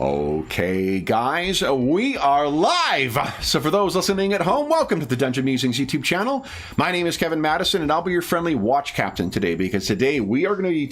Okay, guys, we are live. So for those listening at home, welcome to the Dungeon Musings YouTube channel. My name is Kevin Madison, and I'll be your friendly watch captain today, because today we are going to be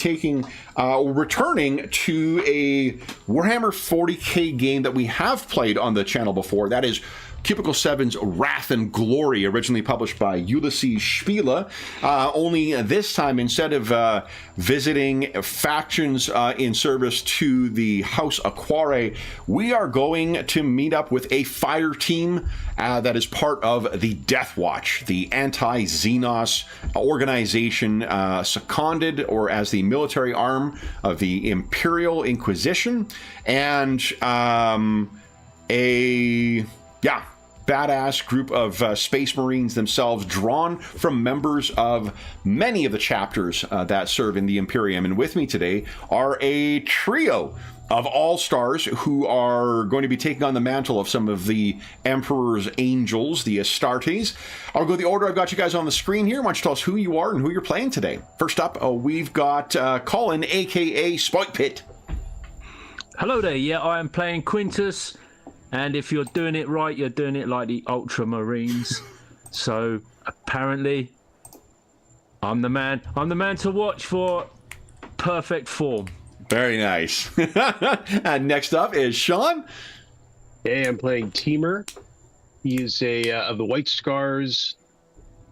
returning to a Warhammer 40K game that we have played on the channel before. That is Cubicle 7's Wrath and Glory, originally published by Ulysses Spiele. Only this time, instead of visiting factions in service to the House Aquare, we are going to meet up with a fire team that is part of the Deathwatch, the anti-Xenos organization seconded or as the military arm of the Imperial Inquisition, and badass group of Space Marines themselves, drawn from members of many of the chapters that serve in the Imperium. And with me today are a trio of all-stars who are going to be taking on the mantle of some of the Emperor's Angels, the Astartes. I'll go the order I've got you guys on the screen here. Why don't you tell us who you are and who you're playing today? First up, we've got Colin, a.k.a. Spike Pit. Hello there, yeah, I am playing Quintus. And if you're doing it right, you're doing it like the Ultramarines. So apparently, I'm the man to watch for perfect form. Very nice. And next up is Sean. Hey, I'm playing Teamer. He's a of the White Scars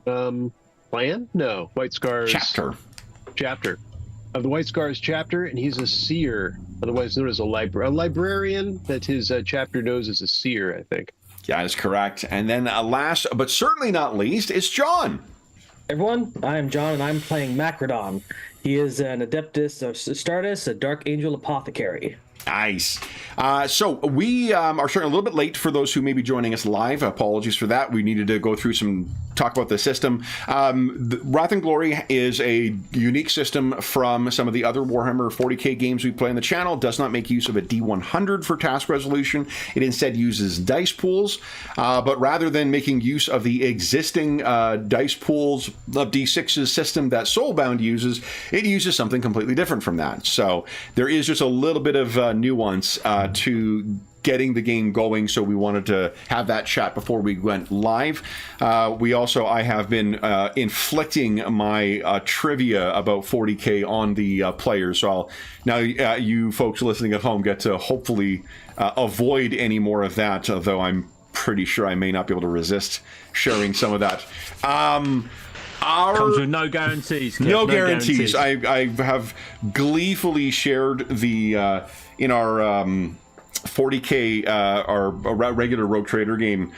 clan? No, White Scars chapter. Of the White Scars chapter, and he's a seer, otherwise known as a librarian that his chapter knows as a seer, I think. Yeah, that's correct. And then last, but certainly not least, is John. Everyone, I am John, and I'm playing Macrodon. He is an Adeptus of Astartes, a Dark Angel Apothecary. Nice. So we are starting a little bit late for those who may be joining us live. Apologies for that. We needed to go through talk about the system. The Wrath and Glory is a unique system from some of the other Warhammer 40K games we play on the channel. It does not make use of a D100 for task resolution. It instead uses dice pools. But rather than making use of the existing dice pools of D6's system that Soulbound uses, it uses something completely different from that. So there is just a little bit of nuance to getting the game going, so we wanted to have that chat before we went live. I have been inflicting my trivia about 40K on the players, so now you folks listening at home get to hopefully avoid any more of that, although I'm pretty sure I may not be able to resist sharing some of that. Comes with no guarantees. No guarantees. I have gleefully shared the in our 40K, our regular Rogue Trader game,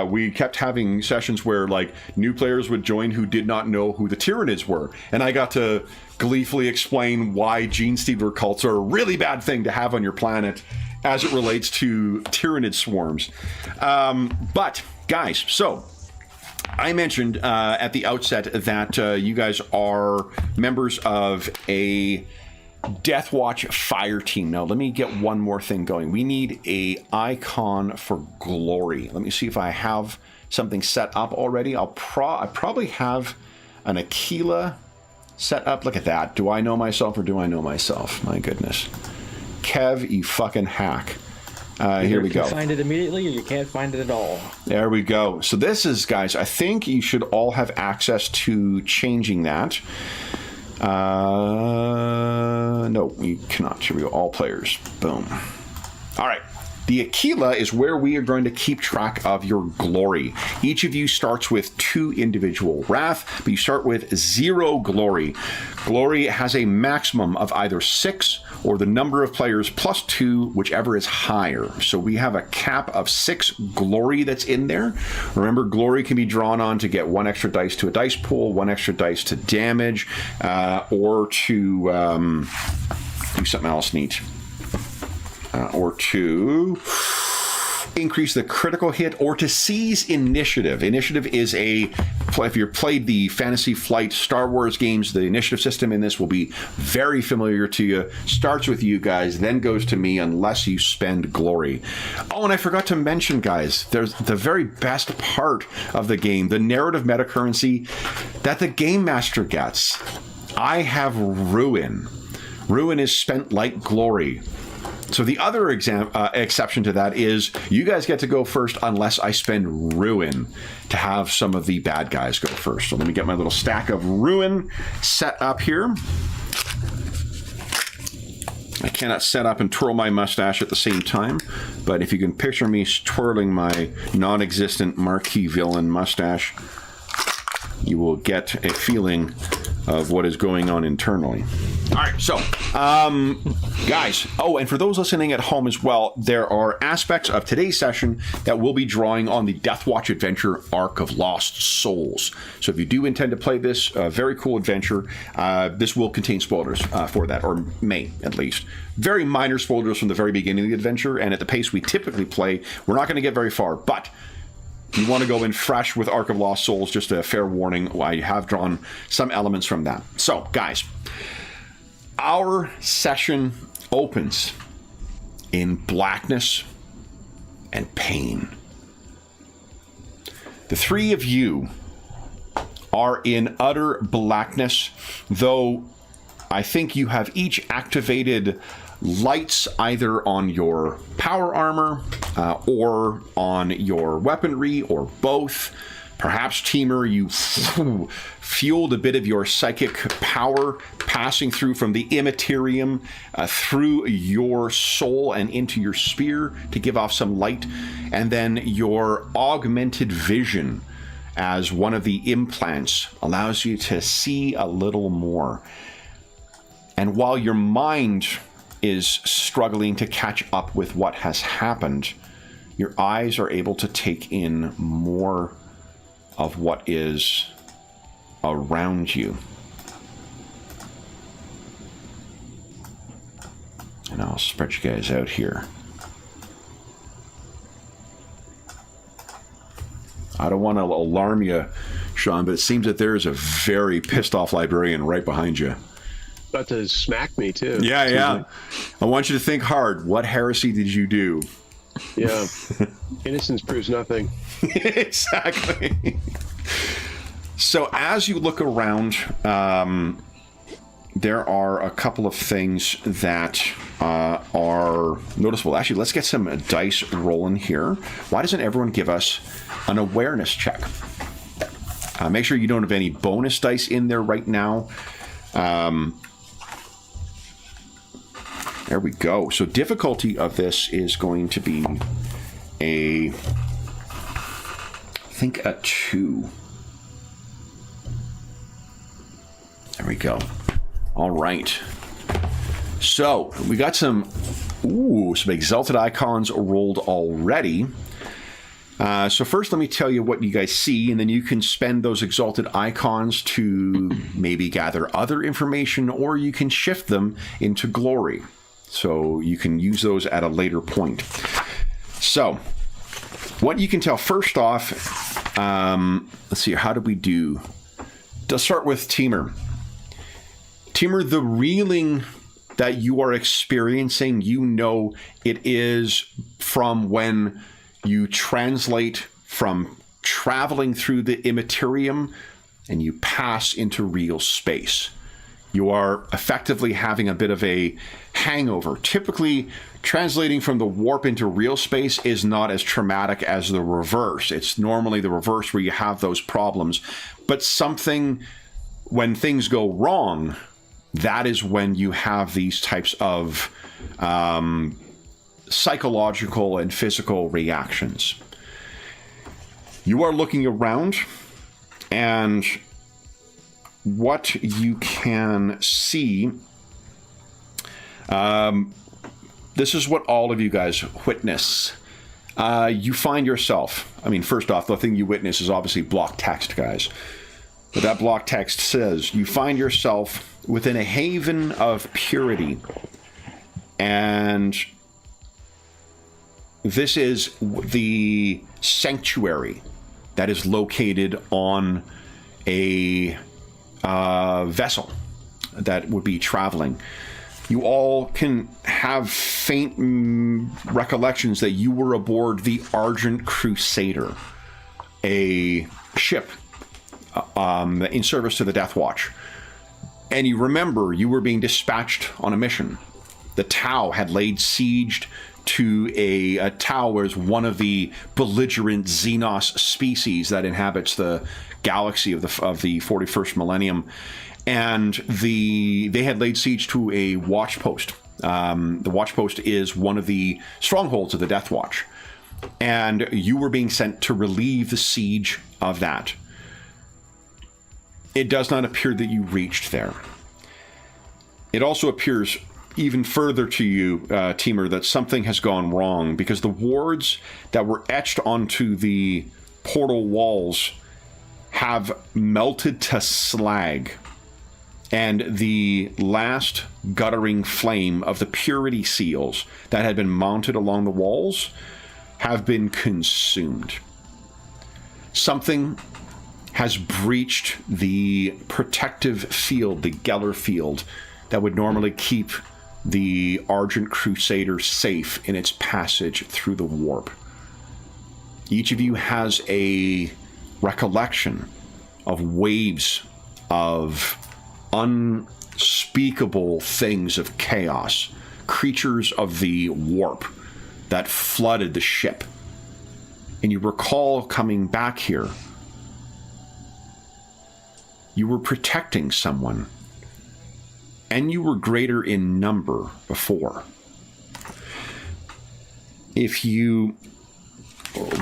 we kept having sessions where like new players would join who did not know who the Tyranids were, and I got to gleefully explain why Gene Stealer cults are a really bad thing to have on your planet as it relates to Tyranid swarms. But guys, so I mentioned at the outset that you guys are members of a Deathwatch fire team. Now, let me get one more thing going. We need a icon for glory. Let me see if I have something set up already. I probably have an Aquila set up. Look at that. Do I know myself or do I know myself? My goodness. Kev, you fucking hack. Here we go. You can find it immediately or you can't find it at all. There we go. So this is, guys, I think you should all have access to changing that. No, you cannot. Here we go. All players. Boom. All right. The Aquila is where we are going to keep track of your glory. Each of you starts with 2 individual wrath, but you start with 0 glory. Glory has a maximum of either 6 or the number of players plus 2, whichever is higher. So we have a cap of 6 glory that's in there. Remember, glory can be drawn on to get 1 extra dice to a dice pool, 1 extra dice to damage, or to do something else neat. Or to increase the critical hit, or to seize initiative. Initiative is if you've played the Fantasy Flight Star Wars games, the initiative system in this will be very familiar to you. Starts with you guys, then goes to me unless you spend glory. Oh, and I forgot to mention, guys, there's the very best part of the game, the narrative metacurrency that the Game Master gets. I have Ruin. Ruin is spent like glory. So the other exception to that is you guys get to go first unless I spend ruin to have some of the bad guys go first. So let me get my little stack of ruin set up here. I cannot set up and twirl my mustache at the same time, but if you can picture me twirling my non-existent marquee villain mustache, you will get a feeling of what is going on internally. All right, so, guys, oh, and for those listening at home as well, there are aspects of today's session that will be drawing on the Deathwatch adventure Ark of Lost Souls. So if you do intend to play this very cool adventure, this will contain spoilers for that, or may, at least. Very minor spoilers from the very beginning of the adventure, and at the pace we typically play, we're not going to get very far, but if you want to go in fresh with Ark of Lost Souls, just a fair warning, I have drawn some elements from that. So, guys, our session opens in blackness and pain. The three of you are in utter blackness, though I think you have each activated lights either on your power armor or on your weaponry, or both. Perhaps, Teamer, you fueled a bit of your psychic power passing through from the immaterium through your soul and into your spear to give off some light. And then your augmented vision as one of the implants allows you to see a little more. And while your mind is struggling to catch up with what has happened, your eyes are able to take in more of what is around you. And I'll spread you guys out here. I don't want to alarm you, Sean, but it seems that there is a very pissed off librarian right behind you. About to smack me, too. Yeah. I want you to think hard. What heresy did you do? Yeah. Innocence proves nothing. Exactly. So as you look around, there are a couple of things that are noticeable. Actually, let's get some dice rolling here. Why doesn't everyone give us an awareness check? Make sure you don't have any bonus dice in there right now. There we go. So difficulty of this is going to be I think a 2. There we go. All right. So we got some exalted icons rolled already. So first, let me tell you what you guys see, and then you can spend those exalted icons to maybe gather other information, or you can shift them into glory. So you can use those at a later point. So what you can tell first off, let's see, how did we do? Let's start with Teamer. Teamer, the reeling that you are experiencing, you know it is from when you translate from traveling through the immaterium and you pass into real space. You are effectively having a bit of a hangover. Typically, translating from the warp into real space is not as traumatic as the reverse. It's normally the reverse where you have those problems. But when things go wrong, that is when you have these types of psychological and physical reactions. You are looking around, and what you can see, this is what all of you guys witness. You find yourself, first off, the thing you witness is obviously block text, guys. But that block text says, you find yourself within a haven of purity. And this is the sanctuary that is located on a vessel that would be traveling. You all can have faint recollections that you were aboard the Argent Crusader, a ship in service to the Deathwatch. And you remember you were being dispatched on a mission. the Tau had laid siege to a Tau, was one of the belligerent Xenos species that inhabits the galaxy of the 41st millennium, and they had laid siege to a watch post. The watch post is one of the strongholds of the Deathwatch, and you were being sent to relieve the siege of that. It does not appear that you reached there. It also appears even further to you, Teamer, that something has gone wrong, because the wards that were etched onto the portal walls have melted to slag, and the last guttering flame of the purity seals that had been mounted along the walls have been consumed. Something has breached the protective field, the Geller field, that would normally keep the Argent Crusader safe in its passage through the warp. Each of you has a recollection of waves of unspeakable things of chaos, creatures of the warp that flooded the ship. And you recall coming back here. You were protecting someone, and you were greater in number before. If you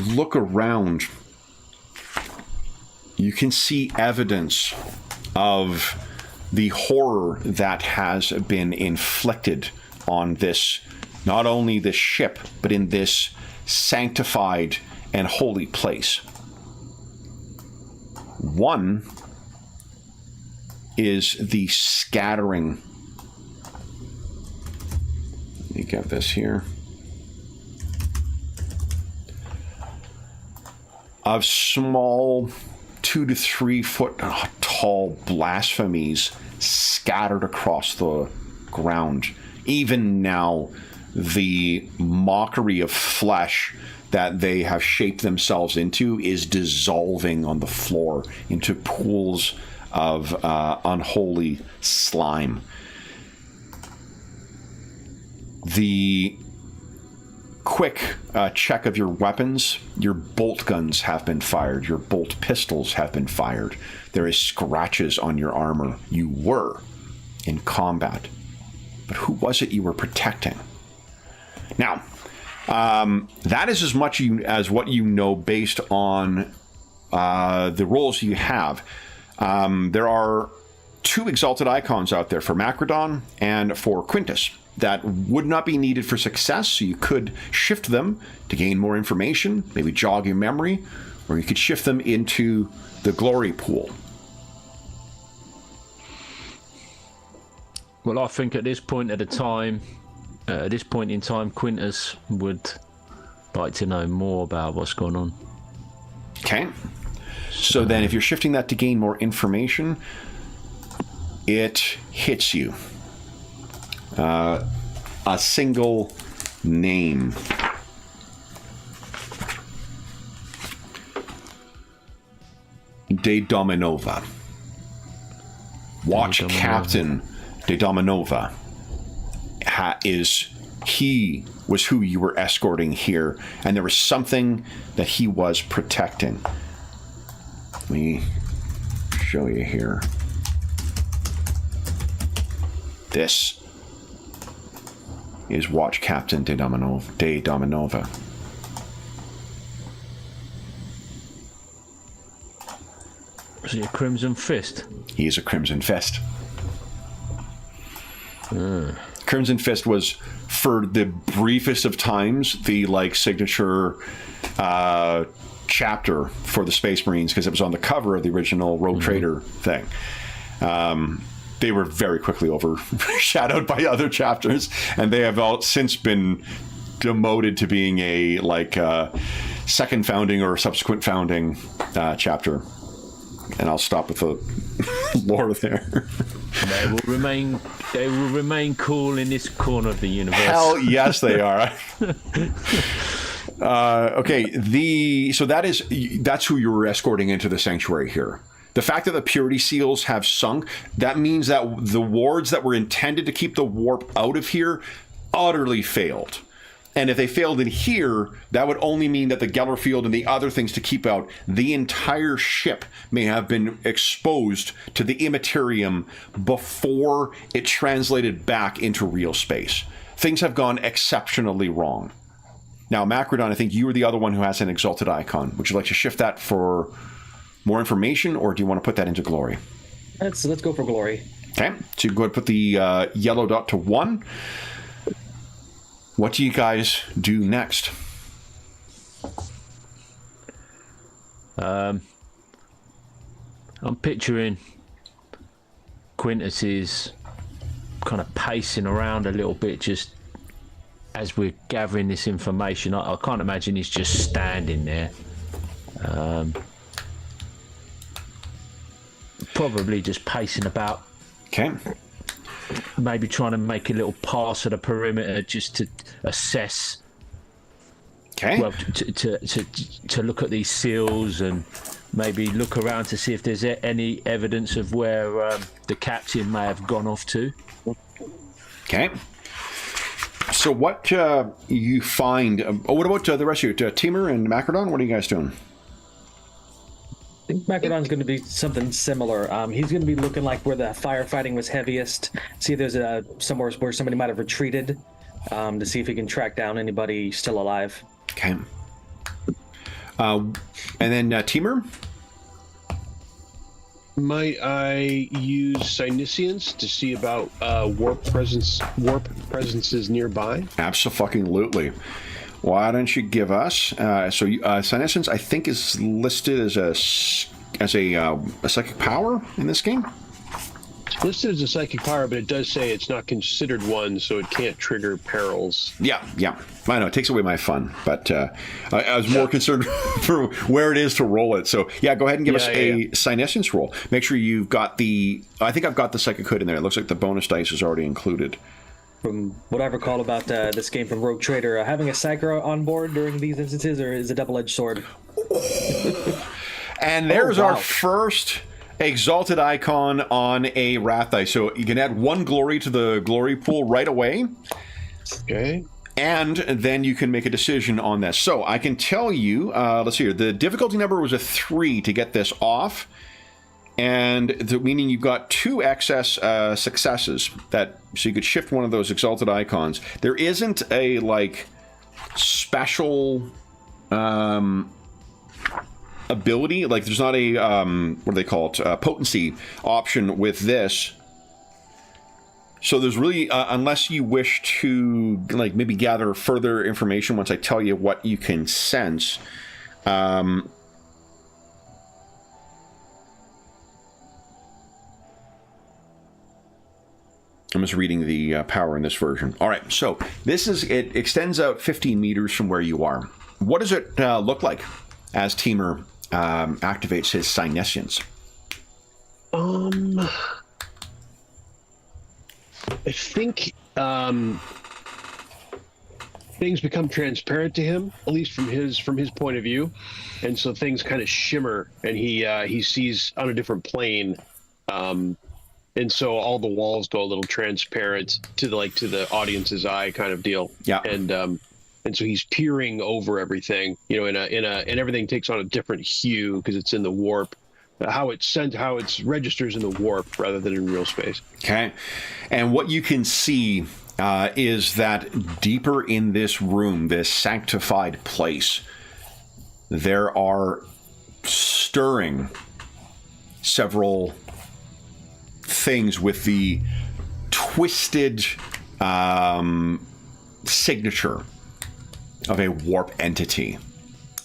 look around, you can see evidence of the horror that has been inflicted on this, not only this ship, but in this sanctified and holy place. One is the scattering. Let me get this here. Of small 2 to 3 foot tall blasphemies scattered across the ground. Even now, the mockery of flesh that they have shaped themselves into is dissolving on the floor into pools of unholy slime. The quick check of your weapons, your bolt guns have been fired, your bolt pistols have been fired. There is scratches on your armor. You were in combat. But who was it you were protecting? Now, that is as much as what you know based on the roles you have. There are 2 exalted icons out there for Macrodon and for Quintus that would not be needed for success, so you could shift them to gain more information, maybe jog your memory, or you could shift them into the glory pool. Well, I think at this point in time, Quintus would like to know more about what's going on. Okay. So then if you're shifting that to gain more information, it hits you. A single name. De Dominova. Watch Captain De Dominova he was who you were escorting here, and there was something that he was protecting. Let me show you here. This is Watch Captain De Dominova. Is he a Crimson Fist? He is a Crimson Fist. Crimson Fist was, for the briefest of times, the signature chapter for the Space Marines, because it was on the cover of the original Rogue Trader thing. They were very quickly overshadowed by other chapters, and they have all since been demoted to being a second founding or subsequent founding chapter. And I'll stop with the lore there. They will remain cool in this corner of the universe. Hell yes, they are. Okay, so that's who you were escorting into the sanctuary here. The fact that the purity seals have sunk, that means that the wards that were intended to keep the warp out of here, utterly failed. And if they failed in here, that would only mean that the Geller field and the other things to keep out, the entire ship may have been exposed to the immaterium before it translated back into real space. Things have gone exceptionally wrong. Now, Macrodon, I think you were the other one who has an exalted icon. Would you like to shift that for more information, or do you want to put that into glory? Let's go for glory. Okay, so you go ahead and put the yellow dot to 1. What do you guys do next? I'm picturing Quintus is kind of pacing around a little bit just as we're gathering this information. I can't imagine he's just standing there. Probably just pacing about. Okay. Maybe trying to make a little pass of the perimeter just to assess. Okay. Well, to look at these seals and maybe look around to see if there's any evidence of where the captain may have gone off to. Okay. So what you find... what about the rest of you? Timur and Macrodon, what are you guys doing? I think Macrodon's going to be something similar. He's going to be looking like where the firefighting was heaviest. See if there's somewhere where somebody might have retreated, to see if he can track down anybody still alive. Okay. And then Timur? Might I use Synesians to see about warp presences nearby? Absolutely. Why don't you give us... Synesians, I think, is listed as a psychic power in this game? It's listed as a psychic power, but it does say it's not considered one, so it can't trigger perils. Yeah. I know, it takes away my fun, but I was more concerned for where it is to roll it. So, yeah, go ahead and give us a Synesians roll. Make sure you've got the... I think I've got the psychic hood in there. It looks like the bonus dice is already included. From what I recall about this game from Rogue Trader, having a Psyker on board during these instances is a double-edged sword. And there's our first exalted icon on a Wrath dice. So you can add 1 glory to the glory pool right away. Okay. And then you can make a decision on this. So I can tell you, let's see here, the difficulty number was a 3 to get this off. And meaning you've got 2 excess successes so you could shift one of those exalted icons. There isn't a special ability, there's not a what do they call it, potency option with this. So there's really unless you wish to maybe gather further information once I tell you what you can sense. I'm just reading the power in this version. All right, so it extends out 15 meters from where you are. What does it look like as Timur activates his Synesians? I think things become transparent to him, at least from his point of view, and so things kind of shimmer, and he sees on a different plane. And so all the walls go a little transparent to the audience's eye kind of deal. Yeah. And so he's peering over everything, and everything takes on a different hue because it's in the warp. How it registers in the warp rather than in real space. Okay. And what you can see is that deeper in this room, this sanctified place, there are stirring several things with the twisted signature of a warp entity.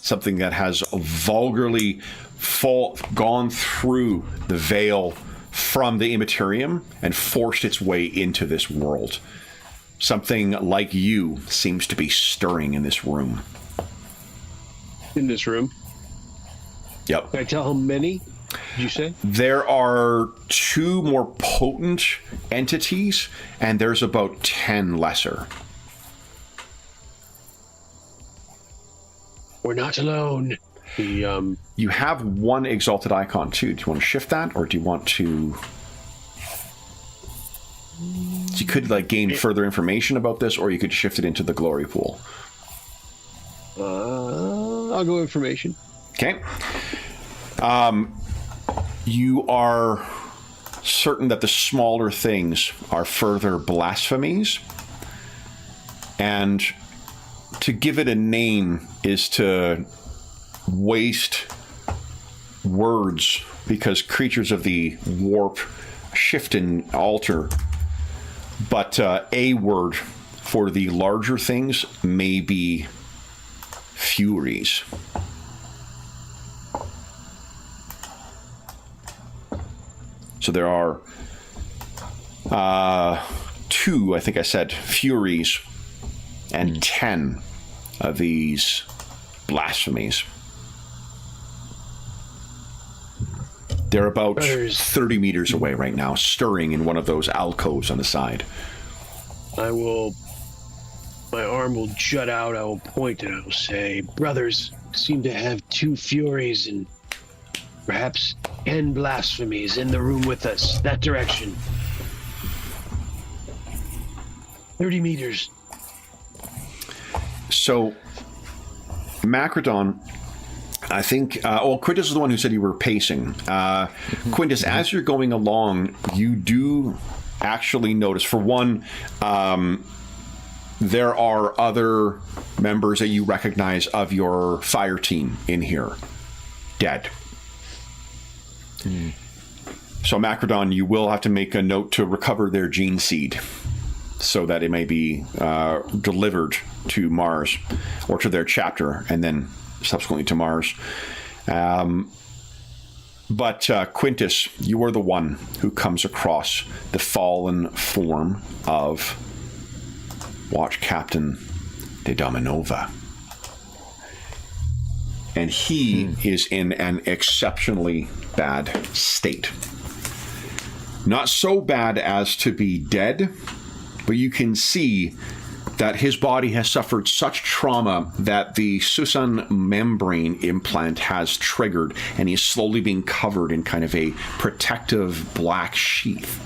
Something that has vulgarly gone through the veil from the immaterium and forced its way into this world. Something like you seems to be stirring in this room. In this room? Yep. Can I tell how many? Did you say? There are 2 more potent entities, and there's about 10 lesser. We're not alone. You have 1 exalted icon too. Do you want to shift that, or do you want to? So you could like gain further information about this, or you could shift it into the glory pool. I'll go information. Okay. You are certain that the smaller things are further blasphemies, and to give it a name is to waste words, because creatures of the warp shift and alter. But a word for the larger things may be furies. So there are 2, I think I said, furies, and 10 of these blasphemies. They're about 30 meters away right now, stirring in one of those alcoves on the side. My arm will jut out, I will point, and I will say, brothers seem to have 2 furies and perhaps 10 blasphemies in the room with us. That direction. 30 meters. So, Macrodon, I think, Quintus is the one who said you were pacing. Quintus, as you're going along, you do actually notice, for one, there are other members that you recognize of your fire team in here, dead. So, Macrodon, you will have to make a note to recover their gene seed so that it may be delivered to Mars, or to their chapter, and then subsequently to Mars. But Quintus, you are the one who comes across the fallen form of Watch Captain de Dominova. And he is in an exceptionally bad state. Not so bad as to be dead, but you can see that his body has suffered such trauma that the Susan membrane implant has triggered, and he's slowly being covered in kind of a protective black sheath.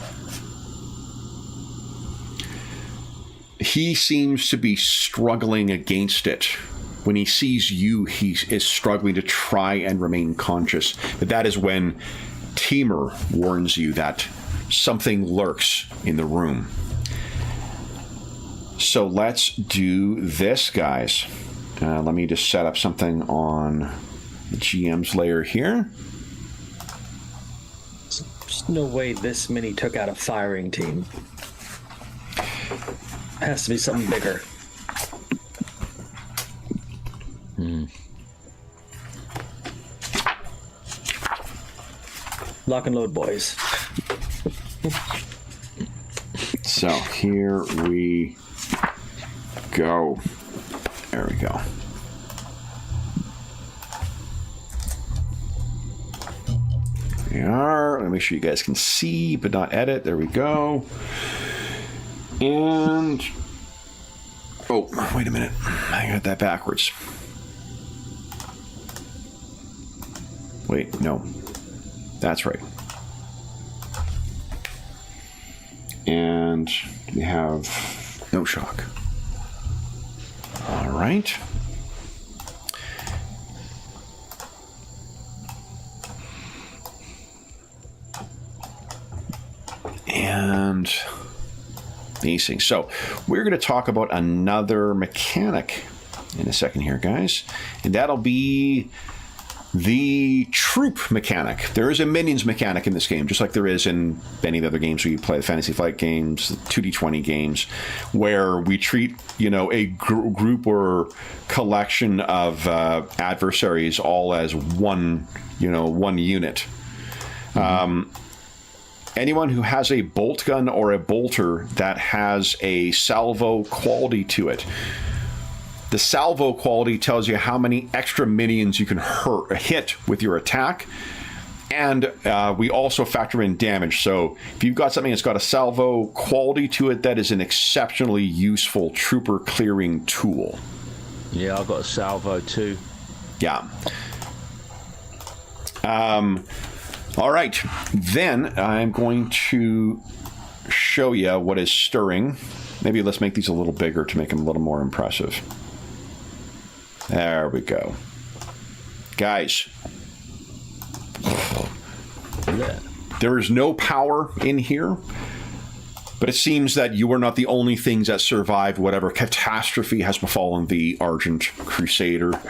He seems to be struggling against it. When he sees you, he is struggling to try and remain conscious. But that is when Timur warns you that something lurks in the room. So let's do this, guys. Let me just set up something on the GM's layer here. There's no way this many took out a firing team. Has to be something bigger. Lock and load, boys. So here we go. There we go. There we are. Let me make sure you guys can see, but not edit. There we go. And oh, wait a minute. I got that backwards. Wait, no. That's right. And we have no shock. All right. And acing. So we're going to talk about another mechanic in a second here, guys. And that'll be the troop mechanic. There is a minions mechanic in this game, just like there is in any of the other games where you play the Fantasy Flight games, the 2D20 games, where we treat, a group or collection of adversaries all as one unit. Anyone who has a bolt gun or a bolter that has a salvo quality to it. The salvo quality tells you how many extra minions you can hit with your attack. And we also factor in damage. So if you've got something that's got a salvo quality to it, that is an exceptionally useful trooper clearing tool. Yeah, I've got a salvo too. Yeah. All right. Then I'm going to show you what is stirring. Maybe let's make these a little bigger to make them a little more impressive. There we go. Guys, there is no power in here, but it seems that you are not the only things that survived whatever catastrophe has befallen the Argent Crusader.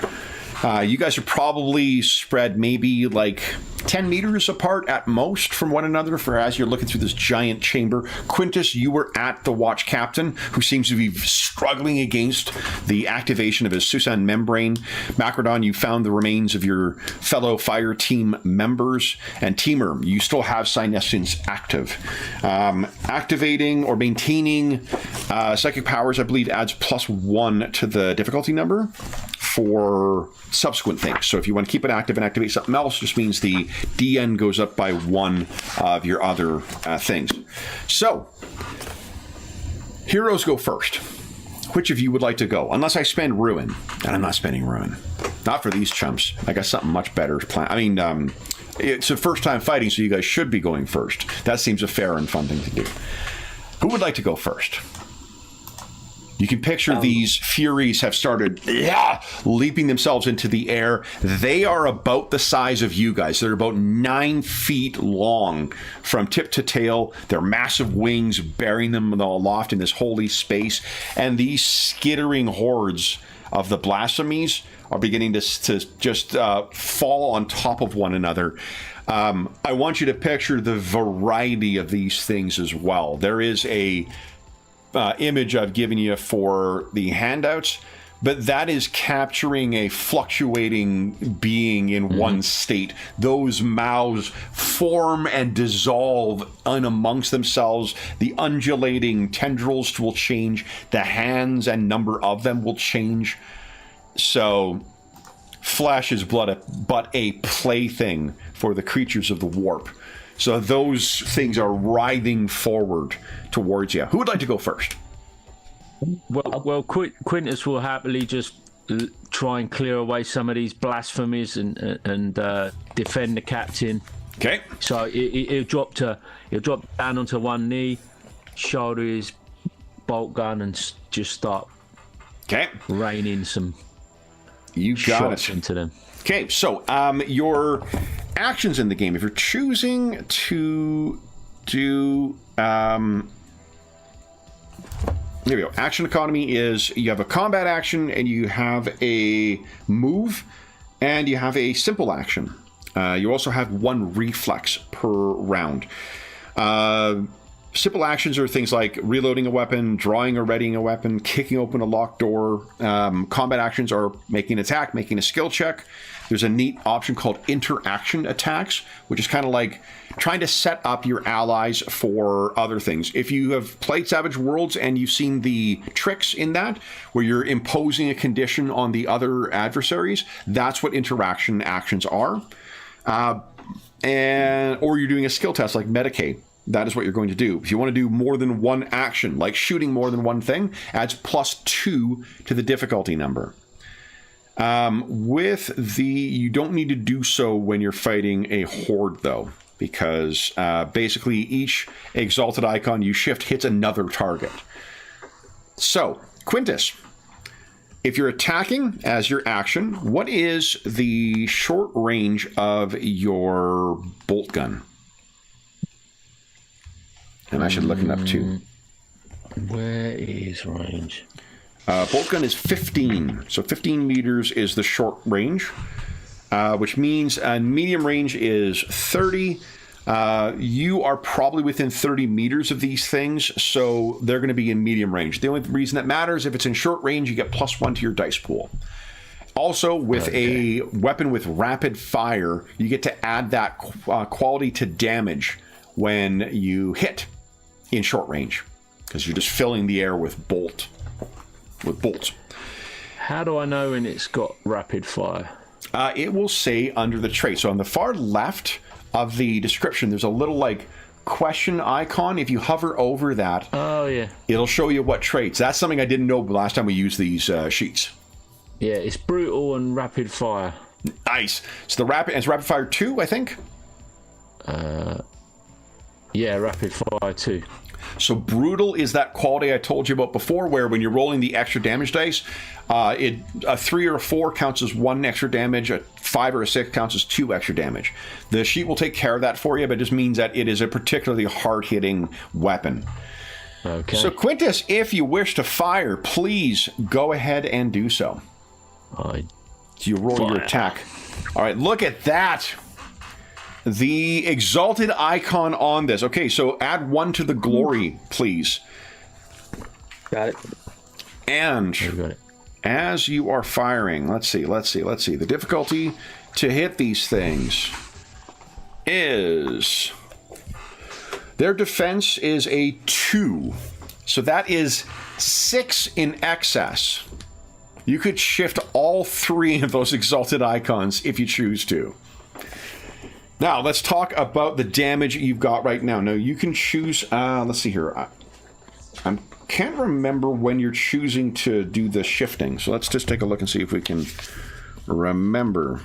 You guys are probably spread maybe like 10 meters apart at most from one another for as you're looking through this giant chamber. Quintus, you were at the watch captain, who seems to be struggling against the activation of his Susan membrane. Macrodon, you found the remains of your fellow fire team members. And Teamer, you still have Senescence active. Activating or maintaining psychic powers, I believe, adds +1 to the difficulty number for subsequent things. So if you want to keep it active and activate something else, just means the DN goes up by 1 of your other things. So, heroes go first. Which of you would like to go? Unless I spend Ruin. And I'm not spending Ruin. Not for these chumps. I got something much better planned. I mean, it's the first time fighting, so you guys should be going first. That seems a fair and fun thing to do. Who would like to go first? You can picture these Furies have started leaping themselves into the air. They are about the size of you guys. They're about 9 feet long from tip to tail. Their massive wings bearing them aloft in this holy space. And these skittering hordes of the blasphemies are beginning to just fall on top of one another. I want you to picture the variety of these things as well. There is a image I've given you for the handouts, but that is capturing a fluctuating being in one state. Those mouths form and dissolve in amongst themselves. The undulating tendrils will change. The hands and number of them will change. So flesh is but a plaything for the creatures of the warp. So those things are writhing forward towards you. Who would like to go first? Well, Quintus will happily just try and clear away some of these blasphemies and defend the captain. Okay. So he'll drop down onto one knee, shoulder his bolt gun, and just start raining some shots into them. Okay, so your actions in the game, if you're choosing to do there we go. Action economy is you have a combat action and you have a move and you have a simple action. You also have 1 reflex per round. Simple actions are things like reloading a weapon, drawing or readying a weapon, kicking open a locked door. Combat actions are making an attack, making a skill check. There's a neat option called interaction attacks, which is kind of like trying to set up your allies for other things. If you have played Savage Worlds and you've seen the tricks in that, where you're imposing a condition on the other adversaries, that's what interaction actions are. Or you're doing a skill test like Medicaid. That is what you're going to do. If you want to do more than one action, like shooting more than one thing, adds +2 to the difficulty number. You don't need to do so when you're fighting a horde, though, because basically each exalted icon you shift hits another target. So, Quintus, if you're attacking as your action, what is the short range of your bolt gun? And I should look it up too. Where is range? Bolt gun is 15. So 15 meters is the short range, which means medium range is 30. You are probably within 30 meters of these things, so they're going to be in medium range. The only reason that matters, if it's in short range, you get +1 to your dice pool. Also, with a weapon with rapid fire, you get to add that quality to damage when you hit in short range, because you're just filling the air with bolts. How do I know when it's got rapid fire? It will say under the trait. So on the far left of the description, there's a little like question icon. If you hover over that, it'll show you what traits. That's something I didn't know last time we used these sheets. Yeah, it's brutal and rapid fire. Nice. So it's rapid fire 2, I think. Yeah, rapid fire 2. So brutal is that quality I told you about before, where when you're rolling the extra damage dice, a 3 or a 4 counts as 1 extra damage, a 5 or a 6 counts as 2 extra damage. The sheet will take care of that for you, but it just means that it is a particularly hard-hitting weapon. Okay. So Quintus, if you wish to fire, please go ahead and do so. You roll your attack. All right, look at that. The exalted icon on this. Okay, so add 1 to the glory, please. Got it. And as you are firing, let's see. The difficulty to hit these things is... Their defense is a 2. So that is 6 in excess. You could shift all 3 of those exalted icons if you choose to. Now, let's talk about the damage you've got right now. Now, you can choose... let's see here. I can't remember when you're choosing to do the shifting. So let's just take a look and see if we can remember.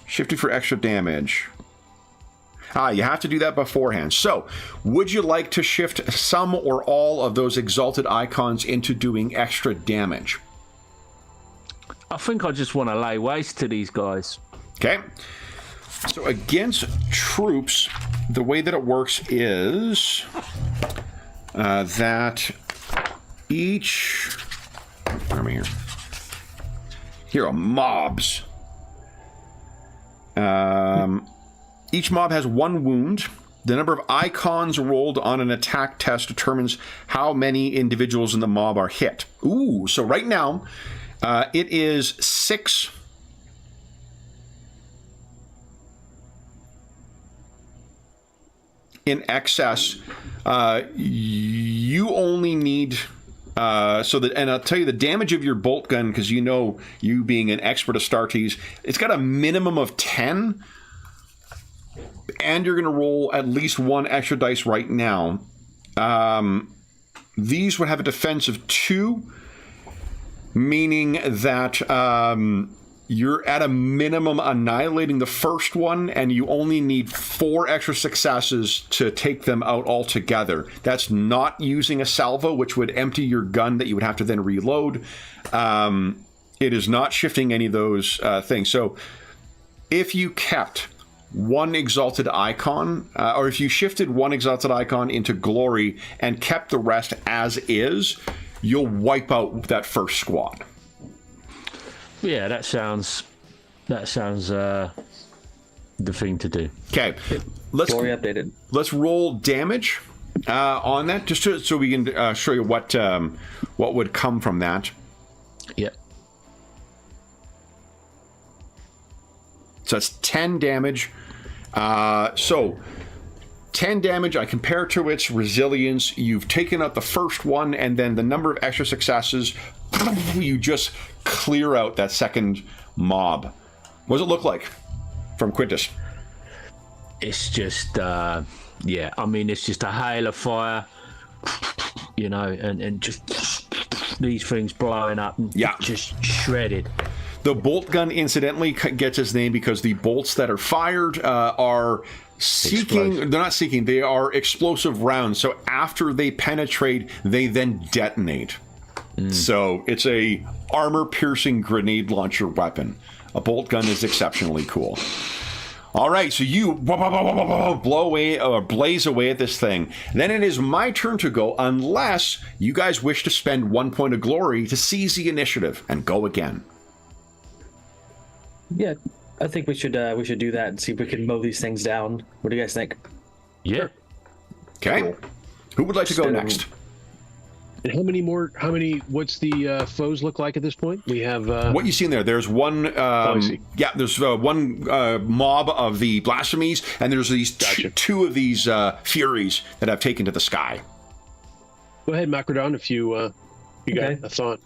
Shifting for extra damage. You have to do that beforehand. So, would you like to shift some or all of those exalted icons into doing extra damage? I think I just want to lay waste to these guys. Okay. So, against troops, the way that it works is that each... Where am I here? Here are mobs. Each mob has 1 wound. The number of icons rolled on an attack test determines how many individuals in the mob are hit. Ooh, so right now, it is 6. In excess. You only need... and I'll tell you the damage of your bolt gun, because you know, you being an expert of Astartes, it's got a minimum of 10, and you're going to roll at least 1 extra dice right now. These would have a defense of 2, meaning that you're at a minimum annihilating the first one, and you only need 4 extra successes to take them out altogether. That's not using a salvo, which would empty your gun that you would have to then reload. It is not shifting any of those things. So if you kept 1 exalted icon, or if you shifted 1 exalted icon into glory and kept the rest as is, you'll wipe out that first squad. Yeah, that sounds the thing to do. Okay, Glory updated. Let's roll damage on that, just so we can show you what would come from that. Yep. So that's 10 damage. So 10 damage, I compare to its resilience. You've taken out the first one, and then the number of extra successes, you just clear out that second mob. What does it look like from Quintus? It's just, yeah, I mean, it's just a hail of fire, you know, and just these things blowing up and just shredded. The bolt gun, incidentally, gets its name because the bolts that are fired are seeking... They're not seeking, they are explosive rounds. So after they penetrate, they then detonate. So it's a armor-piercing grenade launcher weapon. A bolt gun is exceptionally cool. All right, so you blow away or blaze away at this thing. Then it is my turn to go, unless you guys wish to spend 1 point of glory to seize the initiative and go again. Yeah, I think we should do that and see if we can mow these things down. What do you guys think? Yeah. Okay. Cool. Who would like to go next? And what's the foes look like at this point? We have... what you see in there, there's one... there's one mob of the blasphemies, and there's these two of these furies that have taken to the sky. Go ahead, Macrodon, if you got a thought.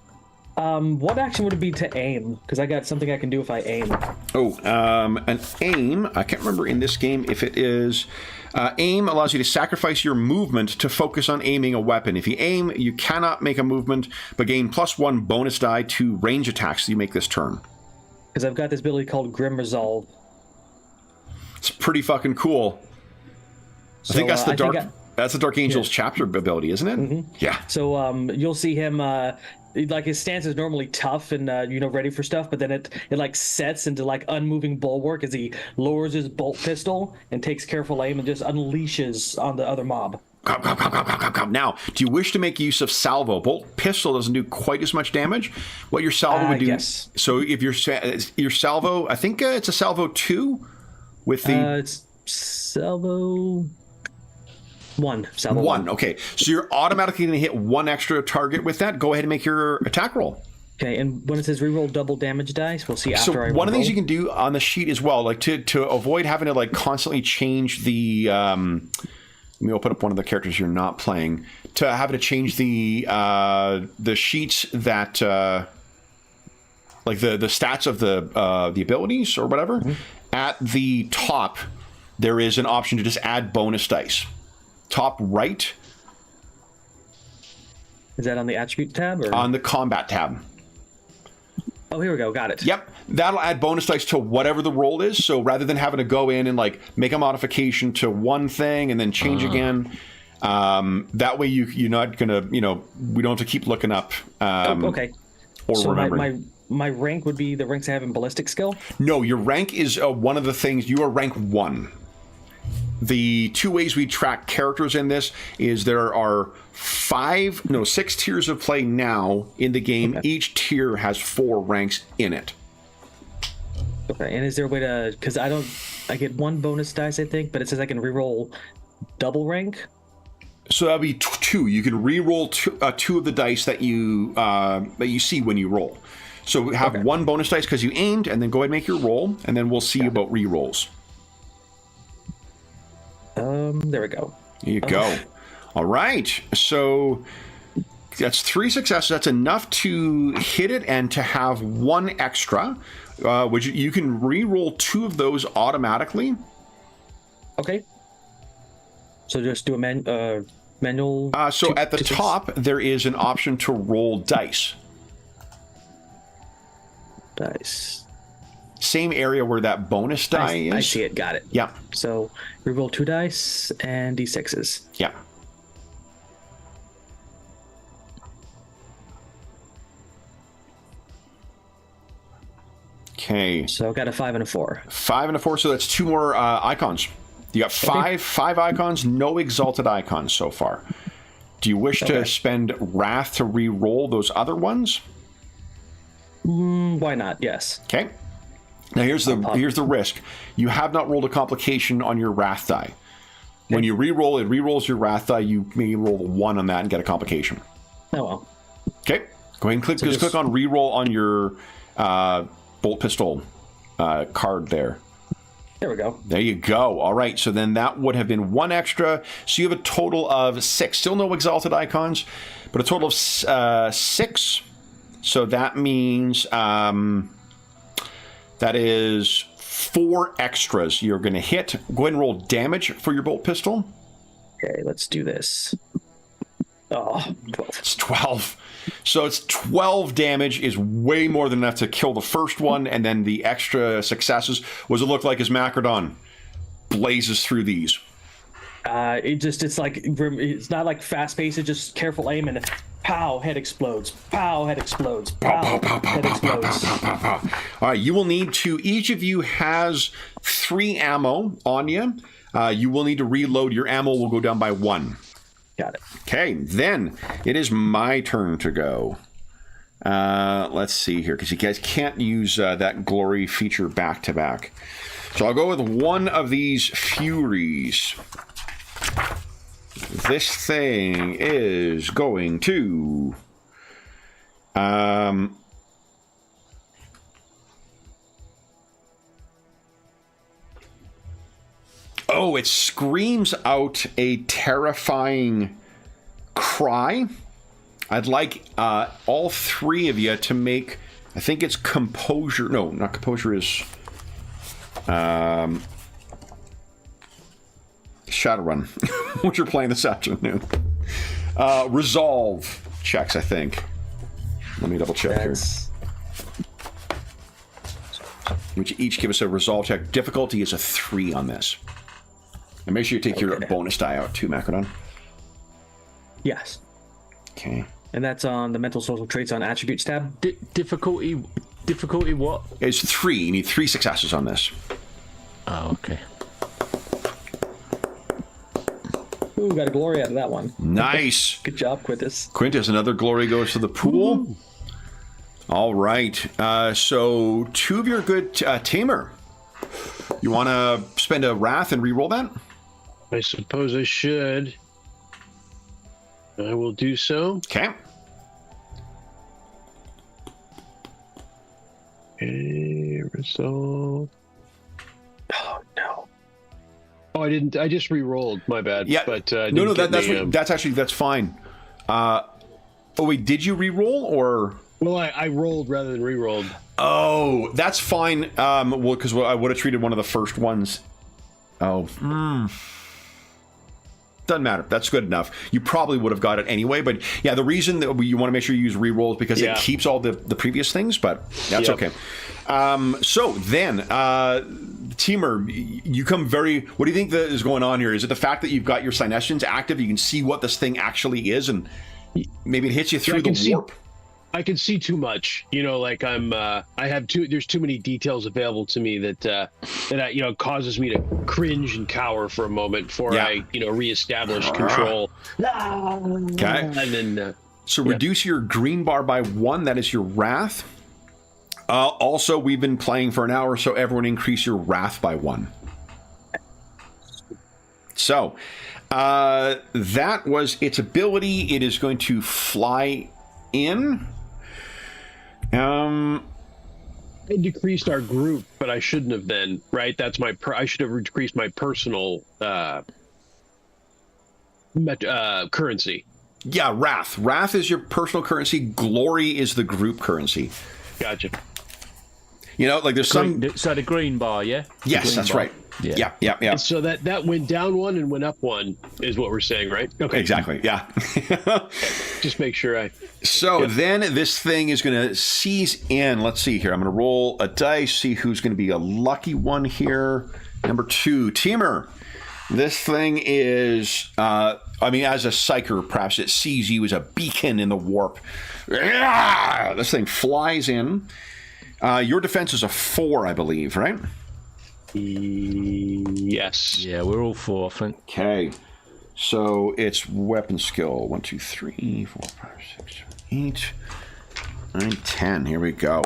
What action would it be to aim? Because I got something I can do if I aim. Oh, an aim, I can't remember in this game if it is... aim allows you to sacrifice your movement to focus on aiming a weapon. If you aim, you cannot make a movement, but gain +1 bonus die to range attacks you make this turn. Because I've got this ability called Grim Resolve. It's pretty fucking cool. So, I think that's the dark. That's the Dark Angel's Yeah. chapter ability, isn't it? Mm-hmm. Yeah. So you'll see him like his stance is normally tough and ready for stuff, but then it like sets into like unmoving bulwark as he lowers his bolt pistol and takes careful aim and just unleashes on the other mob. Come. Now, do you wish to make use of salvo? Bolt pistol doesn't do quite as much damage. What your salvo would do. Yes. So if your salvo, I think it's a salvo 2 with the It's salvo 1. Salvo 1. Okay, so you're automatically going to hit 1 extra target with that. Go ahead and make your attack roll. Okay, and when it says reroll double damage dice, we'll see after So I one of the things reroll. you can do on the sheet as well, like to avoid having to like constantly change the. Let me open up one of the characters you're not playing. To having to change the sheets that like the stats of the abilities or whatever. Mm-hmm. At the top, there is an option to just add bonus dice. Top right. Is that on the attribute tab or On the combat tab. Oh, here we go. Got it. Yep, that'll add bonus dice to whatever the roll is. So rather than having to go in and like make a modification to one thing and then change again, that way you're not gonna we don't have to keep looking up. Okay. Or so remembering. my rank would be the ranks I have in ballistic skill. No, your rank is one of the things. You are rank 1. The 2 ways we track characters in this is there are 6 tiers of play now in the game. Okay. Each tier has 4 ranks in it. Okay, and is there a way to, because I get 1 bonus dice, I think, but it says I can reroll double rank. So that'll be 2. You can re-roll 2 of the dice that you see when you roll. So have 1 bonus dice because you aimed, and then go ahead and make your roll, and then we'll see about re-rolls. There we go. There you go. All right. So that's 3 successes. That's enough to hit it and to have 1 extra, which you can re-roll 2 of those automatically. Okay. So just do a manual. So at the top, there is an option to roll dice. Dice. Same area where that bonus die is. I see it. Got it. Yeah. So reroll 2 dice and d6s. Yeah. Okay. So I got a 5 and a 4. 5 and a 4. So that's 2 more icons. You got 5 icons, no exalted icons so far. Do you wish to spend Wrath to re-roll those other ones? Why not? Yes. Okay. Now here's the risk. You have not rolled a complication on your Wrath die. When you re-roll, it re-rolls your Wrath die. You may roll a 1 on that and get a complication. Oh well. Okay. Go ahead and click. So just click on re-roll on your bolt pistol card there. There we go. There you go. All right. So then that would have been 1 extra. So you have a total of 6. Still no exalted icons, but a total of 6. So that means that is 4 extras you're going to hit. Go ahead and roll damage for your bolt pistol. Okay, let's do this. Oh, 12. It's 12. So it's 12 damage is way more than enough to kill the first one, and then the extra successes was it look like as Macrodon blazes through these. It's not like fast paced. It's just careful aim and pow, head explodes. Pow, head explodes. Pow, head explodes. All right, you will need to. Each of you has 3 ammo on you. You will need to reload. Your ammo will go down by 1. Got it. Okay, then it is my turn to go. Let's see here, because you guys can't use that glory feature back to back. So I'll go with one of these Furies. This thing is going to... Oh, it screams out a terrifying cry. I'd like all 3 of you to make... I think it's composure... No, not composure is... Shadowrun, which you're playing this afternoon. Resolve checks, I think. Let me double check here. which each give us a resolve check. Difficulty is a 3 on this. And make sure you take your bonus die out too, Macrodon. Yes. Okay. And that's on the mental social traits on attributes tab. Difficulty what? It's 3. You need 3 successes on this. Oh, okay. Ooh, got a glory out of that one. Nice. Good job, Quintus. Quintus, another glory goes to the pool. Ooh. All right. So 2 of your good tamer. You want to spend a wrath and re-roll that? I suppose I should. I will do so. Okay. Okay, resolve. Oh, no. Oh, I didn't. I just re-rolled. My bad. Yeah. But that's fine. Oh wait, did you re-roll or? Well, I rolled rather than re-rolled. Oh, that's fine. Well, because I would have treated one of the first ones. Oh. Doesn't matter. That's good enough. You probably would have got it anyway. But yeah, the reason that you want to make sure you use re-roll is because it keeps all the previous things. But that's okay. So then, Teamer, you come very... What do you think that is going on here? Is it the fact that you've got your Synestions active? You can see what this thing actually is, and maybe it hits you through the warp. I can see too much, like I have there's too many details available to me that causes me to cringe and cower for a moment before I, reestablish control. Okay. And then, reduce your green bar by 1. That is your wrath. Also, we've been playing for an hour, so everyone increase your wrath by 1. So, that was its ability. It is going to fly in. I decreased our group, but I shouldn't have then, right? That's I should have decreased my personal currency. Yeah, wrath. Wrath is your personal currency. Glory is the group currency. Gotcha. There's some... So the green bar, yeah? Yes, that's right. Yeah. And so that went down 1 and went up 1 is what we're saying, right? Okay. Exactly, yeah. Just make sure then this thing is going to seize in. Let's see here. I'm going to roll a dice, see who's going to be a lucky one here. Number 2, Teamer. This thing is, as a psyker, perhaps it sees you as a beacon in the warp. This thing flies in. Your defense is a 4, I believe, right? Yes. Yeah, we're all 4, I think. Okay. So it's weapon skill. 1, 2, 3, 4, 5, 6, 7, 8, 9, 10. Here we go.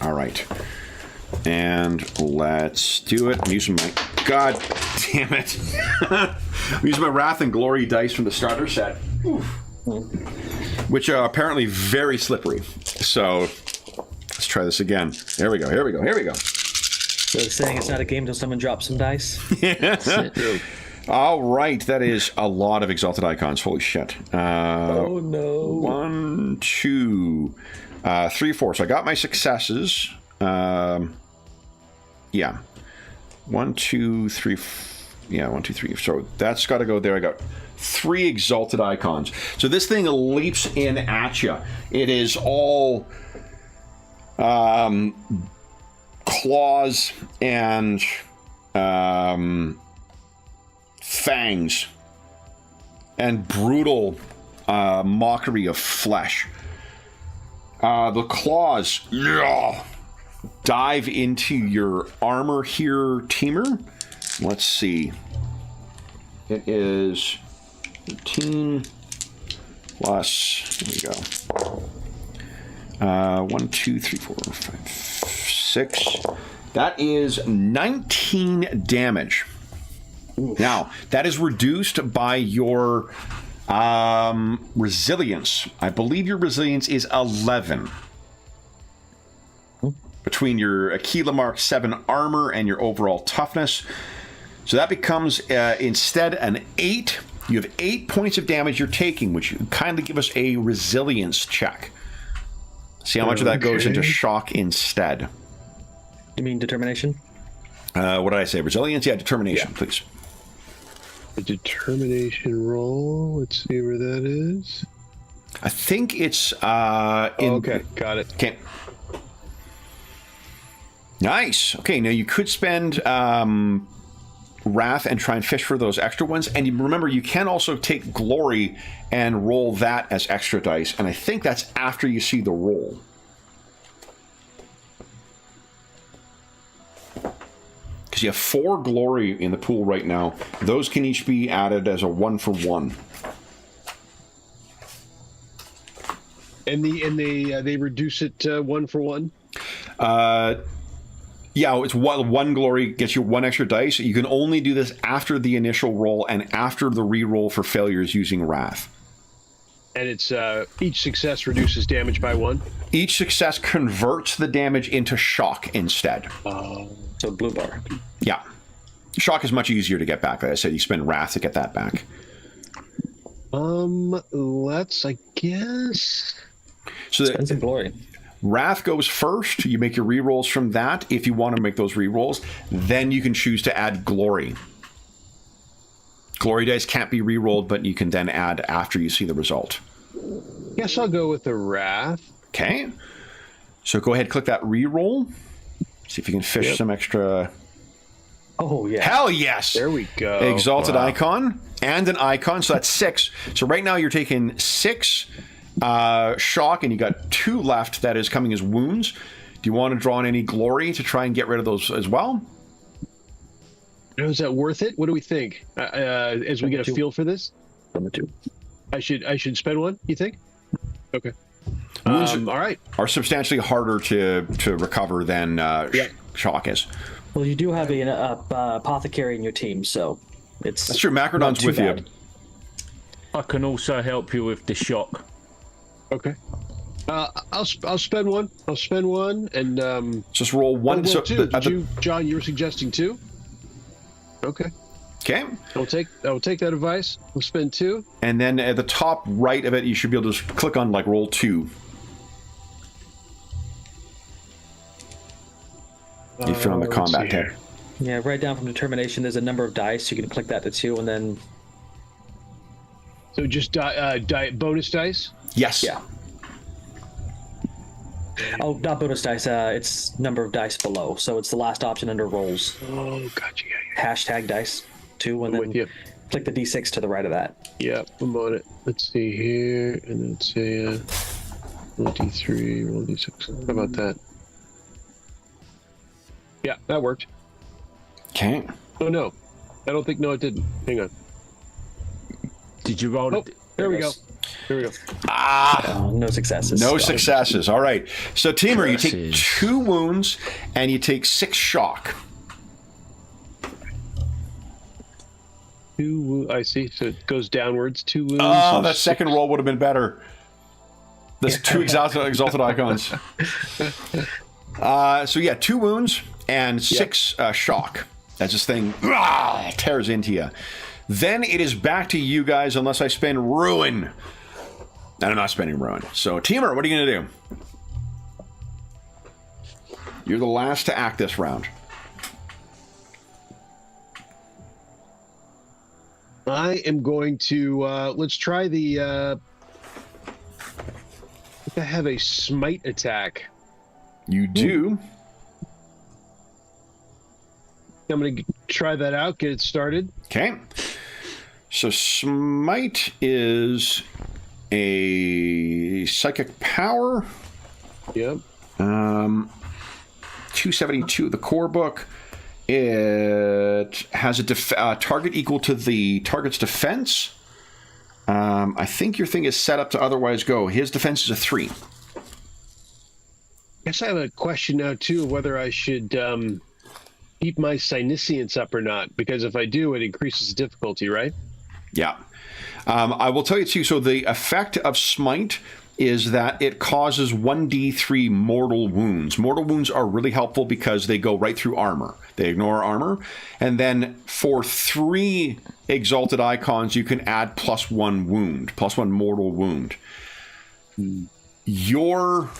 All right. And let's do it. I'm using my... God damn it. I'm using my Wrath and Glory dice from the starter set. Oof. Which are apparently very slippery. So let's try this again. There we go. So saying it's not a game until someone drops some dice. All right, that is a lot of exalted icons. Holy shit. Oh no. 1, 2, 3, 4. So I got my successes. Yeah. 1, 2, 3. Yeah, 1, 2, 3. So that's got to go there. I got 3 exalted icons. So this thing leaps in at you. It is all claws and fangs and brutal mockery of flesh. The claws dive into your armor here, Teamer. Let's see. It is 13 plus, here we go. 1, 2, 3, 4, 5, 6. That is 19 damage. Oof. Now, that is reduced by your resilience. I believe your resilience is 11. Between your Aquila Mark 7 armor and your overall toughness. So that becomes, instead, an 8. You have 8 points of damage you're taking, which you kindly give us a resilience check. See how much of that goes into shock instead. You mean determination? What did I say? Resilience? Yeah, determination, please. A determination roll. Let's see where that is. I think it's... okay, got it. Okay. Nice. Okay, now you could spend Wrath and try and fish for those extra ones. And you remember, you can also take Glory and roll that as extra dice. And I think that's after you see the roll. Because you have 4 Glory in the pool right now. Those can each be added as a 1-for-1. And they reduce it 1-for-1. Yeah, it's one Glory gets you 1 extra dice. You can only do this after the initial roll and after the re-roll for failures using Wrath. And it's each success reduces damage by 1. Each success converts the damage into shock instead. So blue bar. Yeah. Shock is much easier to get back. Like I said, you spend Wrath to get that back. Let's, I guess. So Spend some glory. Wrath goes first. You make your re-rolls from that if you want to make those re-rolls. Then you can choose to add Glory. Glory dice can't be re-rolled, but you can then add after you see the result. Guess I'll go with the Wrath. Okay. So go ahead, click that re-roll. See if you can fish some extra. Oh, yeah. Hell yes! There we go. Exalted Icon and an Icon, so that's 6. So right now you're taking 6 shock, and you got 2 left that is coming as wounds. Do you want to draw on any Glory to try and get rid of those as well? Is that worth it? What do we think? As we get a feel for this, Number 2. I should spend 1. You think? Okay. Wounds all right. are substantially harder to recover than shock is. Well, you do have an apothecary in your team, so it's... That's true. Macrodon's with bad. you. I can also help you with the shock. Okay. I'll spend 1. I'll spend 1, and Just roll 1. well, So 2. John, you were suggesting 2. Okay. okay. I'll take that advice. We'll spend 2. And then at the top right of it, you should be able to just click on like roll 2. If you're on the combat tab. Yeah, right down from determination, there's a number of dice. You can click that to 2, and then... So just bonus dice? Yes. Yeah. Oh, not bonus dice. It's number of dice below. So it's the last option under rolls. Oh, gotcha. Yeah. Hashtag dice 2, and I'm then with you. click the D6 to the right of that. Yeah, I'm on it. Let's see here, and then say roll D3, roll D6. How about that? Yeah, that worked. Okay. Oh no, I don't think. No, it didn't. Hang on. Did you roll Oh, it? there we go. There we go. Oh, no successes. No successes. All right. So, Teamer, you take Curses. 2 wounds and you take 6 shock. 2. I see. So it goes downwards. 2 wounds. Oh, and that second roll would have been better. There's 2 exalted icons. So, yeah, 2 wounds and 6 shock. As this thing tears into you. Then it is back to you guys unless I spend Ruin. And I'm not spending Ruin. So, Teamer, what are you going to do? You're the last to act this round. I am going to let's try the. I have a smite attack. You do. I'm going to try that out. Get it started. Okay. So Smite is a psychic power. Yep. 272 of the core book. It has a target equal to the target's defense. I think your thing is set up to otherwise go. His defense is a 3. Guess I have a question now too, whether I should keep my Synesiance up or not, because if I do, it increases the difficulty, right? Yeah. I will tell you too, so the effect of Smite is that it causes 1d3 mortal wounds. Mortal wounds are really helpful because they go right through armor. They ignore armor. And then for 3 exalted icons, you can add +1 wound, +1 mortal wound. Your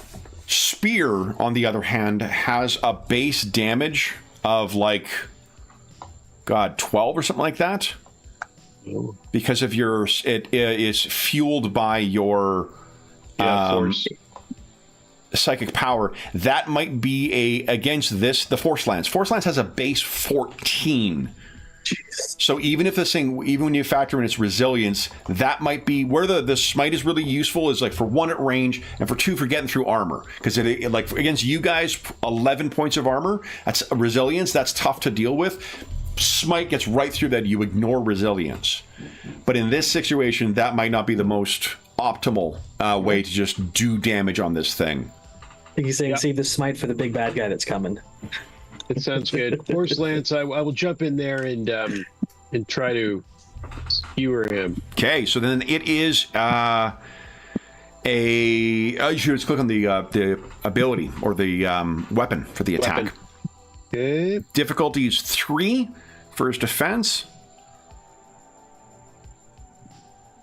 spear, on the other hand, has a base damage of like, 12 or something like that. Because of it is fueled by your force. psychic power, that might be against the Force Lance. Force Lance has a base 14. Jeez. So even if this thing, even when you factor in its resilience, that might be where the smite is really useful, is like for 1 at range and for 2 for getting through armor. Because it like against you guys, 11 points of armor, that's resilience, that's tough to deal with. Smite gets right through that, you ignore resilience. But in this situation, that might not be the most optimal way to just do damage on this thing. I think he's saying save the smite for the big bad guy that's coming. It sounds good. Force Lance, I will jump in there and try to skewer him. Okay, so then it is you should just click on the ability or the weapon for the attack. Okay. Difficulty is 3 for his defense.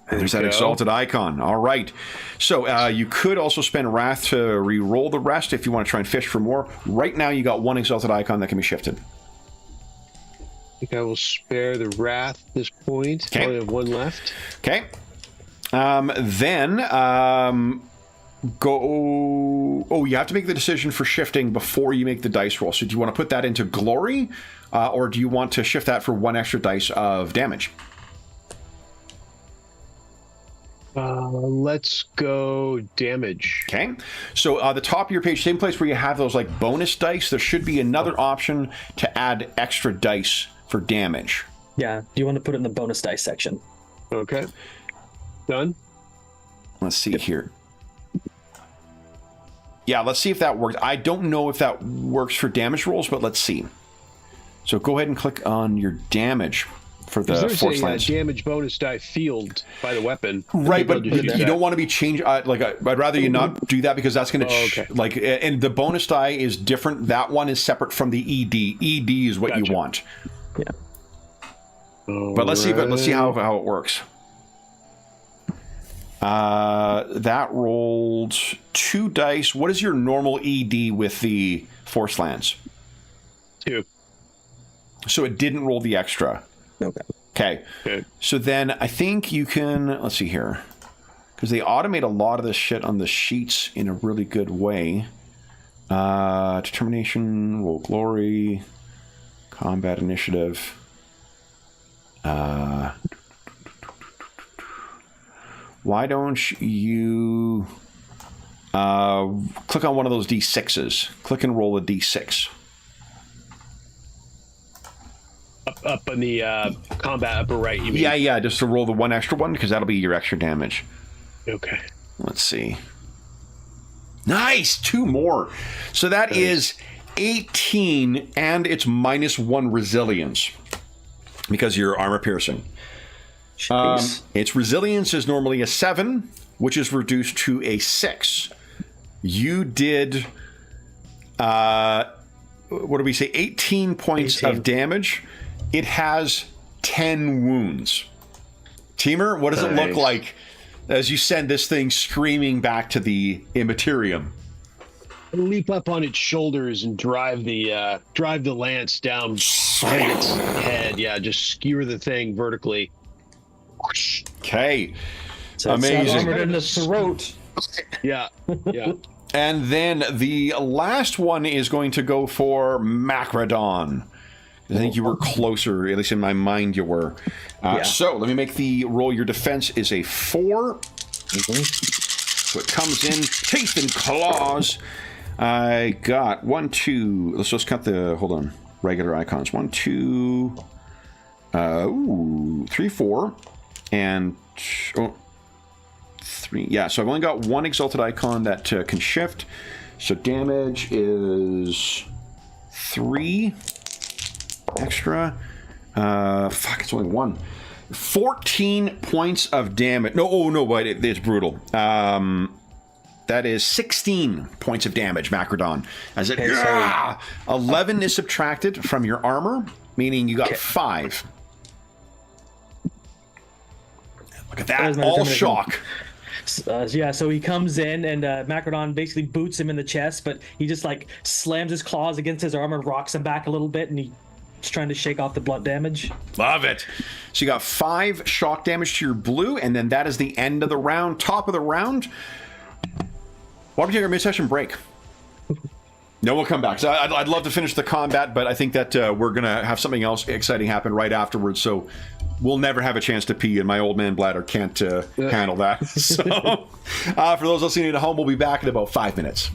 And there's that exalted icon. All right. So you could also spend Wrath to re-roll the rest if you want to try and fish for more. Right now, you got 1 exalted icon that can be shifted. I think I will spare the Wrath at this point. Okay. I only have 1 left. Okay. Then go. Oh, you have to make the decision for shifting before you make the dice roll. So do you want to put that into glory, or do you want to shift that for 1 extra dice of damage? Let's go damage. Okay, so the top of your page, same place where you have those like bonus dice, there should be another option to add extra dice for damage. Yeah. Do you want to put it in the bonus dice section? Okay. Done? Let's see here. Yeah, let's see if that works. I don't know if that works for damage rolls, but let's see. So go ahead and click on your damage for the Force Lance. There's a damage bonus die field by the weapon. Right, but you don't want to be changed. I'd rather you not do that, because that's going to and the bonus die is different. That one is separate from the ED. ED is what you want. Yeah. But let's see how it works. That rolled 2 dice. What is your normal ED with the Force Lance? 2. So it didn't roll the extra. Okay. So then I think you can, let's see here, because they automate a lot of this shit on the sheets in a really good way. Determination, roll glory, combat initiative. Why don't you click on one of those D6s? Click and roll a D6. Up in the combat upper right, you mean? Yeah, just to roll the 1 extra one, because that'll be your extra damage. Okay. Let's see. Nice! 2 more. So that is 18, and it's -1 resilience, because you're armor piercing. Its resilience is normally a 7, which is reduced to a 6. You did, what do we say, 18 points of damage. It has 10 wounds. Teamer, what does it look like as you send this thing screaming back to the Immaterium? Leap up on its shoulders and drive the lance down its head. Yeah, just skewer the thing vertically. Okay. So amazing. Armored in the throat. Yeah. And then the last one is going to go for Macrodon. I think you were closer, at least in my mind you were. So let me make the roll. Your defense is a 4. So it comes in, teeth and claws. I got 1, 2. Let's just cut the, hold on, regular icons. 1, 2, 3, 4. And 3. Yeah, so I've only got 1 exalted icon that can shift. So damage is 3 extra. It's only 1. 14 points of damage. No, but it's brutal. That is 16 points of damage, Macrodon. As it 11 is subtracted from your armor, meaning you got 5. Look at that, all shock. So he comes in and Macrodon basically boots him in the chest, but he just like slams his claws against his armor, rocks him back a little bit, and he's trying to shake off the blunt damage. Love it. So you got 5 shock damage to your blue, and then that is the end of the round. Top of the round, Why don't we take our mid-session break? No, we'll come back. So I'd love to finish the combat, but I think that we're going to have something else exciting happen right afterwards. So we'll never have a chance to pee, and my old man bladder can't handle that. So for those listening at home, we'll be back in about 5 minutes.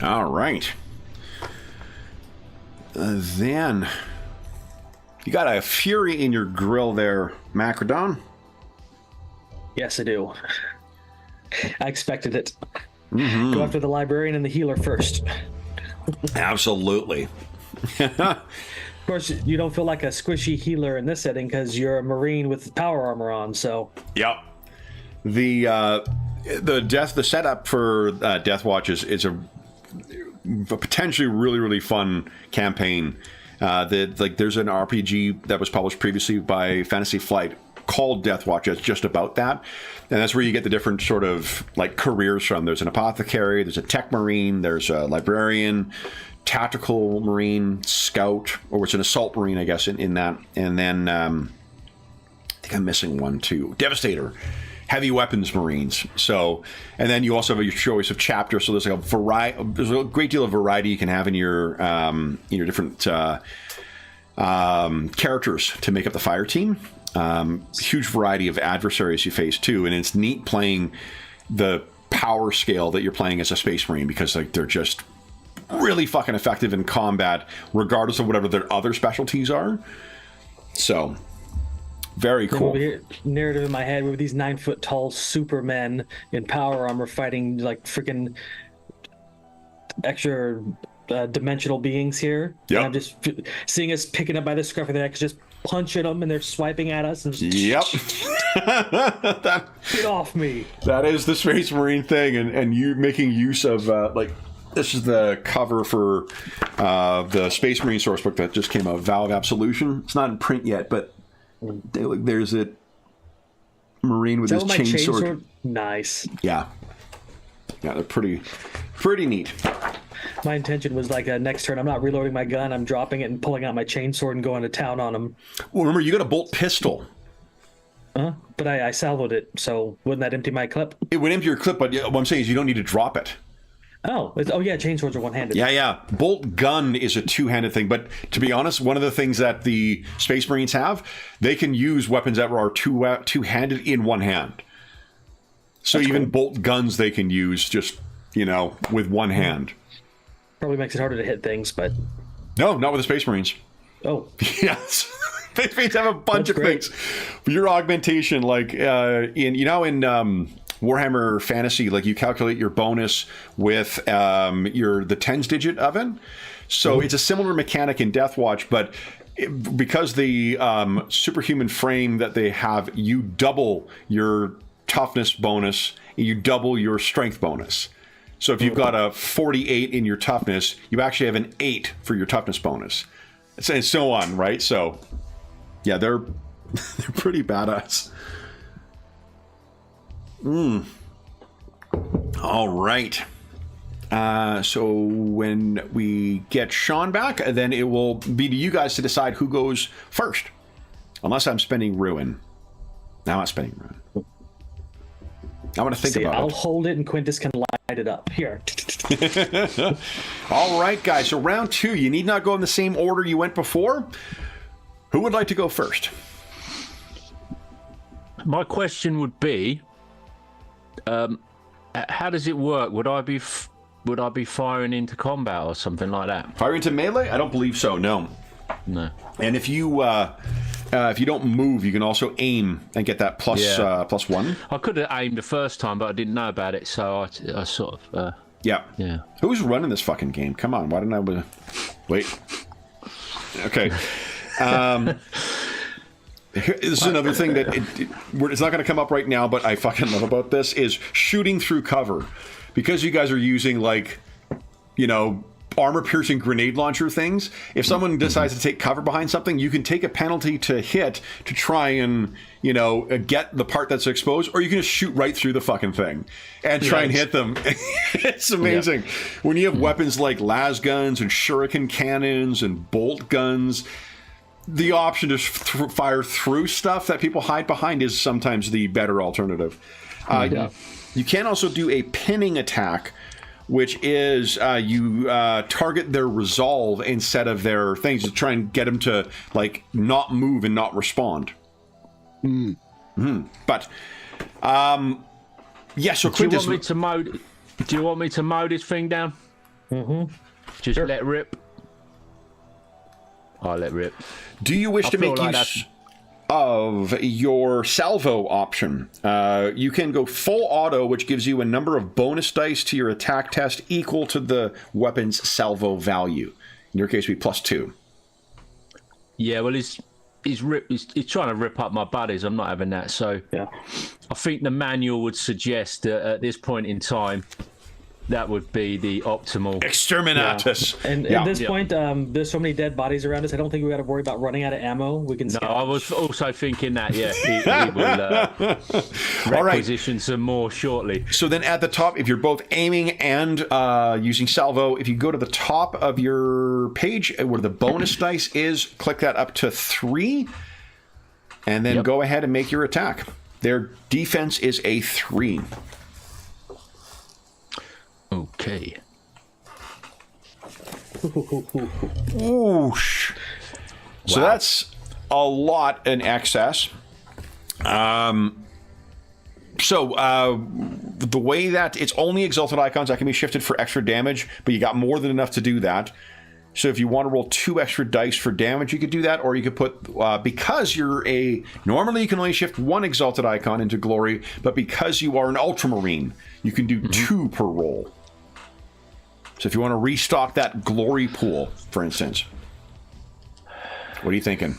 All right. Then you got a fury in your grill there, Macrodon. Yes, I do. I expected it. Mm-hmm. Go after the librarian and the healer first. Absolutely. Of course, you don't feel like a squishy healer in this setting because you're a Marine with power armor on. So. Yep. The setup for Deathwatch is a potentially really fun campaign. There's an RPG that was published previously by Fantasy Flight called Deathwatch. It's just about that, and that's where you get the different sort of like careers from. There's an apothecary, there's a tech marine, there's a librarian, tactical marine, scout, or it's an assault marine, I guess, in that. And then I think I'm missing one too. Devastator. Heavy weapons marines. So, and then you also have your choice of chapters. So there's like a variety. There's a great deal of variety you can have in your different characters to make up the fire team. Huge variety of adversaries you face too, and it's neat playing the power scale that you're playing as a space marine because like they're just really fucking effective in combat, regardless of whatever their other specialties are. So. Very cool. Narrative in my head with these 9-foot tall supermen in power armor fighting like freaking extra dimensional beings here. Yep. And I'm just seeing us picking up by the scruff of the neck, just punching them, and they're swiping at us. And just, yep. Get off me. That is the Space Marine thing, and you making use of this is the cover for the Space Marine sourcebook that just came out, Vow of Absolution. It's not in print yet, but. There's a Marine with his chainsword. Nice. Yeah, they're pretty neat. My intention was like next turn, I'm not reloading my gun. I'm dropping it and pulling out my chainsword and going to town on them. Well, remember, you got a bolt pistol. But I salvoed it, so wouldn't that empty my clip? It would empty your clip, but what I'm saying is you don't need to drop it. Oh yeah, chainswords are one-handed. Yeah. Bolt gun is a two-handed thing, but to be honest, one of the things that the Space Marines have, they can use weapons that are two-handed in one hand. So that's even cool. Bolt guns they can use just, with one hand. Probably makes it harder to hit things, but... No, not with the Space Marines. Oh. Yes. Space Marines have a bunch of things. Your augmentation, like, in Warhammer Fantasy, like you calculate your bonus with the tens digit of it. So it's a similar mechanic in Deathwatch, but because the superhuman frame that they have, you double your toughness bonus and you double your strength bonus. So if you've got a 48 in your toughness, you actually have an 8 for your toughness bonus, and so on, right? So yeah, they're pretty badass. All right. So when we get Sean back, then it will be to you guys to decide who goes first. Unless I'm spending Ruin. No, I'm not spending Ruin. I want to think about it. I'll hold it and Quintus can light it up. Here. All right, guys. So round 2, you need not go in the same order you went before. Who would like to go first? My question would be, how does it work? Would I be firing into combat or something like that? Fire into melee? I don't believe so. No. No. And if you don't move, you can also aim and get that plus 1. I could have aimed the first time, but I didn't know about it, so I sort of. Yeah. Who's running this fucking game? Come on. Why didn't I? Wait. Okay. This is another thing that it's not going to come up right now, but I fucking love about this is shooting through cover. Because you guys are using, like, armor-piercing grenade launcher things, if someone decides to take cover behind something, you can take a penalty to hit to try and, get the part that's exposed, or you can just shoot right through the fucking thing and try and hit them. It's amazing. Yeah. When you have weapons like las guns and shuriken cannons and bolt guns, the option to fire through stuff that people hide behind is sometimes the better alternative. You can also do a pinning attack, which is you target their resolve instead of their things to try and get them to not move and not respond. But yeah, so do you want me to mow this thing down? Just let rip. I'll let rip. Do you wish to make use of your salvo option? You can go full auto, which gives you a number of bonus dice to your attack test equal to the weapon's salvo value. In your case, it would be +2. Yeah, well, he's trying to rip up my buddies. I'm not having that. So yeah, I think the manual would suggest that at this point in time, that would be the optimal. Exterminatus. Yeah. And at this point, there's so many dead bodies around us. I don't think we got to worry about running out of ammo. We can. No, I was also thinking that. Yeah, he will requisition some more shortly. So then, at the top, if you're both aiming and using salvo, if you go to the top of your page where the bonus dice is, click that up to 3, and then go ahead and make your attack. Their defense is a 3. Okay. Oosh. So that's a lot in excess. The way that it's only exalted icons that can be shifted for extra damage, but you got more than enough to do that. So if you want to roll 2 extra dice for damage, you could do that, or you could put, because you're normally you can only shift 1 exalted icon into glory, but because you are an ultramarine, you can do 2 per roll. So if you want to restock that glory pool, for instance, what are you thinking?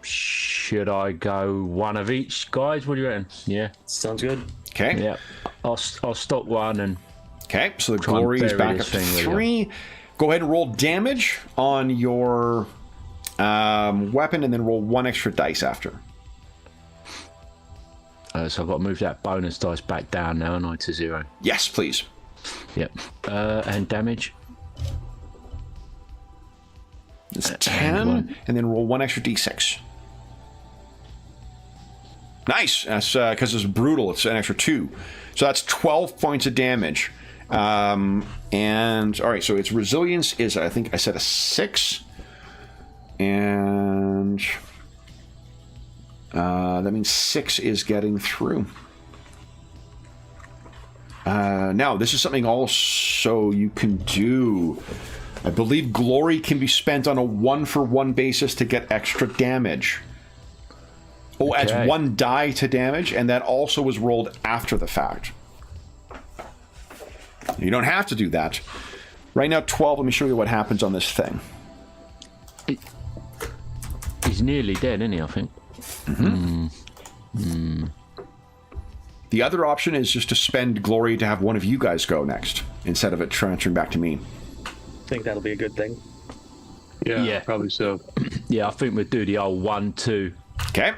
Should I go 1 of each, guys? What do you reckon? Yeah, sounds good. Okay. Yeah, I'll stock 1 and. Okay, so the glory is back up to 3. Go ahead and roll damage on your weapon, and then roll 1 extra dice after. So I've got to move that bonus dice back down now, and to 0. Yes, please. Yep. And damage. It's 10, and then roll 1 extra d6. Nice. That's because it's brutal. It's an extra 2. So that's 12 points of damage. And all right, so its resilience is, I think I said, a 6. And that means 6 is getting through. Now, this is something also you can do. I believe glory can be spent on a 1-for-1 basis to get extra damage. Oh, adds 1 die to damage, and that also was rolled after the fact. You don't have to do that. Right now, 12. Let me show you what happens on this thing. He's nearly dead, isn't he, I think? The other option is just to spend glory to have one of you guys go next, instead of it transferring back to me. I think that'll be a good thing. Yeah, probably so. Yeah, I think we'll do the old 1-2. Okay.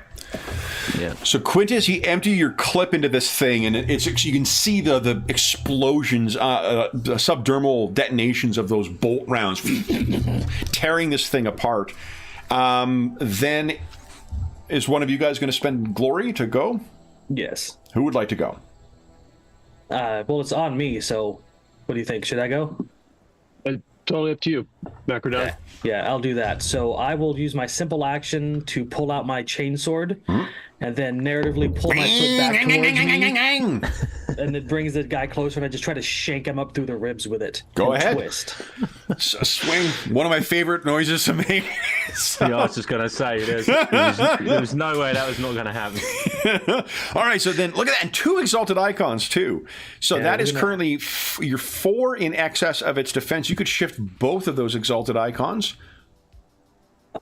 Yeah. So Quintus, you empty your clip into this thing, and you can see the explosions, the subdermal detonations of those bolt rounds tearing this thing apart. Then, is one of you guys going to spend glory to go? Yes. Who would like to go? Well, it's on me, so what do you think? Should I go? Totally up to you, Macrodon. Yeah, I'll do that. So I will use my simple action to pull out my chainsword, and then narratively pull my foot back towards me, and it brings the guy closer, and I just try to shank him up through the ribs with it. Go and ahead. Twist. Swing. One of my favorite noises to make. Yeah, I was just going to say, there was no way that was not going to happen. All right, so then look at that. And 2 exalted icons, too. So that is currently you're 4 in excess of its defense. You could shift both of those exalted icons.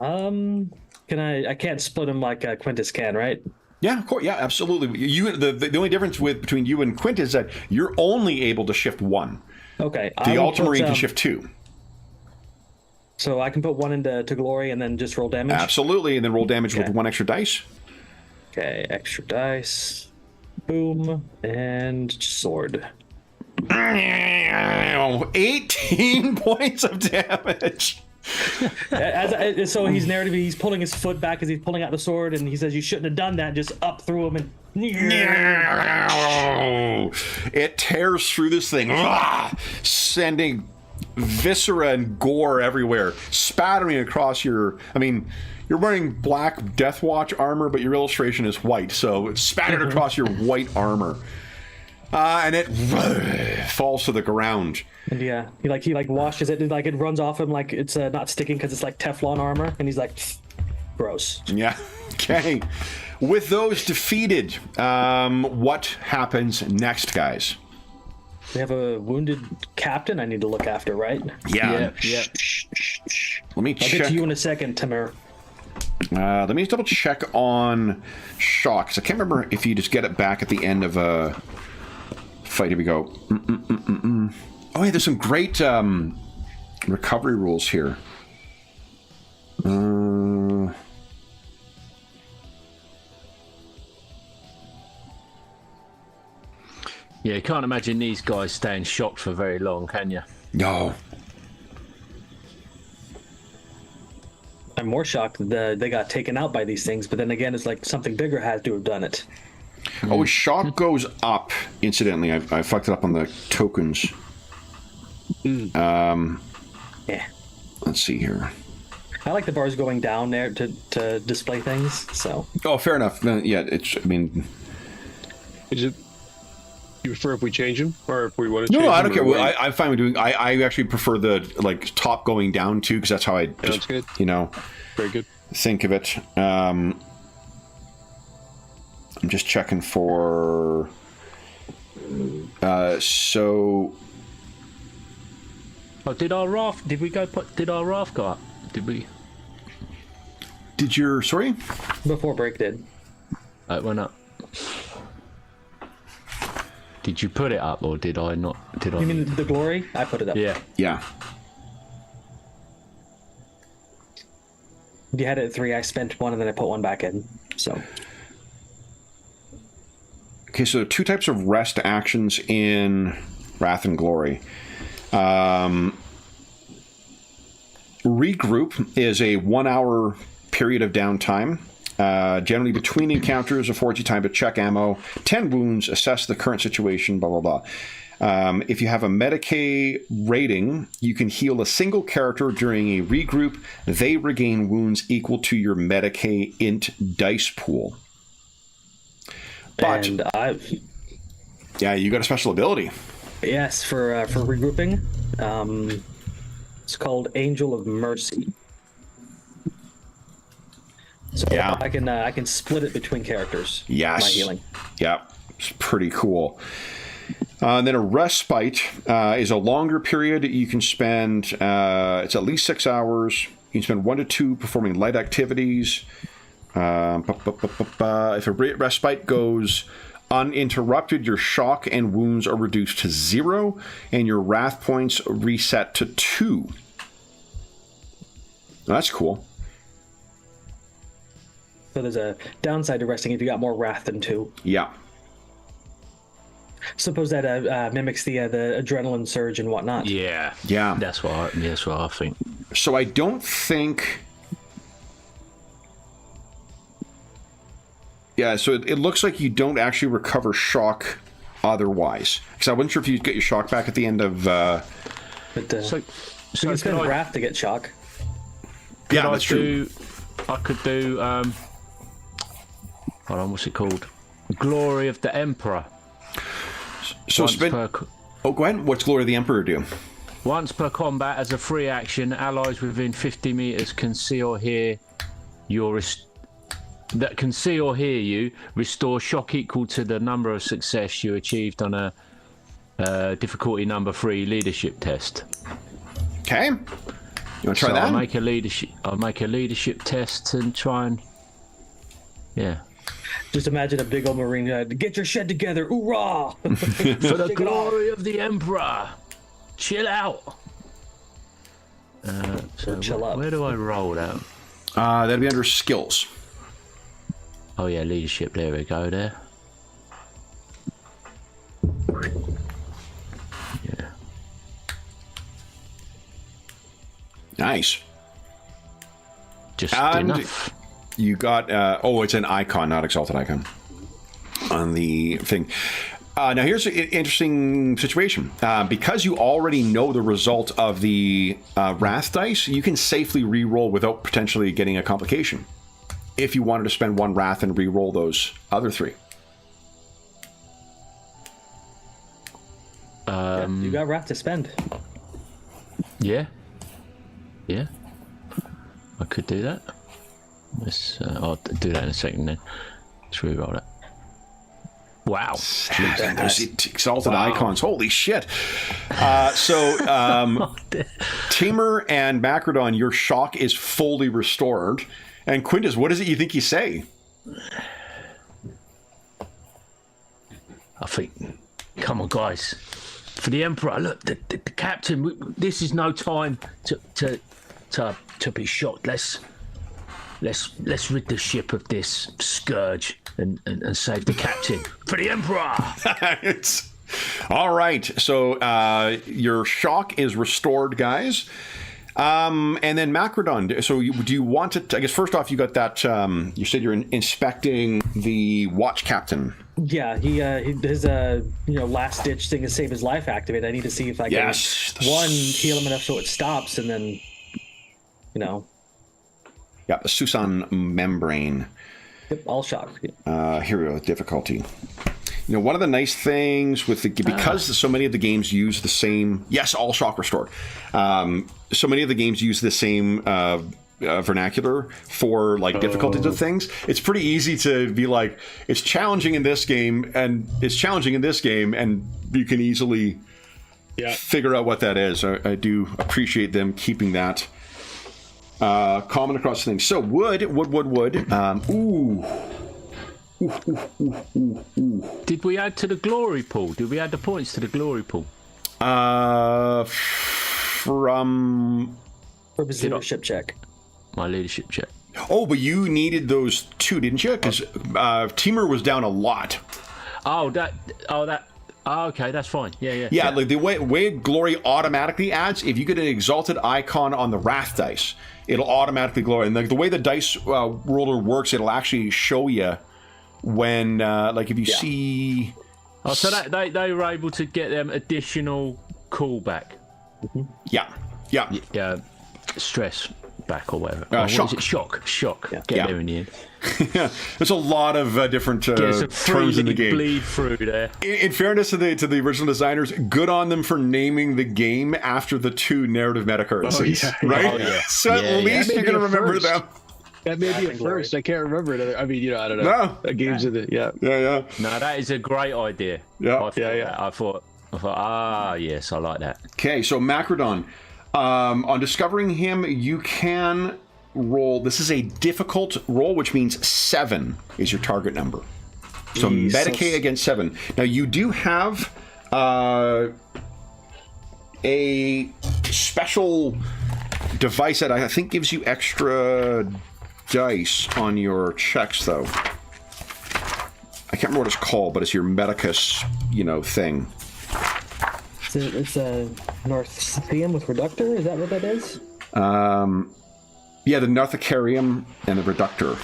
Can I can't split them like Quintus can, right? Yeah, of course. Yeah, absolutely. The only difference between you and Quintus is that you're only able to shift 1. Okay. The Ultramarine can shift 2. So I can put 1 into glory and then just roll damage? Absolutely, and then roll damage with 1 extra dice. Okay, extra dice. Boom. And sword. 18 points of damage. So he's narratively, he's pulling his foot back as he's pulling out the sword, and he says, "You shouldn't have done that." Just up through him, and it tears through this thing, sending viscera and gore everywhere, spattering across your. I mean, you're wearing black Deathwatch armor, but your illustration is white, so it's spattered across your white armor, and it falls to the ground. And yeah, he washes it, and like it runs off him like it's not sticking because it's like Teflon armor, and he's like, gross. Yeah. Okay. With those defeated, what happens next, guys? We have a wounded captain I need to look after, right? Yeah. Let me check. I'll get to you in a second, Tamir. Let me double check on shock, 'cause I can't remember if you just get it back at the end of a fight. Here we go. Oh, yeah, there's some great recovery rules here. Yeah, you can't imagine these guys staying shocked for very long, can you? No. I'm more shocked that they got taken out by these things, but then again, it's like something bigger had to have done it. Oh, shock goes up. Incidentally, I fucked it up on the tokens. Yeah. Let's see here. I like the bars going down there to display things, so. Oh, fair enough. Yeah, it's, I mean... Is it... You prefer if we change them, or if we want to change No, I them, don't care. or I'm fine with doing... I actually prefer the, like, top going down, too, because that's how I Sounds just, good. you know... Very good. Think of it. I'm just checking for... So... Oh, did our raft go up? Did we? Did your... Sorry? Before break did. It went up. Did you put it up, or did I not? Did I? You mean the glory? I put it up. Yeah. Yeah. You had it at 3, I spent 1, and then I put 1 back in, so. Okay, so 2 types of rest actions in Wrath and Glory. Regroup is a 1-hour period of downtime. Generally between encounters, affords you time to check ammo, 10 wounds, assess the current situation, blah, blah, blah. If you have a Medicae rating, you can heal a single character during a regroup. They regain wounds equal to your Medicae int dice pool. But, And yeah, you got a special ability. yes, for regrouping. It's called Angel of Mercy. So Yeah. I can split it between characters. Yes. My healing. Yeah, it's pretty cool. And then a respite is a longer period. You can spend, it's at least 6 hours. You can spend 1 to 2 performing light activities. If a respite goes uninterrupted, your shock and wounds are reduced to 0, and your wrath points reset to 2. That's cool. So there's a downside to resting if you got more wrath than 2. Yeah. Suppose that mimics the adrenaline surge and whatnot. Yeah. Yeah. That's what I think. So I don't think... Yeah, so it looks like you don't actually recover shock otherwise. Because I wasn't sure if you'd get your shock back at the end of... But, So you can spend wrath to get shock. Yeah, that's true. I could do. Hold on, what's it called? Glory of the Emperor. So Oh, go ahead. What's Glory of the Emperor do? Once per combat, as a free action, allies within 50 meters can see or hear that can see or hear you. Restore shock equal to the number of success you achieved on a difficulty number 3 leadership test. Okay. You want to try that? I'll make a leadership test and try and Just imagine a big old marine. Get your shit together, hoorah! For the glory of the Emperor. Chill out. So Chill up. Where do I roll that? That'd be under skills. Oh yeah, leadership. There we go. There. Yeah. Nice. Just And enough. you got... it's an icon, not exalted icon. On the thing. Now, here's an interesting situation. Because you already know the result of the Wrath dice, you can safely re-roll without potentially getting a complication. If you wanted to spend 1 Wrath and re-roll those other 3. You got wrath to spend. Yeah. Yeah. I could do that. I'll do that in a second then. Let's re-roll it. Wow. Those exalted icons. Holy shit. Tamer and Macrodon, your shock is fully restored. And Quintus, what is it you think you say? I think, come on, guys. For the Emperor, look, the captain. This is no time to be shocked. Let's rid the ship of this scourge and save the captain for the Emperor. It's all right. So your shock is restored, guys. And then Macrodon. So do you want to? I guess first off, you got that. You said you're inspecting the watch captain. Yeah, he his last ditch thing to save his life activate. I need to see if I can heal him enough so it stops, and then Yeah, the Susan membrane. Yep, all shock. Here we go. Difficulty. One of the nice things with because so many of the games use the same. Yes, all shock restored. So many of the games use the same vernacular for difficulties of things. It's pretty easy to be like, it's challenging in this game, and it's challenging in this game, and you can easily figure out what that is. I do appreciate them keeping that common across things. So wood. Did we add to the glory pool? Did we add the points to the glory pool? From his leadership check. My leadership check. Oh, but you needed those 2, didn't you? Because Teamer was down a lot. Okay, that's fine. Yeah. Like the way glory automatically adds, if you get an exalted icon on the wrath dice, it'll automatically glory. And the way the dice roller works, it'll actually show you when, if you see. Oh, so that they were able to get them additional callback. Yeah. Yeah. Stress. knockback or whatever. Shock. What is it? Shock. Get Yeah. there in the end. Yeah, there's a lot of different terms in the game. Bleed through there. In fairness to the original designers, good on them for naming the game after the 2 narrative meta currencies, right? Oh, yeah. So at least you're gonna remember them. That may be a first. I can't remember it. I mean, I don't know. No. Games of the Yeah. No, that is a great idea. Yeah. I thought, yes, I like that. Okay, so Macrodon. On discovering him, you can roll. This is a difficult roll, which means 7 is your target number. So Medicaid against 7. Now you do have a special device that I think gives you extra dice on your checks, though. I can't remember what it's called, but it's your Medicus, thing. It's a Northium with Reductor. Is that what that is? Yeah, the Narthicarium and the Reductor.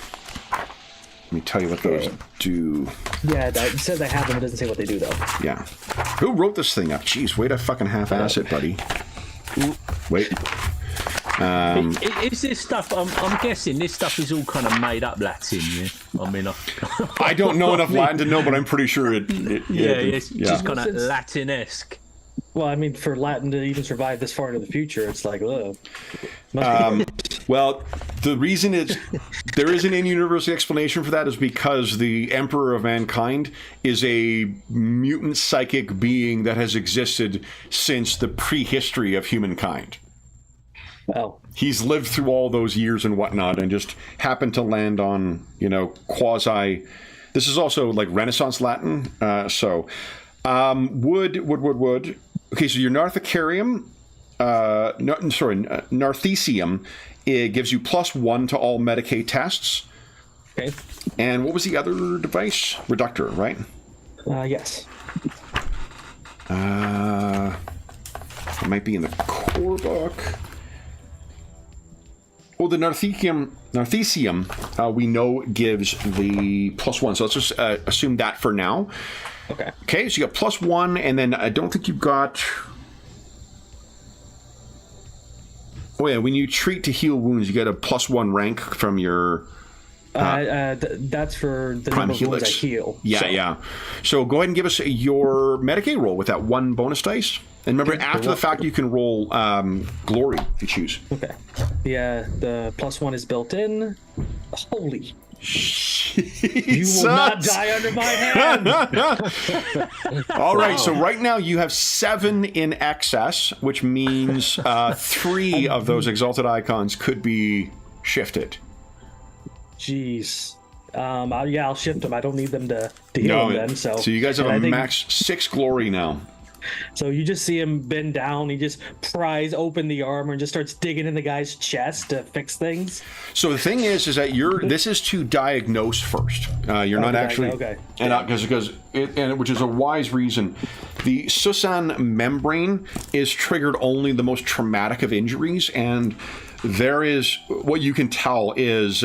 Let me tell you what those do. Yeah, it says I have them. It doesn't say what they do, though. Yeah. Who wrote this thing up? Jeez, way to fucking half-ass it, buddy. Wait. Is this stuff? I'm guessing this stuff is all kind of made up Latin. Yeah, I mean, I don't know enough Latin to know, but I'm pretty sure it it's just kind of Latin-esque. Well, I mean, for Latin to even survive this far into the future, it's like, ugh. Well, the reason there isn't any universal explanation for that is because the Emperor of Mankind is a mutant psychic being that has existed since the prehistory of humankind. Well, he's lived through all those years and whatnot, and just happened to land on, quasi. This is also like Renaissance Latin. Wood. Okay, so your Narthicarium, Narthesium, it gives you +1 to all Medicaid tests. Okay. And what was the other device? Reductor, right? Yes. It might be in the core book. Oh, the Narthesium, we know gives the +1. So let's just assume that for now. Okay, so you got +1, and then I don't think you've got. Oh yeah, when you treat to heal wounds, you get a +1 rank from your. That's for the number of wounds I heal. Yeah. So go ahead and give us your Medicaid roll with that 1 bonus dice. And remember, after the fact, you can roll glory if you choose. Okay. Yeah, the +1 is built in. Holy. You will not die under my hand. All right, so right now you have 7 in excess, which means 3 of those exalted icons could be shifted. Jeez. I'll shift them. I don't need them to heal them then. So you guys have a max 6 glory now. So you just see him bend down. He just pries open the armor and just starts digging in the guy's chest to fix things. So the thing is that this is to diagnose first. You're not actually okay. And which is a wise reason. The Susan membrane is triggered only the most traumatic of injuries, and there is what you can tell is.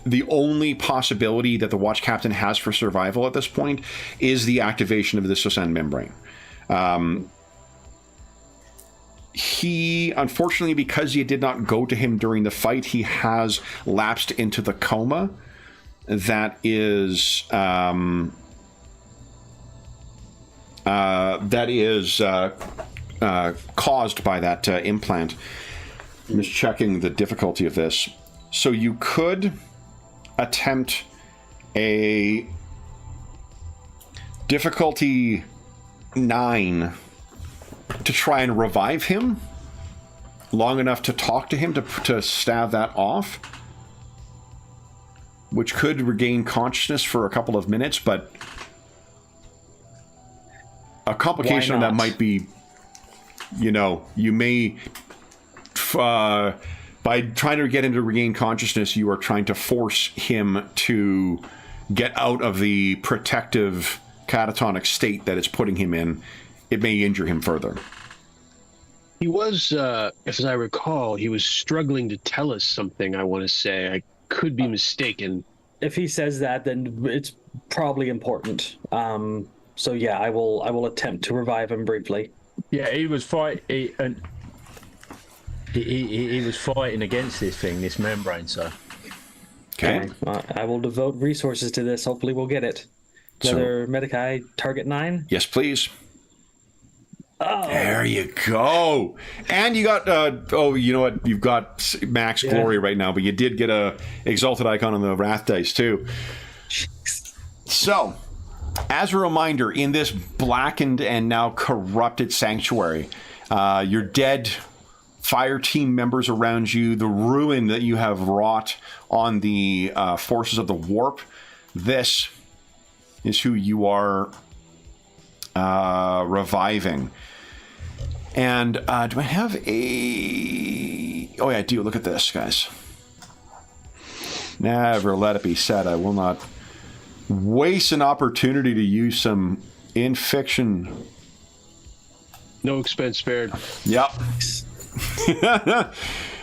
The only possibility that the watch captain has for survival at this point is the activation of the Susan membrane. He, unfortunately, because you did not go to him during the fight, he has lapsed into the coma that is caused by that implant. I'm just checking the difficulty of this. So you could attempt a difficulty 9 to try and revive him long enough to talk to him to stave that off, which could regain consciousness for a couple of minutes, but a complication of that might be, you may by trying to get him to regain consciousness, you are trying to force him to get out of the protective catatonic state that it's putting him in. It may injure him further. He was, as I recall, he was struggling to tell us something, I want to say. I could be mistaken. If he says that, then it's probably important. So yeah, I will attempt to revive him briefly. Yeah, he was fighting. He was fighting against this membrane, so. Okay. I will devote resources to this. Hopefully we'll get it. Another Medicae target 9. Yes, please. Oh. There you go. And you got, you know what? You've got max glory right now, but you did get a exalted icon on the Wrath dice, too. Jeez. So, as a reminder, in this blackened and now corrupted sanctuary, your dead fire team members around you, the ruin that you have wrought on the forces of the warp, this is who you are reviving. And do I have a... Oh, yeah, I do. Look at this, guys. Never let it be said. I will not waste an opportunity to use some in-fiction. No expense spared. Yep. I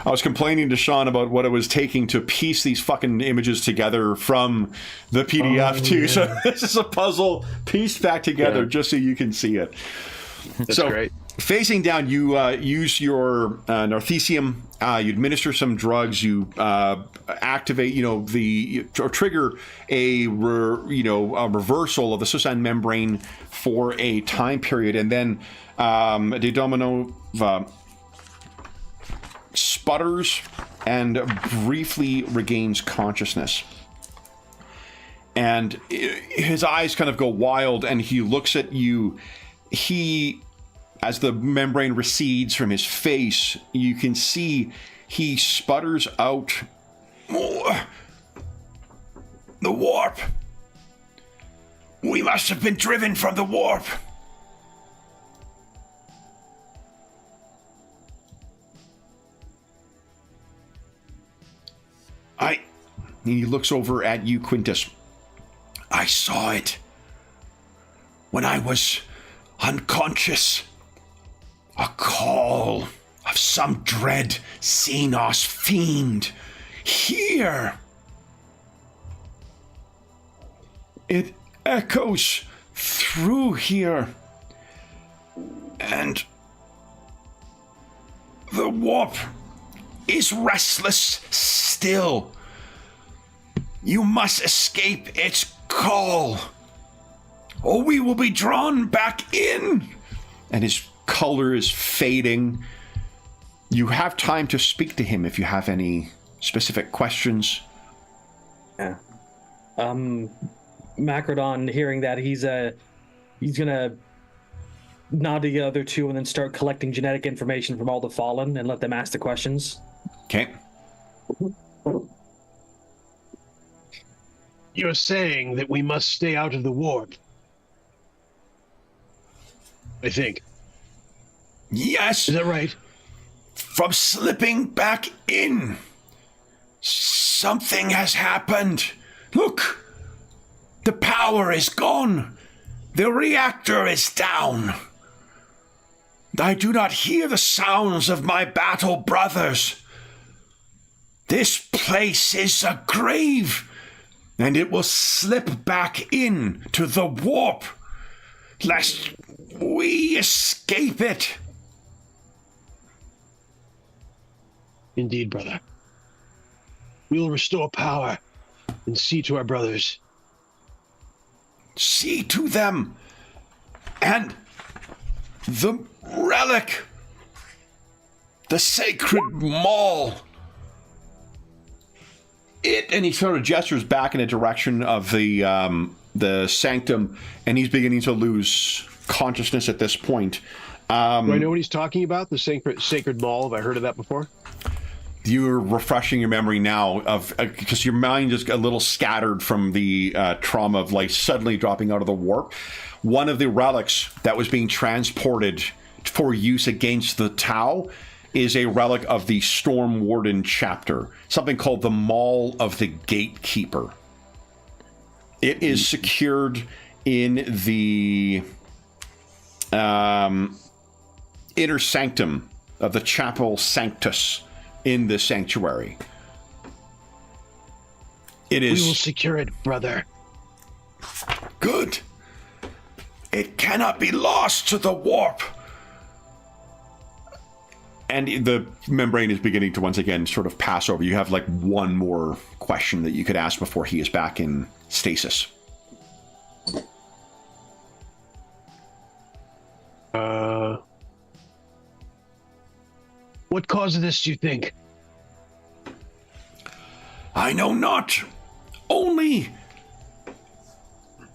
was complaining to Sean about what it was taking to piece these fucking images together from the PDF too. Yeah. So this is a puzzle pieced back together just so you can see it. That's great. Facing down, you use your Narthesium. You administer some drugs. You activate, or trigger a reversal of the Susan membrane for a time period, and then De Domino sputters and briefly regains consciousness. And his eyes kind of go wild, and he looks at you. As the membrane recedes from his face, you can see he sputters out more. The warp. We must have been driven from the warp. He looks over at you, Quintus. I saw it when I was unconscious. A call of some dread Xenos fiend here. It echoes through here. And the warp is restless still. You must escape its call, or we will be drawn back in. And his color is fading. You have time to speak to him if you have any specific questions. Yeah. Macrodon, hearing that, he's gonna nod to the other two and then start collecting genetic information from all the Fallen and let them ask the questions. Okay. You're saying that we must stay out of the warp, I think. Yes. Is that right? From slipping back in. Something has happened. Look. The power is gone. The reactor is down. I do not hear the sounds of my battle brothers. This place is a grave, and it will slip back in to the warp, lest we escape it. Indeed, brother. We will restore power and see to our brothers. See to them. And the relic. The sacred maul. And he sort of gestures back in a direction of the sanctum, and he's beginning to lose consciousness at this point. Do I know what he's talking about? The sacred maul? Have I heard of that before? You're refreshing your memory now of because your mind is a little scattered from the trauma of like suddenly dropping out of the warp. One of the relics that was being transported for use against the Tau is a relic of the Storm Warden chapter, something called the Maul of the Gatekeeper. It is secured in the inner sanctum of the Chapel Sanctus in the sanctuary. It is. We will secure it, brother. Good. It cannot be lost to the warp. And the membrane is beginning to once again sort of pass over. You have like one more question that you could ask before he is back in stasis. What caused this, do you think? I know not. Only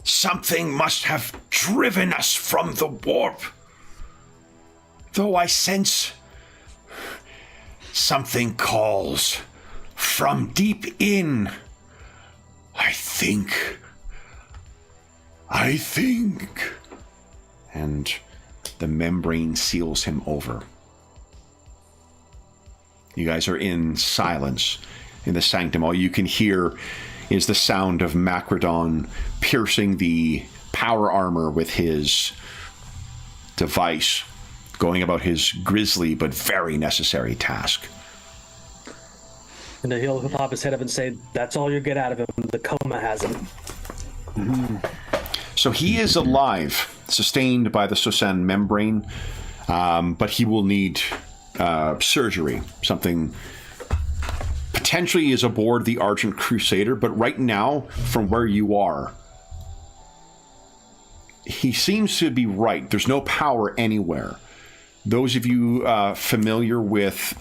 something must have driven us from the warp. Though I sense something calls from deep in. I think. And the membrane seals him over. You guys are in silence in the sanctum. All you can hear is the sound of Macrodon piercing the power armor with his device, going about his grisly but very necessary task. And he'll pop his head up and say, "That's all you get out of him. The coma has him." Mm-hmm. So he is alive, sustained by the Sosan membrane, but he will need surgery. Something potentially is aboard the Argent Crusader, but right now, from where you are, he seems to be right. There's no power anywhere. Those of you familiar with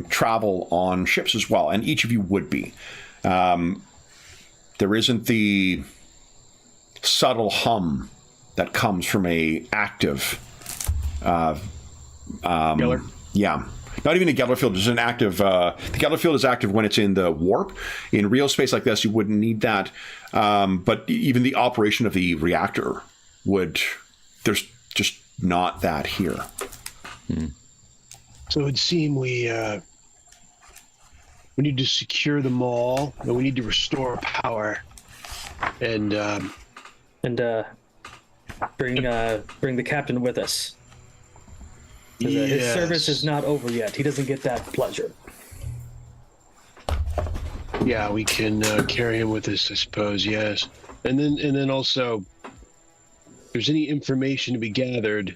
travel on ships as well, and each of you would be, there isn't the subtle hum that comes from a active Geller? Yeah. Not even a Geller field, just an active... the Geller field is active when it's in the warp. In real space like this, you wouldn't need that. But even the operation of the reactor would... There's just not that here. So it would seem we need to secure them all, and we need to restore power. And bring the captain with us. His service is not over yet. He doesn't get that pleasure. Yeah, we can carry him with us, I suppose. Yes, and then also, if there's any information to be gathered.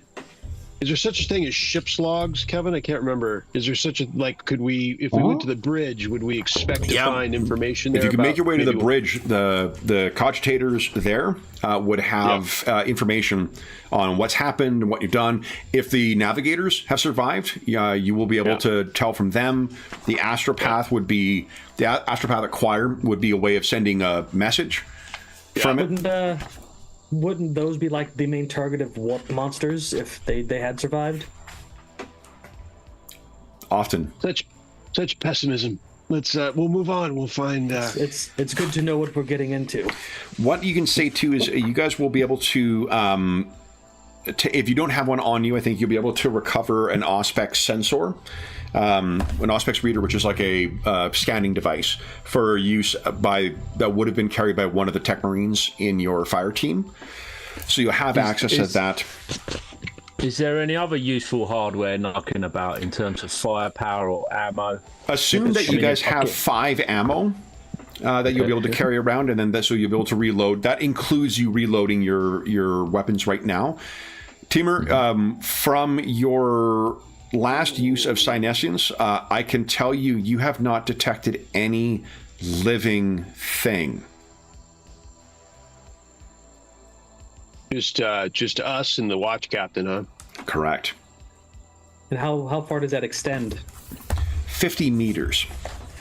Is there such a thing as ship's logs, Kevin? I can't remember. Is there such a, like, could we, if we went to the bridge, would we expect to find information there? If you could make your way to the bridge, the cogitators there would have information on what's happened and what you've done. If the navigators have survived, you will be able to tell from them. The astropath would be, the astropathic choir would be a way of sending a message from it. Wouldn't those be like the main target of warp monsters if they had survived? Often. Such pessimism. Let's we'll move on. We'll find. It's good to know what we're getting into. What you can say too is you guys will be able to, if you don't have one on you, I think you'll be able to recover an Auspex sensor. An Auspex reader, which is like a scanning device for use that would have been carried by one of the Tech Marines in your fire team. So you'll have access to that. Is there any other useful hardware knocking about in terms of firepower or ammo? Assume that you guys have 5 ammo that you'll be able to carry around, and then so you'll be able to reload. That includes you reloading your weapons right now. Timur, from your last use of Synescience, I can tell you have not detected any living thing. Just us and the watch captain, huh? Correct. And how far does that extend? 50 meters.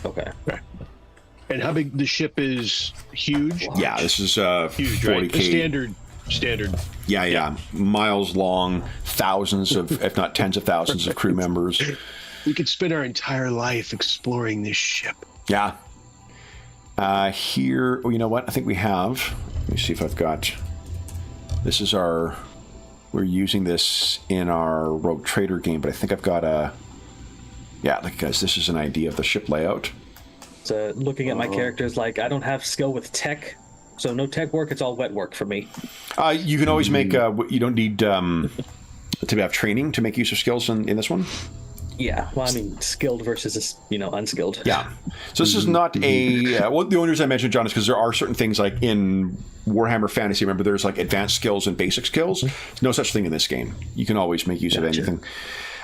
Okay. And how big the ship is? Huge. Yeah, this is Huge, 40K. Right? Standard. Yeah. Miles long, thousands of, if not tens of thousands of crew members. We could spend our entire life exploring this ship. Yeah. Here, you know what? I think we have. Let me see if I've got. This is our. We're using this in our Rogue Trader game, but I think I've got a. Yeah, look, guys, this is an idea of the ship layout. So looking at my characters, like I don't have skill with tech. So no tech work, it's all wet work for me. You can always make, you don't need to have training to make use of skills in this one. Yeah, well, I mean, skilled versus, unskilled. Yeah. So this is not a, well, the only reason I mentioned, John, is because there are certain things like in Warhammer Fantasy, remember there's like advanced skills and basic skills. No such thing in this game. You can always make use of anything.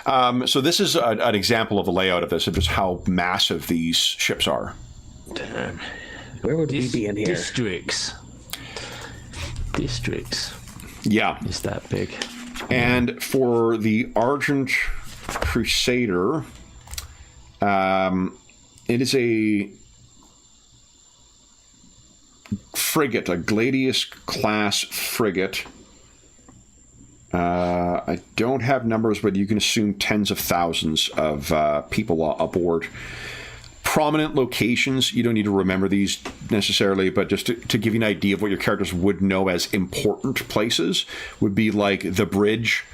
So this is an example of the layout of this, of just how massive these ships are. Damn. Where would we be in here? Districts. Yeah. It's that big. And for the Argent Crusader, it is a frigate, a Gladius class frigate. I don't have numbers, but you can assume tens of thousands of people aboard. Prominent locations, you don't need to remember these necessarily, but just to give you an idea of what your characters would know as important places, would be like the bridge,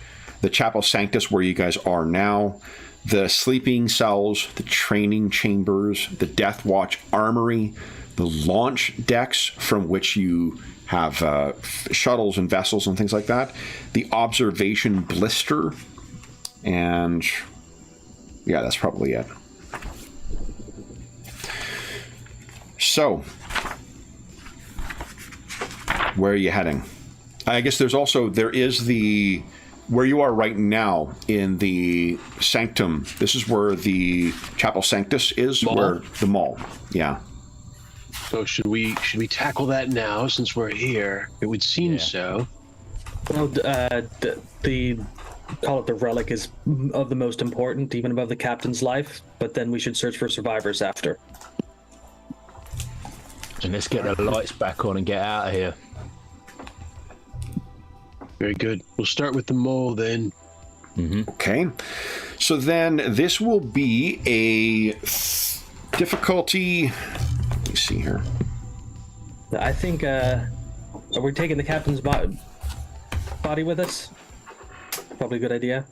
the Chapel Sanctus where you guys are now, the sleeping cells, the training chambers, the Deathwatch armory, the launch decks from which you have shuttles and vessels and things like that, the observation blister, and yeah, that's probably it. So, where are you heading? I guess there is the, where you are right now in the sanctum. This is where the Chapel Sanctus is, where the mall. Yeah. So should we tackle that now since we're here? It would seem so. Well, the call it the relic is of the most important, even above the captain's life. But then we should search for survivors after. And let's get the lights back on and get out of here. Very good. We'll start with the mole then. Mm-hmm. Okay. So then this will be a difficulty. Let me see here. I think are we taking the captain's body with us? Probably a good idea.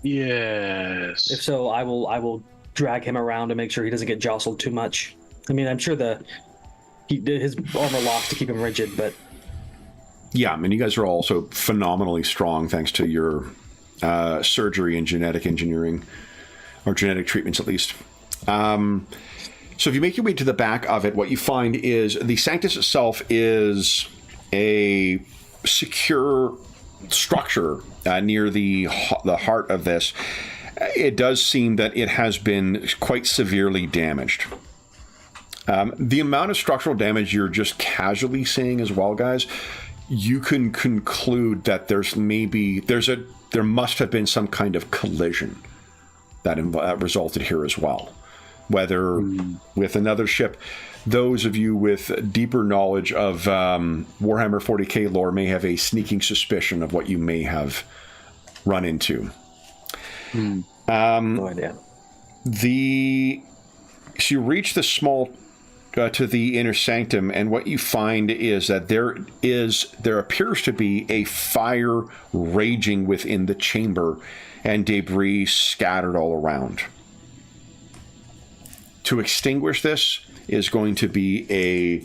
Yes. If so, I will drag him around to make sure he doesn't get jostled too much. I mean, I'm sure his armor locks to keep him rigid, but yeah, I mean, you guys are also phenomenally strong thanks to your surgery and genetic engineering, or genetic treatments at least. So if you make your way to the back of it, what you find is the Sanctus itself is a secure structure near the heart of this. It does seem that it has been quite severely damaged. The amount of structural damage you're just casually seeing as well, guys, you can conclude that there must have been some kind of collision that resulted here as well. Whether with another ship, those of you with deeper knowledge of Warhammer 40K lore may have a sneaking suspicion of what you may have run into. no idea. So you reach the small to the inner sanctum, and what you find is that there appears to be a fire raging within the chamber and debris scattered all around. To extinguish this is going to be a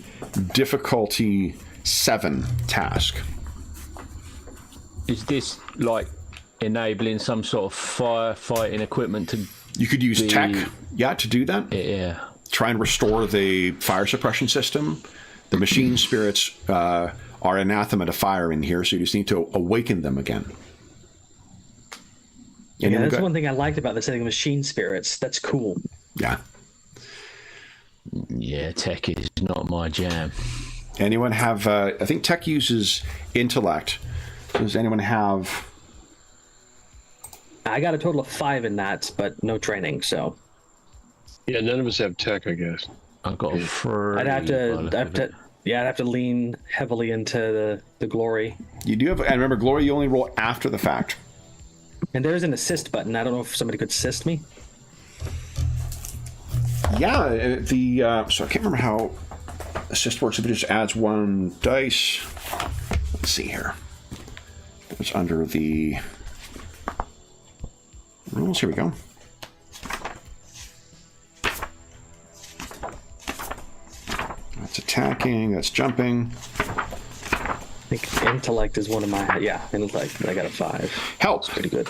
difficulty 7 task. Is this like enabling some sort of firefighting equipment to... You could use tech, to do that. Yeah. Try and restore the fire suppression system. The machine spirits are anathema to fire in here, so you just need to awaken them again. Yeah, that's one thing I liked about the setting of machine spirits. That's cool. Yeah. Yeah, tech is not my jam. Anyone have... I think tech uses intellect. Does anyone have... I got a total of 5 in that, but no training, so... Yeah, none of us have tech, I guess. I've got a 3. I'd have to lean heavily into the glory. You do have... And remember, glory you only roll after the fact. And there's an assist button. I don't know if somebody could assist me. Yeah, so I can't remember how assist works. If it just adds 1 dice. Let's see here. It's under the rules. Here we go. That's attacking. That's jumping. I think intellect is one of my... Yeah, intellect. I got a 5. Help. That's pretty good.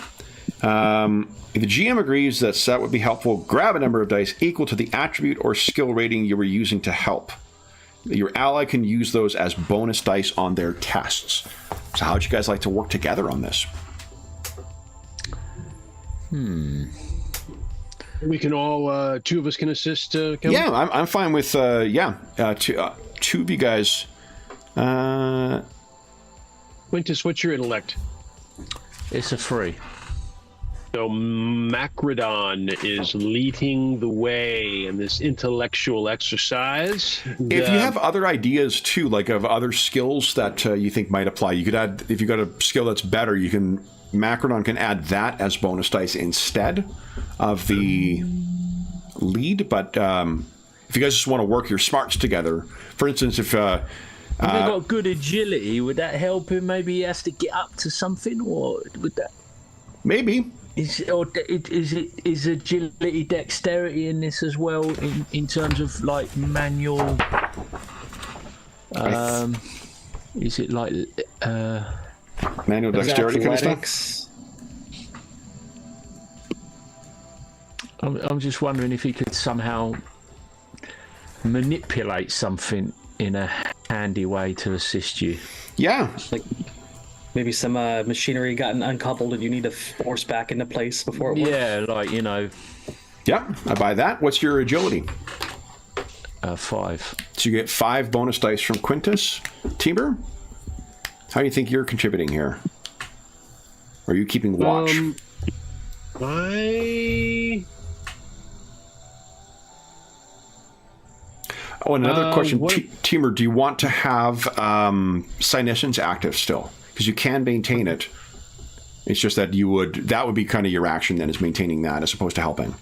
If the GM agrees that would be helpful, grab a number of dice equal to the attribute or skill rating you were using to help. Your ally can use those as bonus dice on their tests. So how would you guys like to work together on this? We can all, two of us can assist. Kevin? Yeah, I'm fine with two of you guys. Quintus, what's your intellect? It's a 3. So Macrodon is leading the way in this intellectual exercise. If you have other ideas too, like of other skills that you think might apply, you could add. If you got a skill that's better, you can. Macrodon can add that as bonus dice instead of the lead. But if you guys just want to work your smarts together, for instance, if If he got good agility, would that help him? Maybe he has to get up to something, or would that? maybe. Is agility dexterity in this as well in terms of like manual? Is it like Manual dexterity kind of stuff. Athletics. I'm just wondering if he could somehow manipulate something in a handy way to assist you. Yeah, Like maybe some machinery gotten uncoupled and you need to force back into place before it works. Yeah, like yeah, I buy that. What's your agility? 5. So you get 5 bonus dice from Quintus. Timur, how do you think you're contributing here? Are you keeping watch? Oh, and another question. Timur, do you want to have Senescence active still? Because you can maintain it. It's just that that would be kind of your action then, is maintaining that as opposed to helping.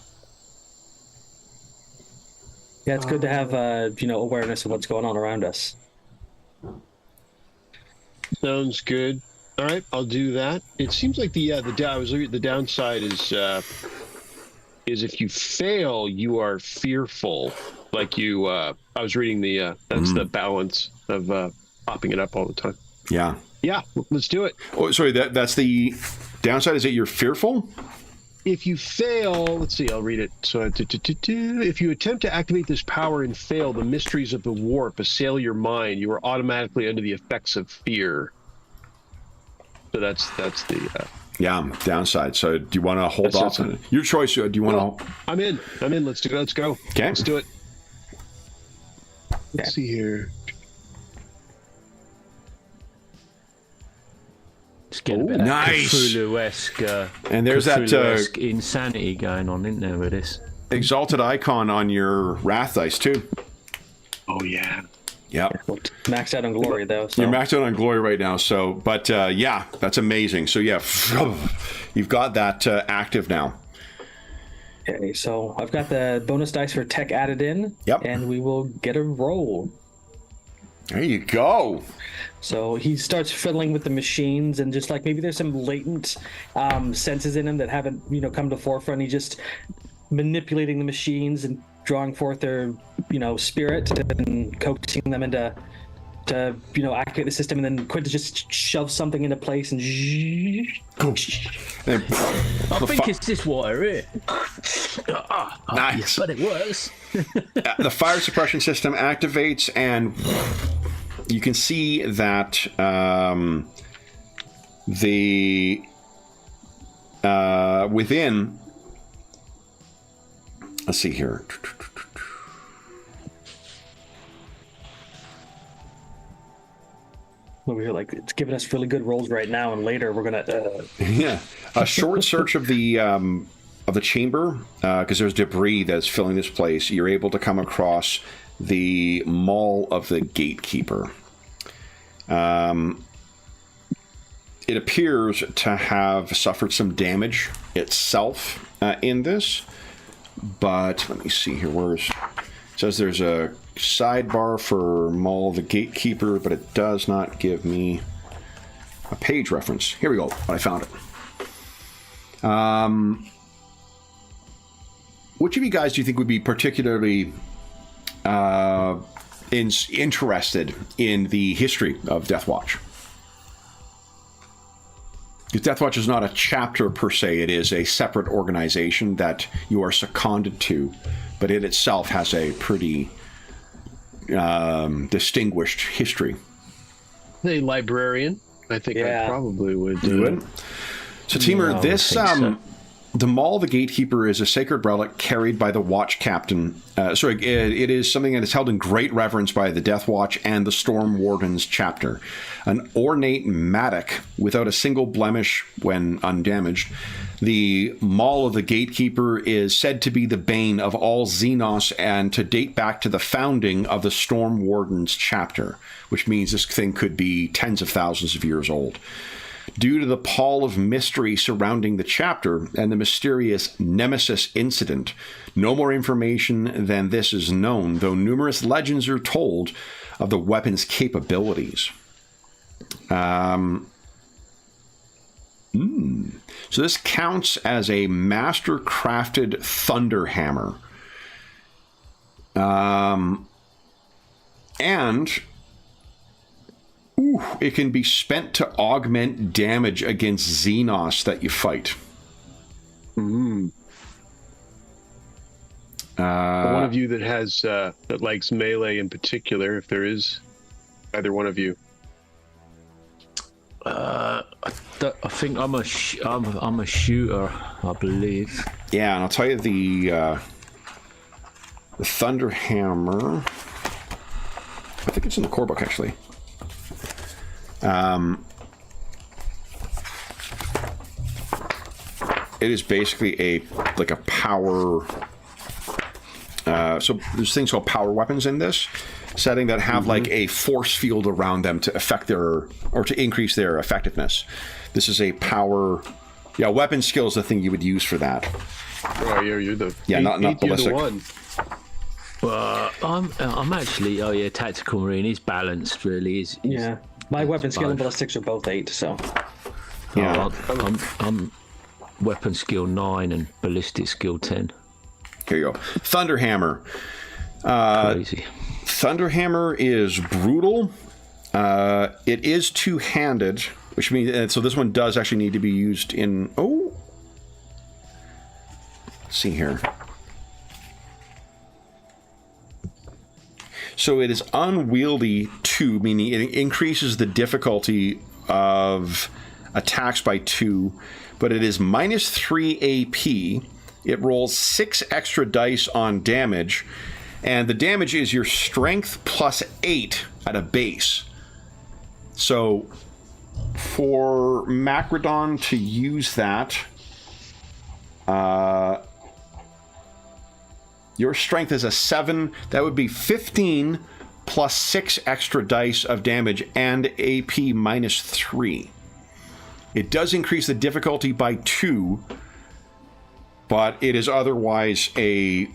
Yeah, it's good to have awareness of what's going on around us. Sounds good. All right, I'll do that. It seems like the downside is if you fail, you are fearful. Like you, I was reading that's the balance of popping it up all the time. Yeah. Yeah, let's do it. Oh, sorry. That's the downside. Is that you're fearful? If you fail, let's see, I'll read it. So, if you attempt to activate this power and fail, the mysteries of the warp assail your mind. You are automatically under the effects of fear. So that's the downside. So do you want to hold off? Your choice. Do you want to? I'm in. Let's go. Okay. Let's do it. Let's see here. Just get a bit of Cthulhu-esque, and there's Cthulhu-esque insanity going on, isn't there, with this? Exalted icon on your wrath dice too. Oh yeah. Yep. Maxed out on glory though. So. You're maxed out on glory right now. So, but yeah, that's amazing. So yeah, you've got that active now. Okay, so I've got the bonus dice for tech added in. Yep. And we will get a roll. There you go. So he starts fiddling with the machines, and just like maybe there's some latent senses in him that haven't, come to forefront. He's just manipulating the machines and drawing forth their, spirit and coaxing them into activate the system. And then Quintus just shoves something into place and. I think it's this water here. Nice. But it works. The fire suppression system activates, and you can see that within. Let's see here. Over here, like it's giving us really good rolls right now, and later we're gonna. Yeah, a short search of the chamber, because there's debris that's filling this place. You're able to come across the maul of the gatekeeper. It appears to have suffered some damage itself in this, but let me see here. It says there's a sidebar for maul of the gatekeeper, but it does not give me a page reference. Here we go. I found it. Which of you guys do you think would be particularly interested in the history of Deathwatch? Because Deathwatch is not a chapter per se, it is a separate organization that you are seconded to, but it itself has a pretty distinguished history. A librarian, I think I probably would do it. So, Timur, this The Maul of the Gatekeeper is a sacred relic carried by the Watch Captain. It is something that is held in great reverence by the Deathwatch and the Storm Wardens chapter. An ornate mattock without a single blemish when undamaged. The Maul of the Gatekeeper is said to be the bane of all Xenos and to date back to the founding of the Storm Wardens chapter, which means this thing could be tens of thousands of years old. Due to the pall of mystery surrounding the chapter and the mysterious Nemesis incident, no more information than this is known, though numerous legends are told of the weapon's capabilities. So this counts as a master-crafted thunder hammer. And it can be spent to augment damage against Xenos that you fight. One of you that has that likes melee in particular, if there is either one of you. I think I'm a shooter, I believe. Yeah, and I'll tell you the Thunder Hammer. I think it's in the core book actually. It is basically a power. So there's things called power weapons in this setting that have like a force field around them to affect their or to increase their effectiveness. This is a power. Yeah, weapon skill is the thing you would use for that. Oh, you're the not ballistic. One. Well, I'm actually tactical marine. He's balanced really. Yeah, my weapon skill and ballistics are both 8. So Yeah, I'm weapon skill 9 and ballistic skill 10. here you go. Thunder Hammer. Crazy. Thunder Hammer is brutal. It is two-handed, which means so this one does actually need to be used in. Oh, let's see here. So it is unwieldy 2, meaning it increases the difficulty of attacks by 2, but it is -3 AP. It rolls 6 extra dice on damage, and the damage is your strength plus 8 at a base. So for Macrodon to use that, your strength is a 7. That would be 15 plus 6 extra dice of damage and AP -3. It does increase the difficulty by 2, but it is otherwise a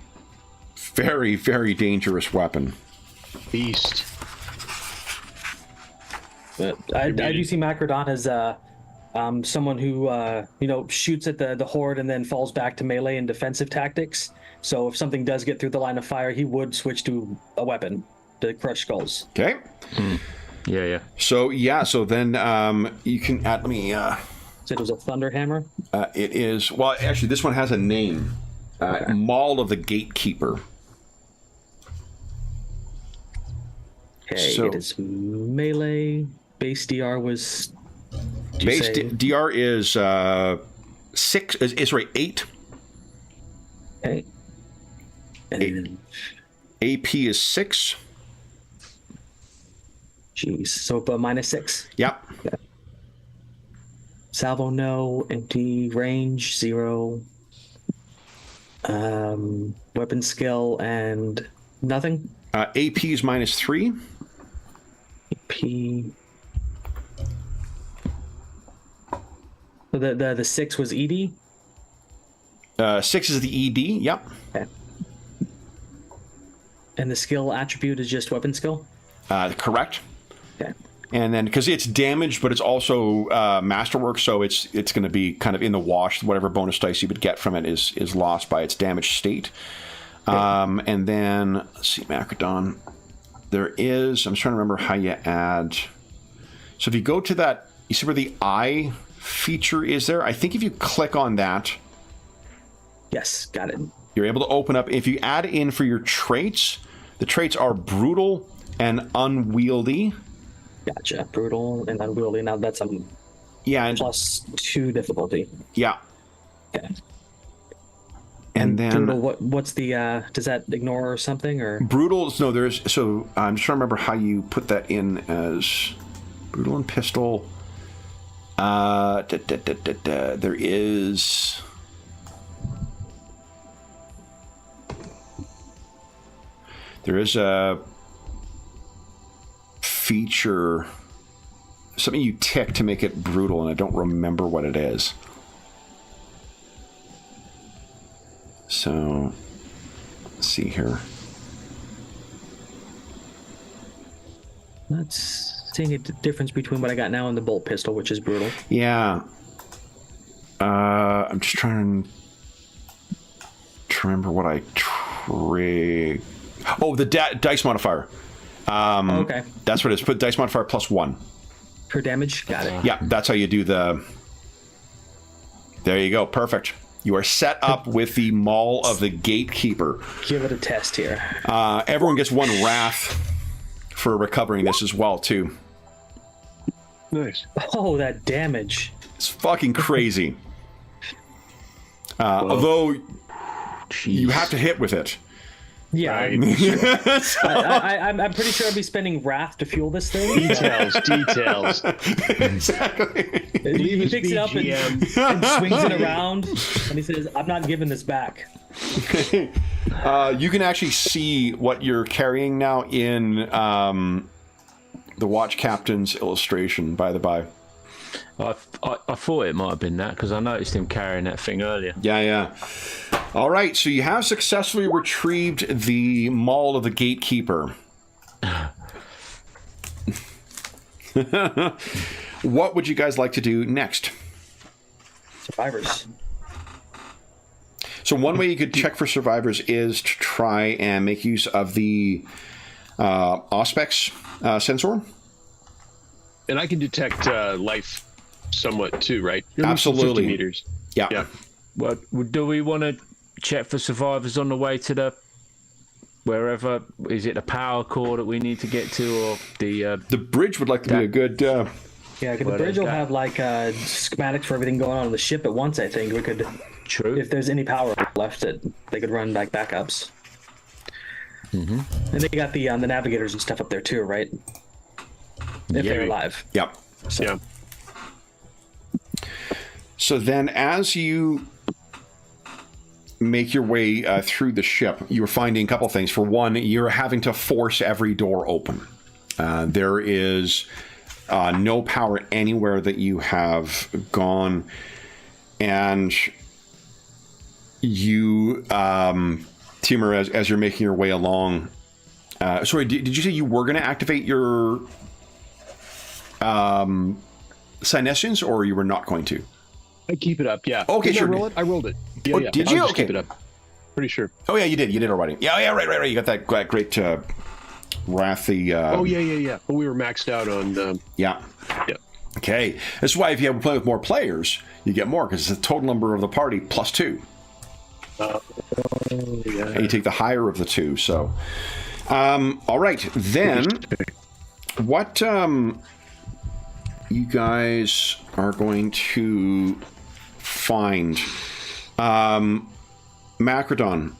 very, very dangerous weapon. Beast. but I do see Macrodon as someone who shoots at the horde and then falls back to melee and defensive tactics. So if something does get through the line of fire, he would switch to a weapon to crush skulls. Okay. Yeah. So then you can add me. So it was a thunder hammer. It is actually this one has a name. Maul of the Gatekeeper. Okay, So- it is melee. Base DR was. Base DR is 6. Is right 8. Okay. And then, AP is 6. jeez, so but -6. Yep. Salvo no, empty range 0. Weapon skill and nothing. AP is -3. P. So the 6 was ED. 6 is the ED. Yep. Okay. And the skill attribute is just weapon skill. Correct. Okay. And then because it's damaged, but it's also masterwork, so it's going to be kind of in the wash. Whatever bonus dice you would get from it is lost by its damaged state. Okay. And then let's see, Macrodon. There is. I'm trying to remember how you add. So if you go to that, you see where the eye feature is there. I think if you click on that, Yes, got it. you're able to open up. If you add in for your traits, the traits are brutal and unwieldy. Gotcha. Brutal and unwieldy. Now that's a Yeah, and +2 difficulty. yeah. Okay. And then brutal, what's the does that ignore or something or brutal? No, there's so I'm just trying to remember how you put that in as brutal and pistol. There is. There is a feature, something you tick to make it brutal, and I don't remember what it is. So, let's see here. not seeing a difference between what I got now and the bolt pistol, which is brutal. Yeah. I'm just trying to remember what I trigged. Oh, the dice modifier. Okay. That's what it is. Put dice modifier +1. Per damage? Got it. Yeah, that's how you do the... There you go. Perfect. You are set up with the Maul of the Gatekeeper. Give it a test here. Everyone gets 1 wrath for recovering this as well, too. Nice. Oh, that damage. It's fucking crazy. Although you have to hit with it. Yeah. Right. I'm pretty sure I'd be spending wrath to fuel this thing. Details. Exactly. He picks it up and swings it around, and he says, "I'm not giving this back." You can actually see what you're carrying now in the watch captain's illustration, by the by. I thought it might have been that because I noticed him carrying that thing earlier. Yeah. All right, so you have successfully retrieved the Maul of the Gatekeeper. What would you guys like to do next? Survivors. So one way you could check for survivors is to try and make use of the Auspex sensor. And I can detect life somewhat too, right? Absolutely. 50 meters. Yeah. Well, do we want to check for survivors on the way to the wherever? Is it the power core that we need to get to, or the bridge would like to be a good... Yeah, because the bridge will have like schematics for everything going on the ship at once. I think we could, True. if there's any power left, that they could run like backups. Mm-hmm. And they got the navigators and stuff up there too, right? If they're alive. Yep. So. Yeah. So then as you make your way through the ship, you're finding a couple things. For one, you're having to force every door open. There is no power anywhere that you have gone. And you, Timur, as you're making your way along... sorry, did you say you were going to activate your... Senescence, or you were not going to? I keep it up, yeah. Okay, Didn't sure. I roll it? I rolled it. Yeah, Oh, yeah. did I'll you? just Okay. keep it up. Pretty sure. Oh yeah, you did already. Yeah, right. You got that great wrathy. Oh yeah. But we were maxed out on. Yeah. Yeah. Okay, this is why if you have play with more players, you get more because it's the total number of the party +2. Yeah. And you take the higher of the two. So, all right, then what you guys are going to find? Macrodon,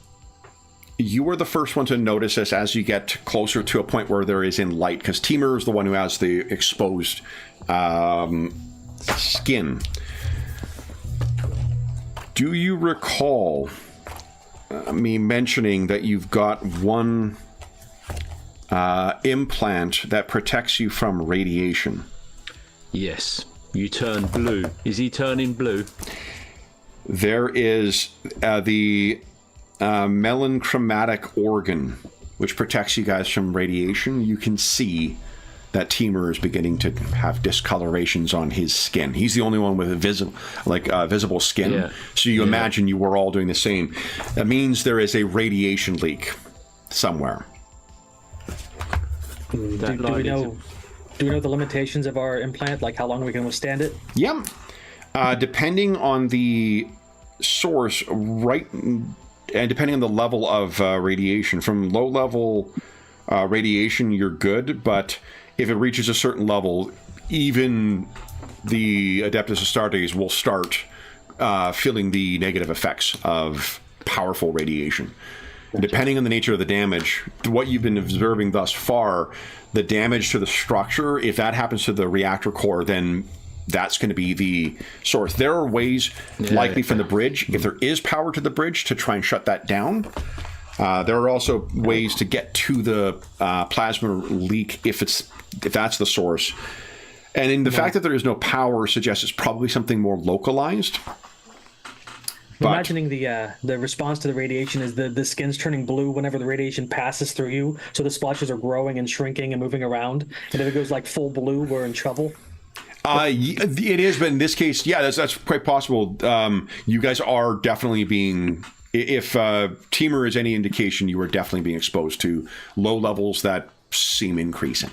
you were the first one to notice this as you get closer to a point where there is in light, because Timur is the one who has the exposed skin. Do you recall me mentioning that you've got one implant that protects you from radiation? Yes. You turn blue. Is he turning blue? There is the melanchromatic organ, which protects you guys from radiation. You can see that Timur is beginning to have discolorations on his skin. He's the only one with a visible skin. Yeah. So you imagine you were all doing the same. That means there is a radiation leak somewhere. Do we know the limitations of our implant? Like how long we can withstand it? Yeah. Depending on the source, and depending on the level of radiation, from low level radiation, you're good, but if it reaches a certain level, even the Adeptus Astartes will start feeling the negative effects of powerful radiation. Depending on the nature of the damage, what you've been observing thus far, the damage to the structure, if that happens to the reactor core, then that's going to be the source. There are ways, likely from the bridge, if there is power to the bridge, to try and shut that down. There are also ways to get to the plasma leak if that's the source. And in the fact that there is no power suggests it's probably something more localized. But imagining the response to the radiation is the skin's turning blue whenever the radiation passes through you, so the splotches are growing and shrinking and moving around. And if it goes like full blue, we're in trouble. It is, but in this case, yeah, that's quite possible. You guys are definitely being, if Teamer is any indication, you are definitely being exposed to low levels that seem increasing.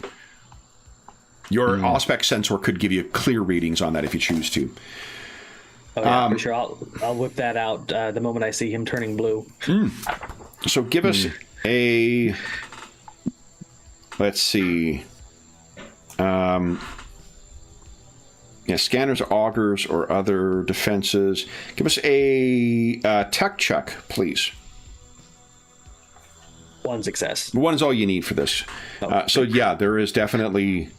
Your Auspex sensor could give you clear readings on that if you choose to. Oh, yeah, for sure. I'll whip that out the moment I see him turning blue. So give us a... Let's see. Scanners, augers, or other defenses. Give us a tech check, please. 1 success. One is all you need for this. So yeah, there is definitely...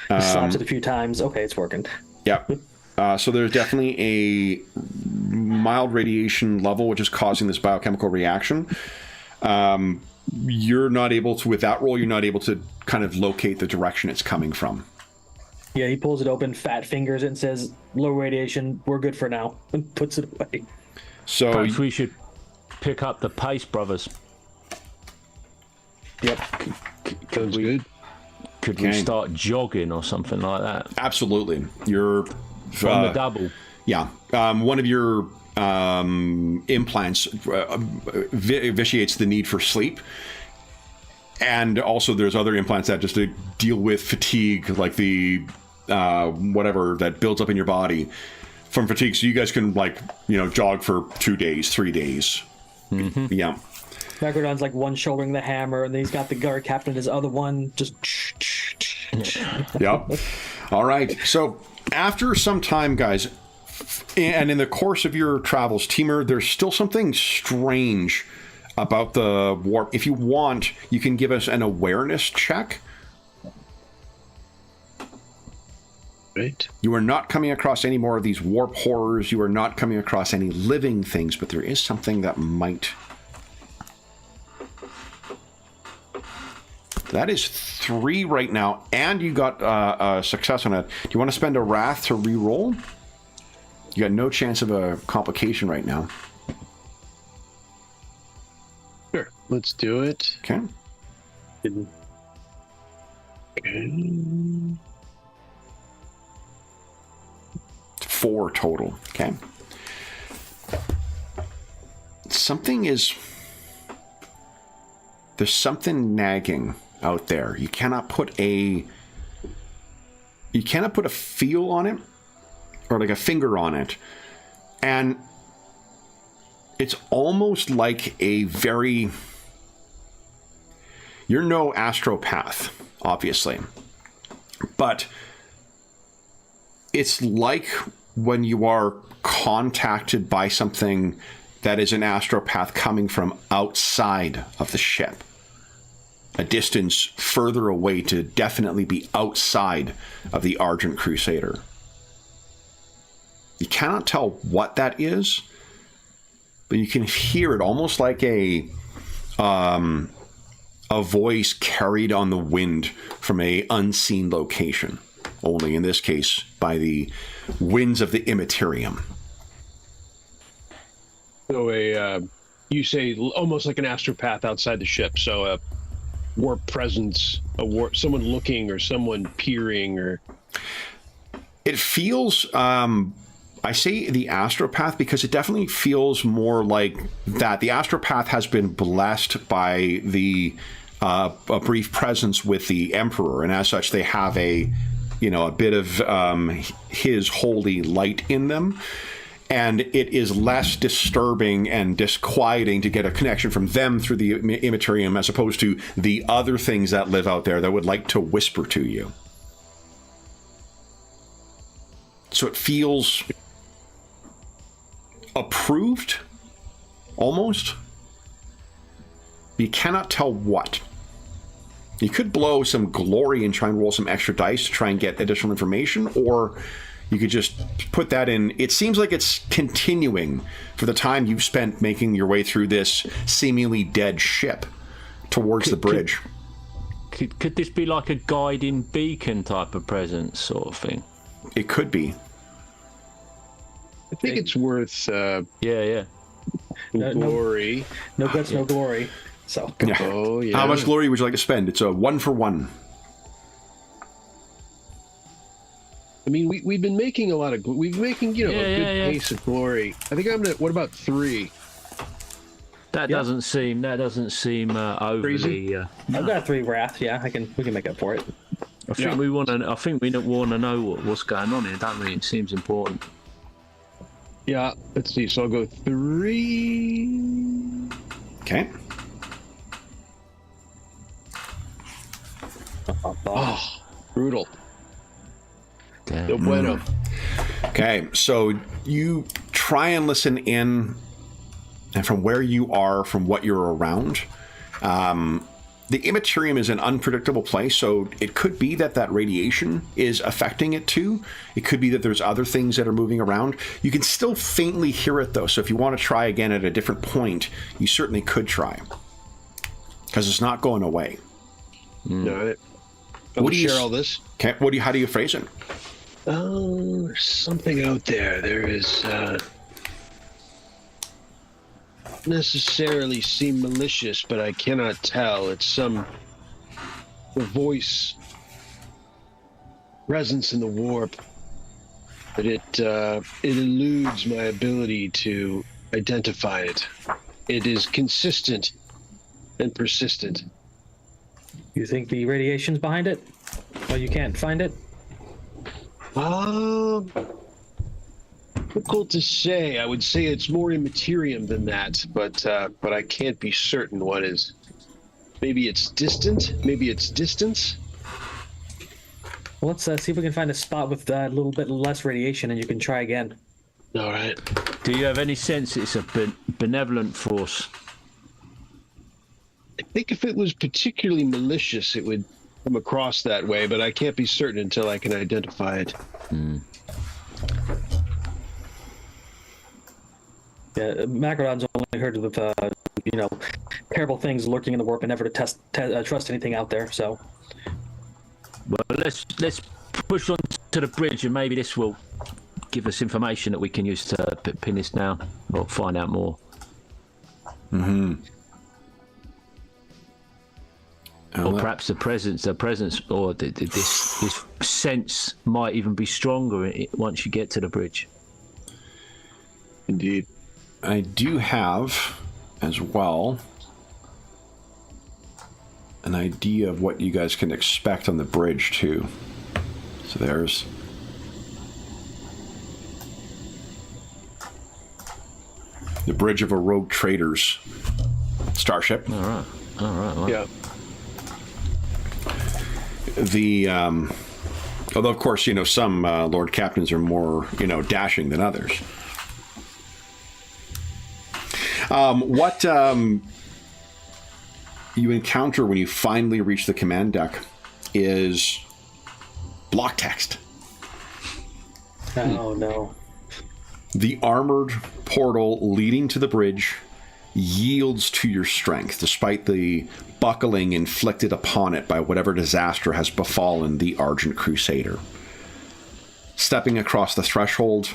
Slaps it a few times. Okay, it's working. Yeah. So there's definitely a mild radiation level which is causing this biochemical reaction. You're not able to, with that roll, you're not able to kind of locate the direction it's coming from. Yeah, he pulls it open, fat fingers it, and says, low radiation, we're good for now, and puts it away. So perhaps we should pick up the pace, brothers. Yep. Sounds good. Could we start jogging or something like that? Absolutely. You're... From the double. Yeah. One of your implants vitiates the need for sleep. And also there's other implants that just deal with fatigue, like the whatever that builds up in your body from fatigue. So you guys can jog for 2 days, 3 days. Mm-hmm. Yeah. Macrodon's like one shouldering the hammer, and then he's got the guard captain his other one. Just... Yep. All right. So after some time, guys, and in the course of your travels, Teamer, there's still something strange about the warp. If you want, you can give us an awareness check. Right. You are not coming across any more of these warp horrors. You are not coming across any living things, but there is something that might... That is 3 right now, and you got a success on it. Do you want to spend a wrath to re-roll? You got no chance of a complication right now. Sure, let's do it. Okay. Okay. 4 total. Okay. There's something nagging out there. You cannot put a feel on it or like a finger on it. And it's almost like you're no astropath, obviously. But it's like when you are contacted by something that is an astropath coming from outside of the ship. A distance further away to definitely be outside of the Argent Crusader. You cannot tell what that is, but you can hear it almost like a voice carried on the wind from an unseen location. Only in this case by the winds of the Immaterium. So you say almost like an astropath outside the ship. So a warp presence, someone looking or someone peering, or it feels. I say the astropath because it definitely feels more like that. The astropath has been blessed by a brief presence with the Emperor, and as such, they have a bit of his holy light in them. And it is less disturbing and disquieting to get a connection from them through the Immaterium as opposed to the other things that live out there that would like to whisper to you. So it feels approved, almost. You cannot tell what. You could blow some glory and try and roll some extra dice to try and get additional information, or you could just put that in. It seems like it's continuing for the time you've spent making your way through this seemingly dead ship towards the bridge. Could this be like a guiding beacon type of presence sort of thing? It could be. I think it's worth Yeah. glory. No guts, no glory. So Yeah. Oh, yeah. How much glory would you like to spend? It's a 1 for 1. I mean, we've been making a lot of... We've been making, a good pace of glory. I think I'm going to... What about 3? That doesn't seem overly. Crazy? I've got 3 wrath. Yeah, we can make up for it. I think we want to. I think we want to know what's going on here, don't we? It seems important. Yeah, let's see. So I'll go 3... Okay. Oh, brutal. Damn. No bueno. Okay, so you try and listen in, and from where you are, from what you're around, the Immaterium is an unpredictable place, so it could be that radiation is affecting it too. It could be that there's other things that are moving around. You can still faintly hear it, though, so if you want to try again at a different point, you certainly could try, because it's not going away. All right. What do you share all this? Okay, how do you phrase it? Oh, there's something out there. There is necessarily seem malicious, but I cannot tell. It's the voice presence in the warp, but it eludes my ability to identify it. It is consistent and persistent. You think the radiation's behind it? Well, you can't find it? Difficult to say. I would say it's more immaterium than that, but I can't be certain what is. Maybe it's distant. Maybe it's distance. Well, let's see if we can find a spot with a little bit less radiation, and you can try again. All right. Do you have any sense it's a benevolent force? I think if it was particularly malicious, it would come across that way, but I can't be certain until I can identify it. Yeah, Macrodon's only heard of terrible things lurking in the warp, and never to trust anything out there. So, Well, let's push on to the bridge, and maybe this will give us information that we can use to pin this down or find out more. Or perhaps the presence, or this sense might even be stronger once you get to the bridge. Indeed. I do have, as well, an idea of what you guys can expect on the bridge, too. So there's... the bridge of a rogue trader's starship. All right. Well. Yeah. Although, of course, some Lord Captains are more, dashing than others. What you encounter when you finally reach the command deck is block text. oh no. The armored portal leading to the bridge yields to your strength, despite the buckling inflicted upon it by whatever disaster has befallen the Argent Crusader. Stepping across the threshold,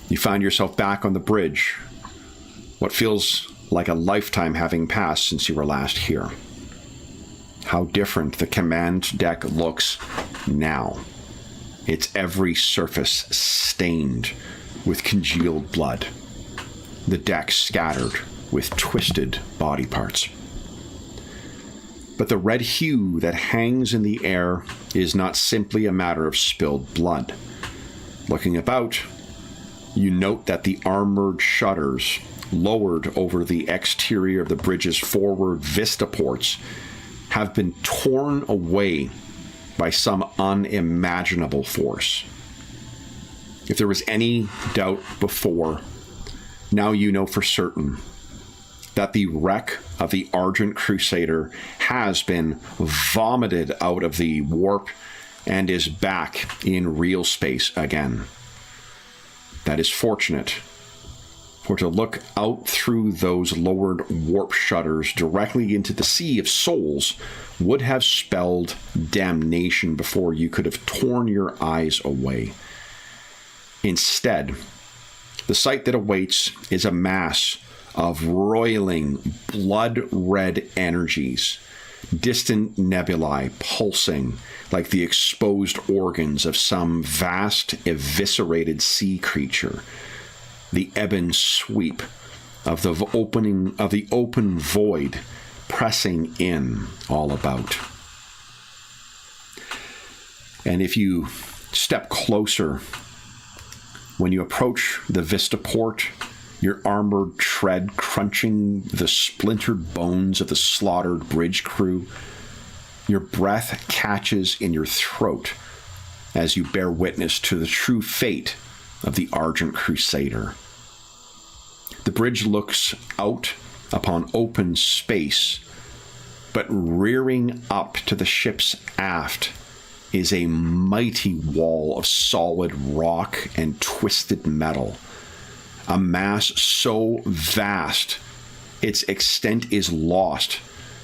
you find yourself back on the bridge, what feels like a lifetime having passed since you were last here. How different the command deck looks now. Its every surface stained with congealed blood. The deck scattered with twisted body parts. But the red hue that hangs in the air is not simply a matter of spilled blood. Looking about, you note that the armored shutters lowered over the exterior of the bridge's forward vista ports have been torn away by some unimaginable force. If there was any doubt before, now you know for certain that the wreck of the Argent Crusader has been vomited out of the warp and is back in real space again. That is fortunate, for to look out through those lowered warp shutters directly into the Sea of Souls would have spelled damnation before you could have torn your eyes away. Instead, the sight that awaits is a mass of roiling, blood-red energies, distant nebulae pulsing like the exposed organs of some vast, eviscerated sea creature. The ebon sweep of the open void pressing in all about. And if you step closer, when you approach the Vista Port, your armored tread crunching the splintered bones of the slaughtered bridge crew, your breath catches in your throat as you bear witness to the true fate of the Argent Crusader. The bridge looks out upon open space, but rearing up to the ship's aft is a mighty wall of solid rock and twisted metal, a mass so vast its extent is lost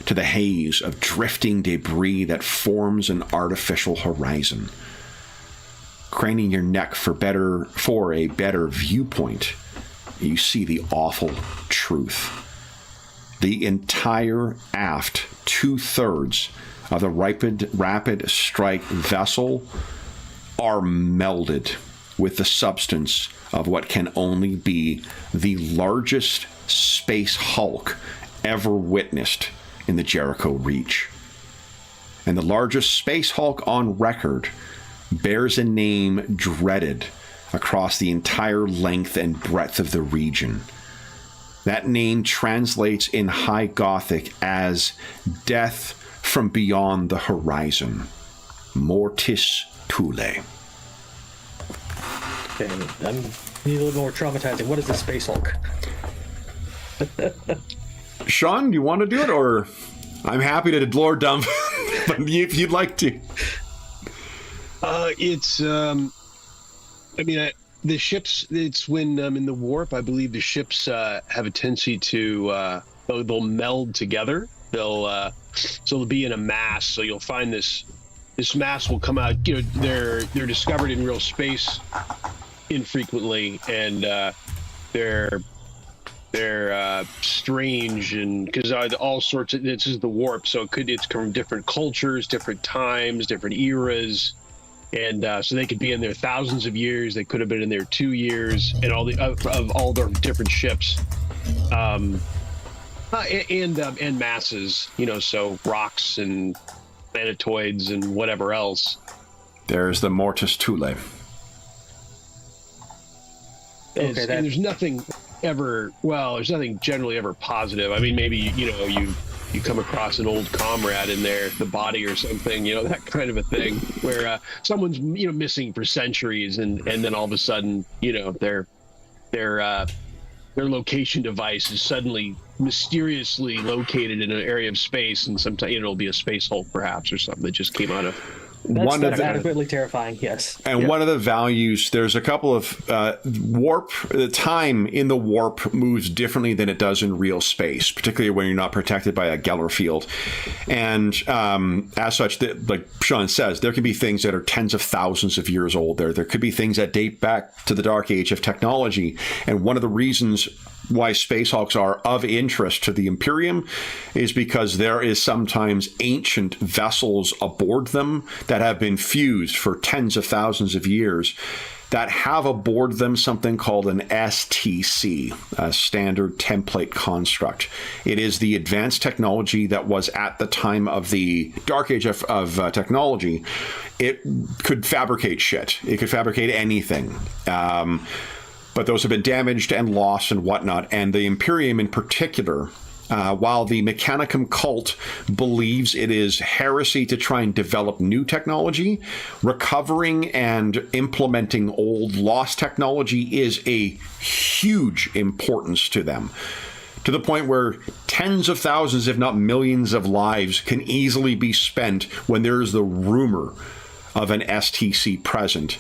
to the haze of drifting debris that forms an artificial horizon. Craning your neck for a better viewpoint, you see the awful truth. The entire aft 2/3 of the rapid strike vessel are melded with the substance of what can only be the largest space hulk ever witnessed in the Jericho Reach. And the largest space hulk on record bears a name dreaded across the entire length and breadth of the region. That name translates in High Gothic as Death from Beyond the Horizon. Mortis Thule. Okay, I need a little more traumatizing. What is the Space Hulk? Sean, do you want to do it, or I'm happy to lore dump, but if you'd like to. The ships, it's when in the warp, I believe the ships have a tendency to, they'll meld together. So they'll be in a mass. So you'll find this mass will come out, they're discovered in real space infrequently, and they're strange, and because all sorts of, this is the warp, so it's from different cultures, different times, different eras, and so they could be in there thousands of years, they could have been in there 2 years, and all the different ships, and masses, so rocks and planetoids and whatever else. There's the Mortis Thule. And there's nothing generally ever positive. I mean, maybe you come across an old comrade in there, the body or something, that kind of a thing, where someone's missing for centuries, and then all of a sudden, their location device is suddenly mysteriously located in an area of space, and sometimes it'll be a space hulk perhaps, or something that just came out of. That's adequately terrifying, yes. And one of the values, there's a couple of warp, the time in the warp moves differently than it does in real space, particularly when you're not protected by a Geller field. And as such, like Sean says, there can be things that are tens of thousands of years old. There could be things that date back to the dark age of technology. And one of the reasons why Space Hulks are of interest to the Imperium is because there is sometimes ancient vessels aboard them that have been fused for tens of thousands of years that have aboard them something called an STC, a standard template construct. It is the advanced technology that was at the time of the dark age of technology. It could fabricate shit. It could fabricate anything. But those have been damaged and lost and whatnot. And the Imperium in particular, while the Mechanicum cult believes it is heresy to try and develop new technology, recovering and implementing old lost technology is a huge importance to them. to the point where tens of thousands, if not millions of lives can easily be spent when there is the rumor of an STC present.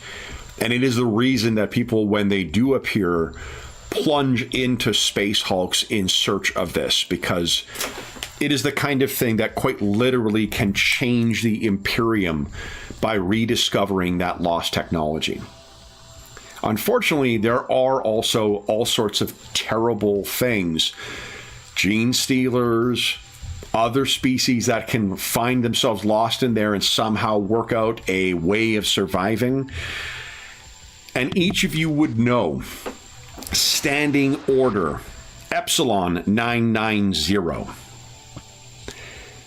And it is the reason that people, when they do appear, plunge into Space Hulks in search of this, because it is the kind of thing that quite literally can change the Imperium by rediscovering that lost technology. Unfortunately, there are also all sorts of terrible things. Gene stealers, other species that can find themselves lost in there and somehow work out a way of surviving. And each of you would know Standing Order Epsilon 990.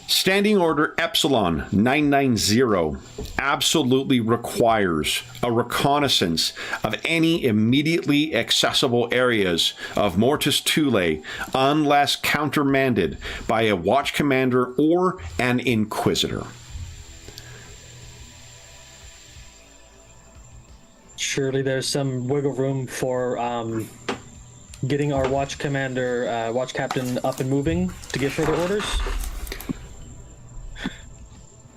Standing Order Epsilon 990 absolutely requires a reconnaissance of any immediately accessible areas of Mortis Thule unless countermanded by a Watch Commander or an Inquisitor. Surely there's some wiggle room for getting our Watch Commander, Watch Captain up and moving to give further orders?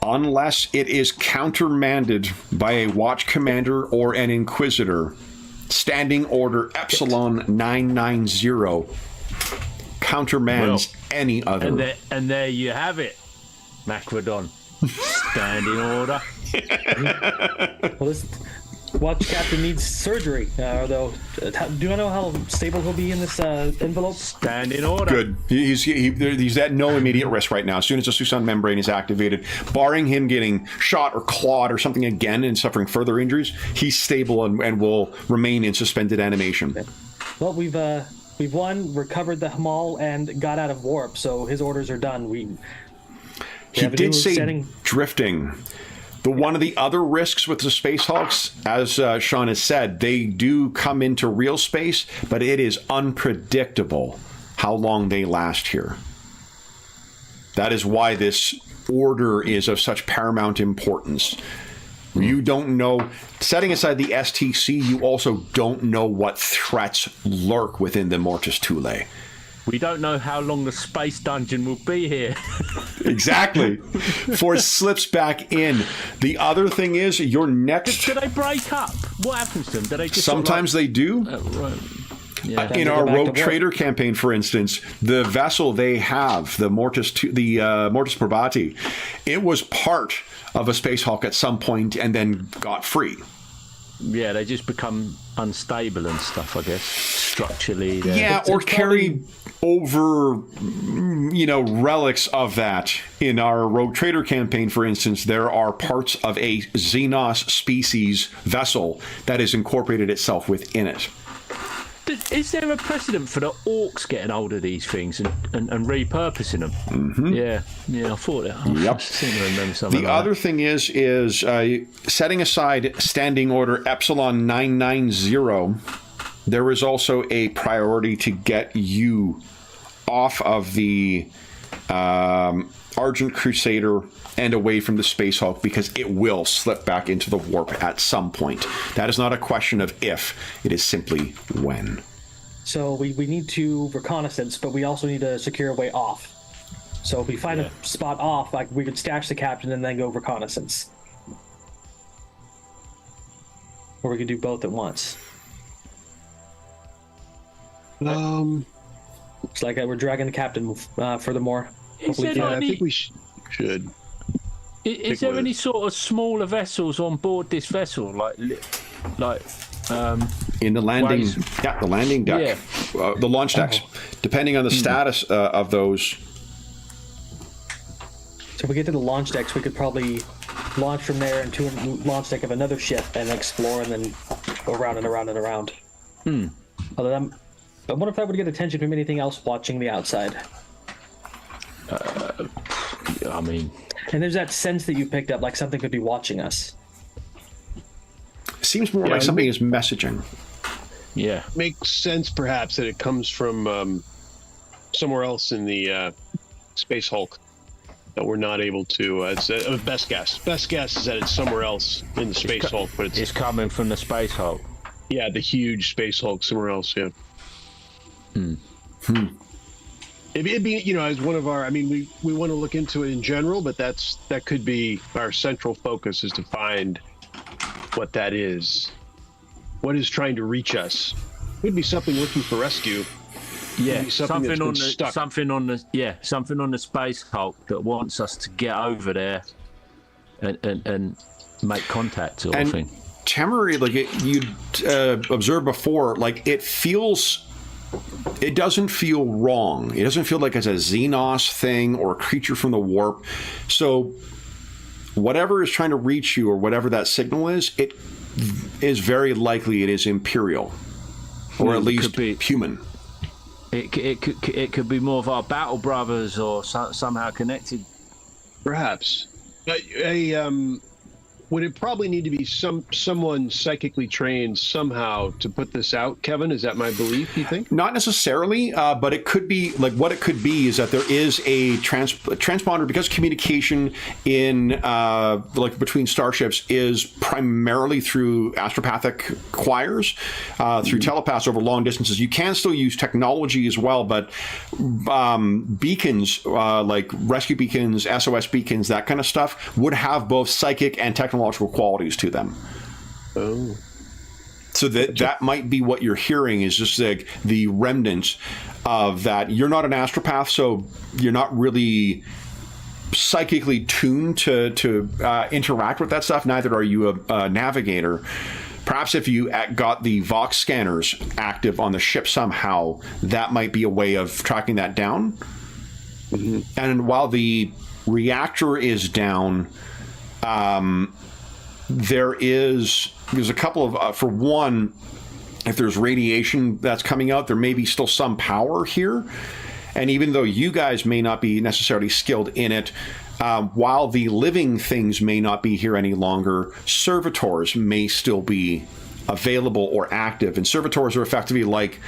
Unless it is countermanded by a Watch Commander or an Inquisitor, Standing Order Epsilon 990 countermands any other. And there you have it, Macrodon. Standing Order. Well, this Watch Captain needs surgery, though. Do I know how stable he'll be in this envelope? Standing Order. Good. He's at no immediate risk right now. As soon as the Susan membrane is activated, barring him getting shot or clawed or something again and suffering further injuries, he's stable and will remain in suspended animation. Okay. Well, we've won, recovered the Hamal, and got out of warp, so his orders are done. He did say drifting. One of the other risks with the Space Hulks, as Sean has said, they do come into real space, but it is unpredictable how long they last here. That is why this order is of such paramount importance. You don't know, setting aside the STC, you also don't know what threats lurk within the Mortis Thule. We don't know how long the space dungeon will be here. Exactly. Before it slips back in. The other thing is, your next... Do they break up? What happens to them? Do they just Sometimes they do. Right. Yeah. In our Rogue Trader campaign, for instance, the vessel they have, the Mortis Probati, it was part of a Space Hulk at some point and then got free. Yeah, they just become unstable and stuff, I guess, structurally. Yeah, or carry over, relics of that. In our Rogue Trader campaign, for instance, there are parts of a Xenos species vessel that has incorporated itself within it. Is there a precedent for the orcs getting hold of these things and repurposing them? Mm-hmm. Yeah, I thought that. Yep. I seem to remember something the like other that. thing is setting aside Standing Order Epsilon 990, there is also a priority to get you off of the Argent Crusader and away from the Space Hulk, because it will slip back into the warp at some point. That is not a question of if, it is simply when. So we need to reconnaissance, but we also need to secure a way off. So if we find a spot off, like we could stash the captain and then go reconnaissance. Or we could do both at once. It's like we're dragging the captain furthermore. I think we should. Is there any sort of smaller vessels on board this vessel, like in the landing, the landing deck, the launch decks, depending on the status of those. So if we get to the launch decks, we could probably launch from there into a launch deck of another ship and explore, and then go around and around and around. Although I wonder if that would get attention from anything else watching the outside. I mean, and there's that sense that you picked up, like something could be watching us. Seems more like something is messaging. Yeah, makes sense perhaps that it comes from somewhere else in the Space Hulk that we're not able to. It's a best guess. Best guess is that it's somewhere else in the Space Hulk, but it's coming from the Space Hulk. Yeah, the huge Space Hulk somewhere else. Yeah. It'd be, as one of our. I mean, we want to look into it in general, but that could be our central focus, is to find what that is. What is trying to reach us? Could be something looking for rescue. Yeah, something on the something on the space hulk that wants us to get over there and make contact, sort of thing. Temporary, like you observed before, like it doesn't feel wrong. It doesn't feel like it's a Xenos thing or a creature from the warp. So whatever is trying to reach you, or whatever that signal is, it is very likely it is Imperial, or at least human. It could be more of our battle brothers, or somehow connected. Perhaps. Would it probably need to be someone psychically trained somehow to put this out, Kevin? Is that my belief, you think? Not necessarily, but it could be, like, what it could be is that there is a transponder, because communication in like between starships is primarily through astropathic choirs, through telepaths over long distances. You can still use technology as well, but beacons, like rescue beacons, SOS beacons, that kind of stuff, would have both psychic and technological qualities to them. Oh. So that might be what you're hearing, is just like the remnants of that. You're not an astropath, so you're not really psychically tuned to interact with that stuff. Neither are you a navigator. Perhaps if you got the Vox scanners active on the ship somehow, that might be a way of tracking that down. Mm-hmm. And while the reactor is down, there's a couple of, for one, if there's radiation that's coming out, there may be still some power here. And even though you guys may not be necessarily skilled in it, while the living things may not be here any longer, servitors may still be available or active. And servitors are effectively like,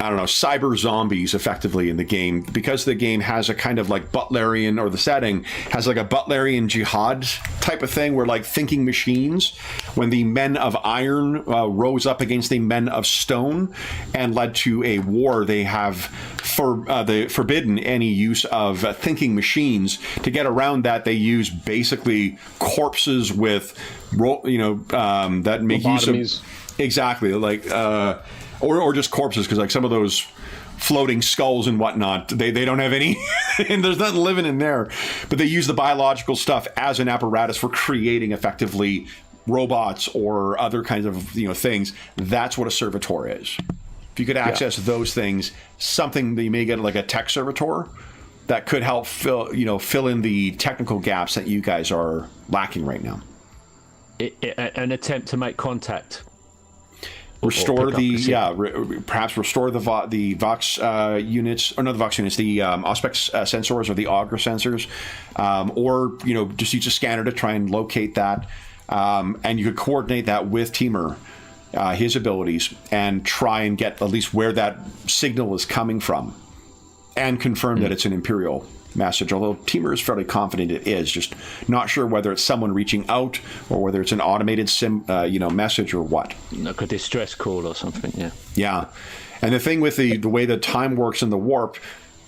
I don't know, cyber zombies effectively in the game, because the game has a kind of like Butlerian, or the setting has like a Butlerian jihad type of thing, where like thinking machines, when the men of iron rose up against the men of stone and led to a war, they have forbidden any use of thinking machines. To get around that, they use basically corpses with, that make use of, exactly, like, or just corpses, because like some of those floating skulls and whatnot, they don't have any, and there's nothing living in there. But they use the biological stuff as an apparatus for creating effectively robots or other kinds of things. That's what a servitor is. If you could access those things, something that you may get like a tech servitor, that could help fill in the technical gaps that you guys are lacking right now. An attempt to make contact. Restore perhaps restore the Vox units, or not the Vox units, the Auspex sensors, or the Augur sensors, or just use a scanner to try and locate that, and you could coordinate that with Teamer, his abilities, and try and get at least where that signal is coming from, and confirm that it's an Imperial message. Although Teamer is fairly confident it is, just not sure whether it's someone reaching out, or whether it's an automated message, or what. Like a distress call or something. Yeah. And the thing with the way the time works in the warp,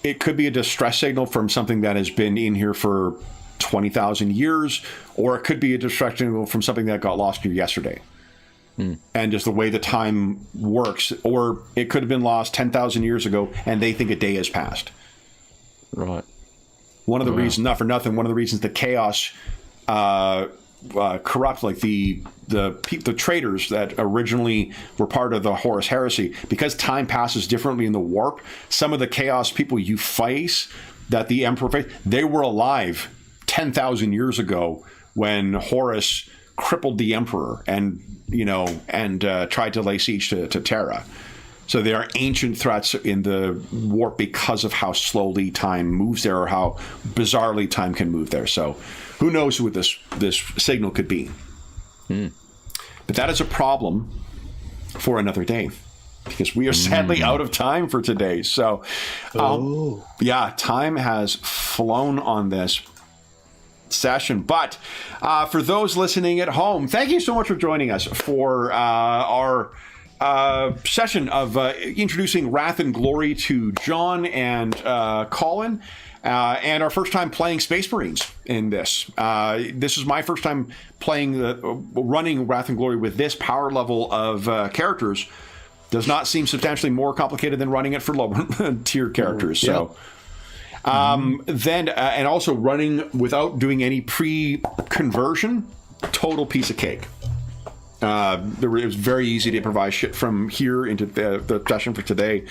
it could be a distress signal from something that has been in here for 20,000 years, or it could be a distress signal from something that got lost here yesterday. And just the way the time works, or it could have been lost 10,000 years ago and they think a day has passed. Right. One of the reasons, not for nothing, one of the reasons the chaos corrupt, like the traitors that originally were part of the Horus Heresy, because time passes differently in the warp, some of the chaos people you face that the Emperor faced, they were alive 10,000 years ago when Horus crippled the Emperor and tried to lay siege to Terra. So they are ancient threats in the warp because of how slowly time moves there, or how bizarrely time can move there. So who knows what this signal could be. But that is a problem for another day, because we are sadly out of time for today. So time has flown on this session. But for those listening at home, thank you so much for joining us for our session of introducing Wrath and Glory to John and Colin, and our first time playing Space Marines in this. This is my first time playing running Wrath and Glory with this power level of characters. Does not seem substantially more complicated than running it for lower tier characters. So. Then and also running without doing any pre-conversion, total piece of cake. It was very easy to improvise shit from here into the session for today.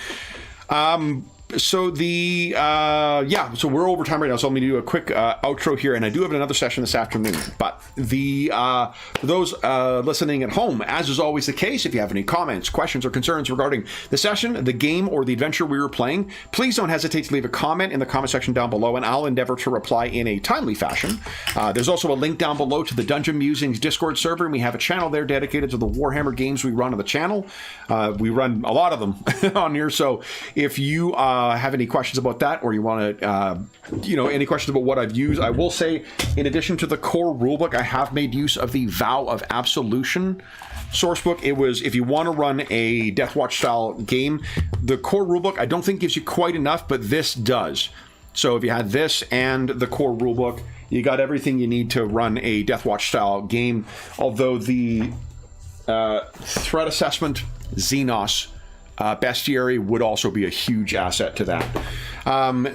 So we're over time right now, so let me do a quick outro here, and I do have another session this afternoon. But for those listening at home, as is always the case, if you have any comments, questions, or concerns regarding the session, the game, or the adventure we were playing, please don't hesitate to leave a comment in the comment section down below, and I'll endeavor to reply in a timely fashion. There's also a link down below to the Dungeon Musings Discord server, and we have a channel there dedicated to the Warhammer games we run on the channel. We run a lot of them on here, so if you have any questions about that, or you want to, any questions about what I've used, I will say, in addition to the core rulebook, I have made use of the Vow of Absolution sourcebook. It was, if you want to run a Deathwatch style game, the core rulebook I don't think gives you quite enough, but this does. So if you had this and the core rulebook, you got everything you need to run a Deathwatch style game. Although the threat assessment, Xenos, bestiary would also be a huge asset to that.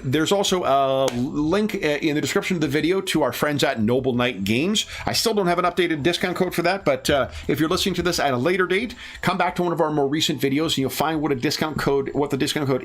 There's also a link in the description of the video to our friends at Noble Knight Games. I still don't have an updated discount code for that, but if you're listening to this at a later date, come back to one of our more recent videos and you'll find what the discount code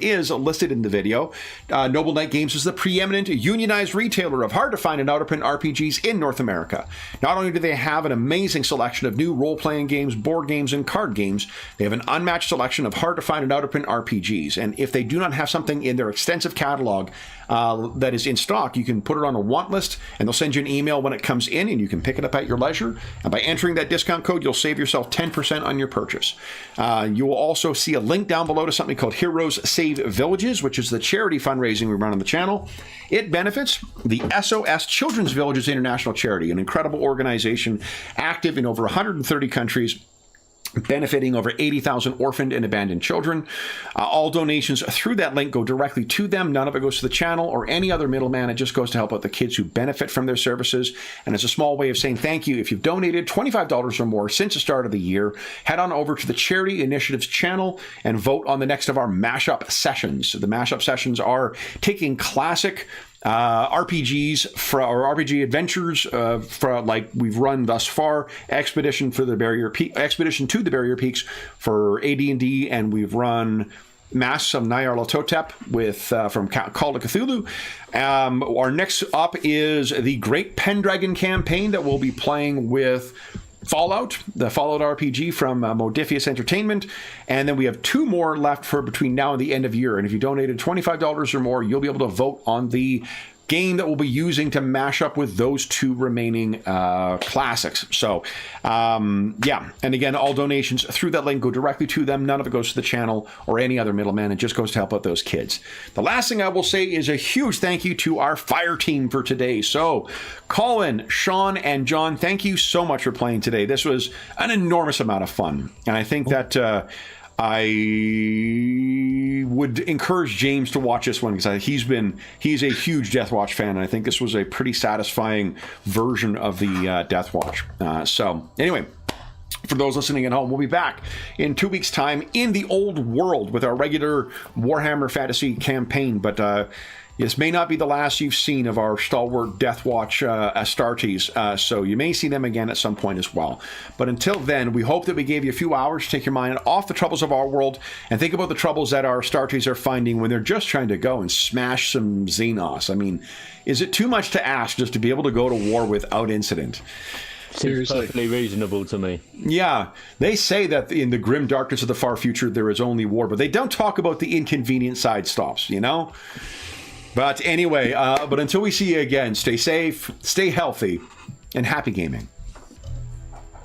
is listed in the video. Noble Knight Games is the preeminent unionized retailer of hard-to-find and out-of-print RPGs in North America. Not only do they have an amazing selection of new role-playing games, board games, and card games, they have an unmatched selection of hard-to-find and out-of-print RPGs. And if they do not have something in their extensive catalog that is in stock, you can put it on a want list, and they'll send you an email when it comes in, and you can pick it up at your leisure. And by entering that discount code, you'll save yourself 10% on your purchase. You will also see a link down below to something called Heroes Save Villages, which is the charity fundraising we run on the channel. It benefits the SOS Children's Villages International Charity, an incredible organization active in over 130 countries, benefiting over 80,000 orphaned and abandoned children. All donations through that link go directly to them. None of it goes to the channel or any other middleman. It just goes to help out the kids who benefit from their services. And it's a small way of saying thank you. If you've donated $25 or more since the start of the year, head on over to the Charity Initiatives channel and vote on the next of our mashup sessions. The mashup sessions are taking classic RPGs or RPG adventures like we've run thus far, Expedition to the Barrier Peaks for AD&D, and we've run Masks of Nyarlathotep with from Call of Cthulhu. Our next up is the Great Pendragon campaign that we'll be playing with Fallout, the Fallout RPG from Modifius Entertainment, and then we have 2 more left for between now and the end of year. And if you donated $25 or more, you'll be able to vote on the game that we'll be using to mash up with those 2 remaining classics. So, yeah. And again, all donations through that link go directly to them. None of it goes to the channel or any other middleman. It just goes to help out those kids. The last thing I will say is a huge thank you to our fire team for today. So, Colin, Sean, and John, thank you so much for playing today. This was an enormous amount of fun. And I think that I would encourage James to watch this one because he's a huge Deathwatch fan, and I think this was a pretty satisfying version of the Deathwatch. So anyway, for those listening at home, we'll be back in 2 weeks' time in the old world with our regular Warhammer Fantasy campaign, but this may not be the last you've seen of our stalwart Deathwatch Astartes, so you may see them again at some point as well. But until then, we hope that we gave you a few hours to take your mind off the troubles of our world and think about the troubles that our Astartes are finding when they're just trying to go and smash some Xenos. I mean, is it too much to ask just to be able to go to war without incident? Seems perfectly reasonable to me. Yeah, they say that in the grim darkness of the far future, there is only war, but they don't talk about the inconvenient side stops, you know? But anyway, but until we see you again, stay safe, stay healthy, and happy gaming.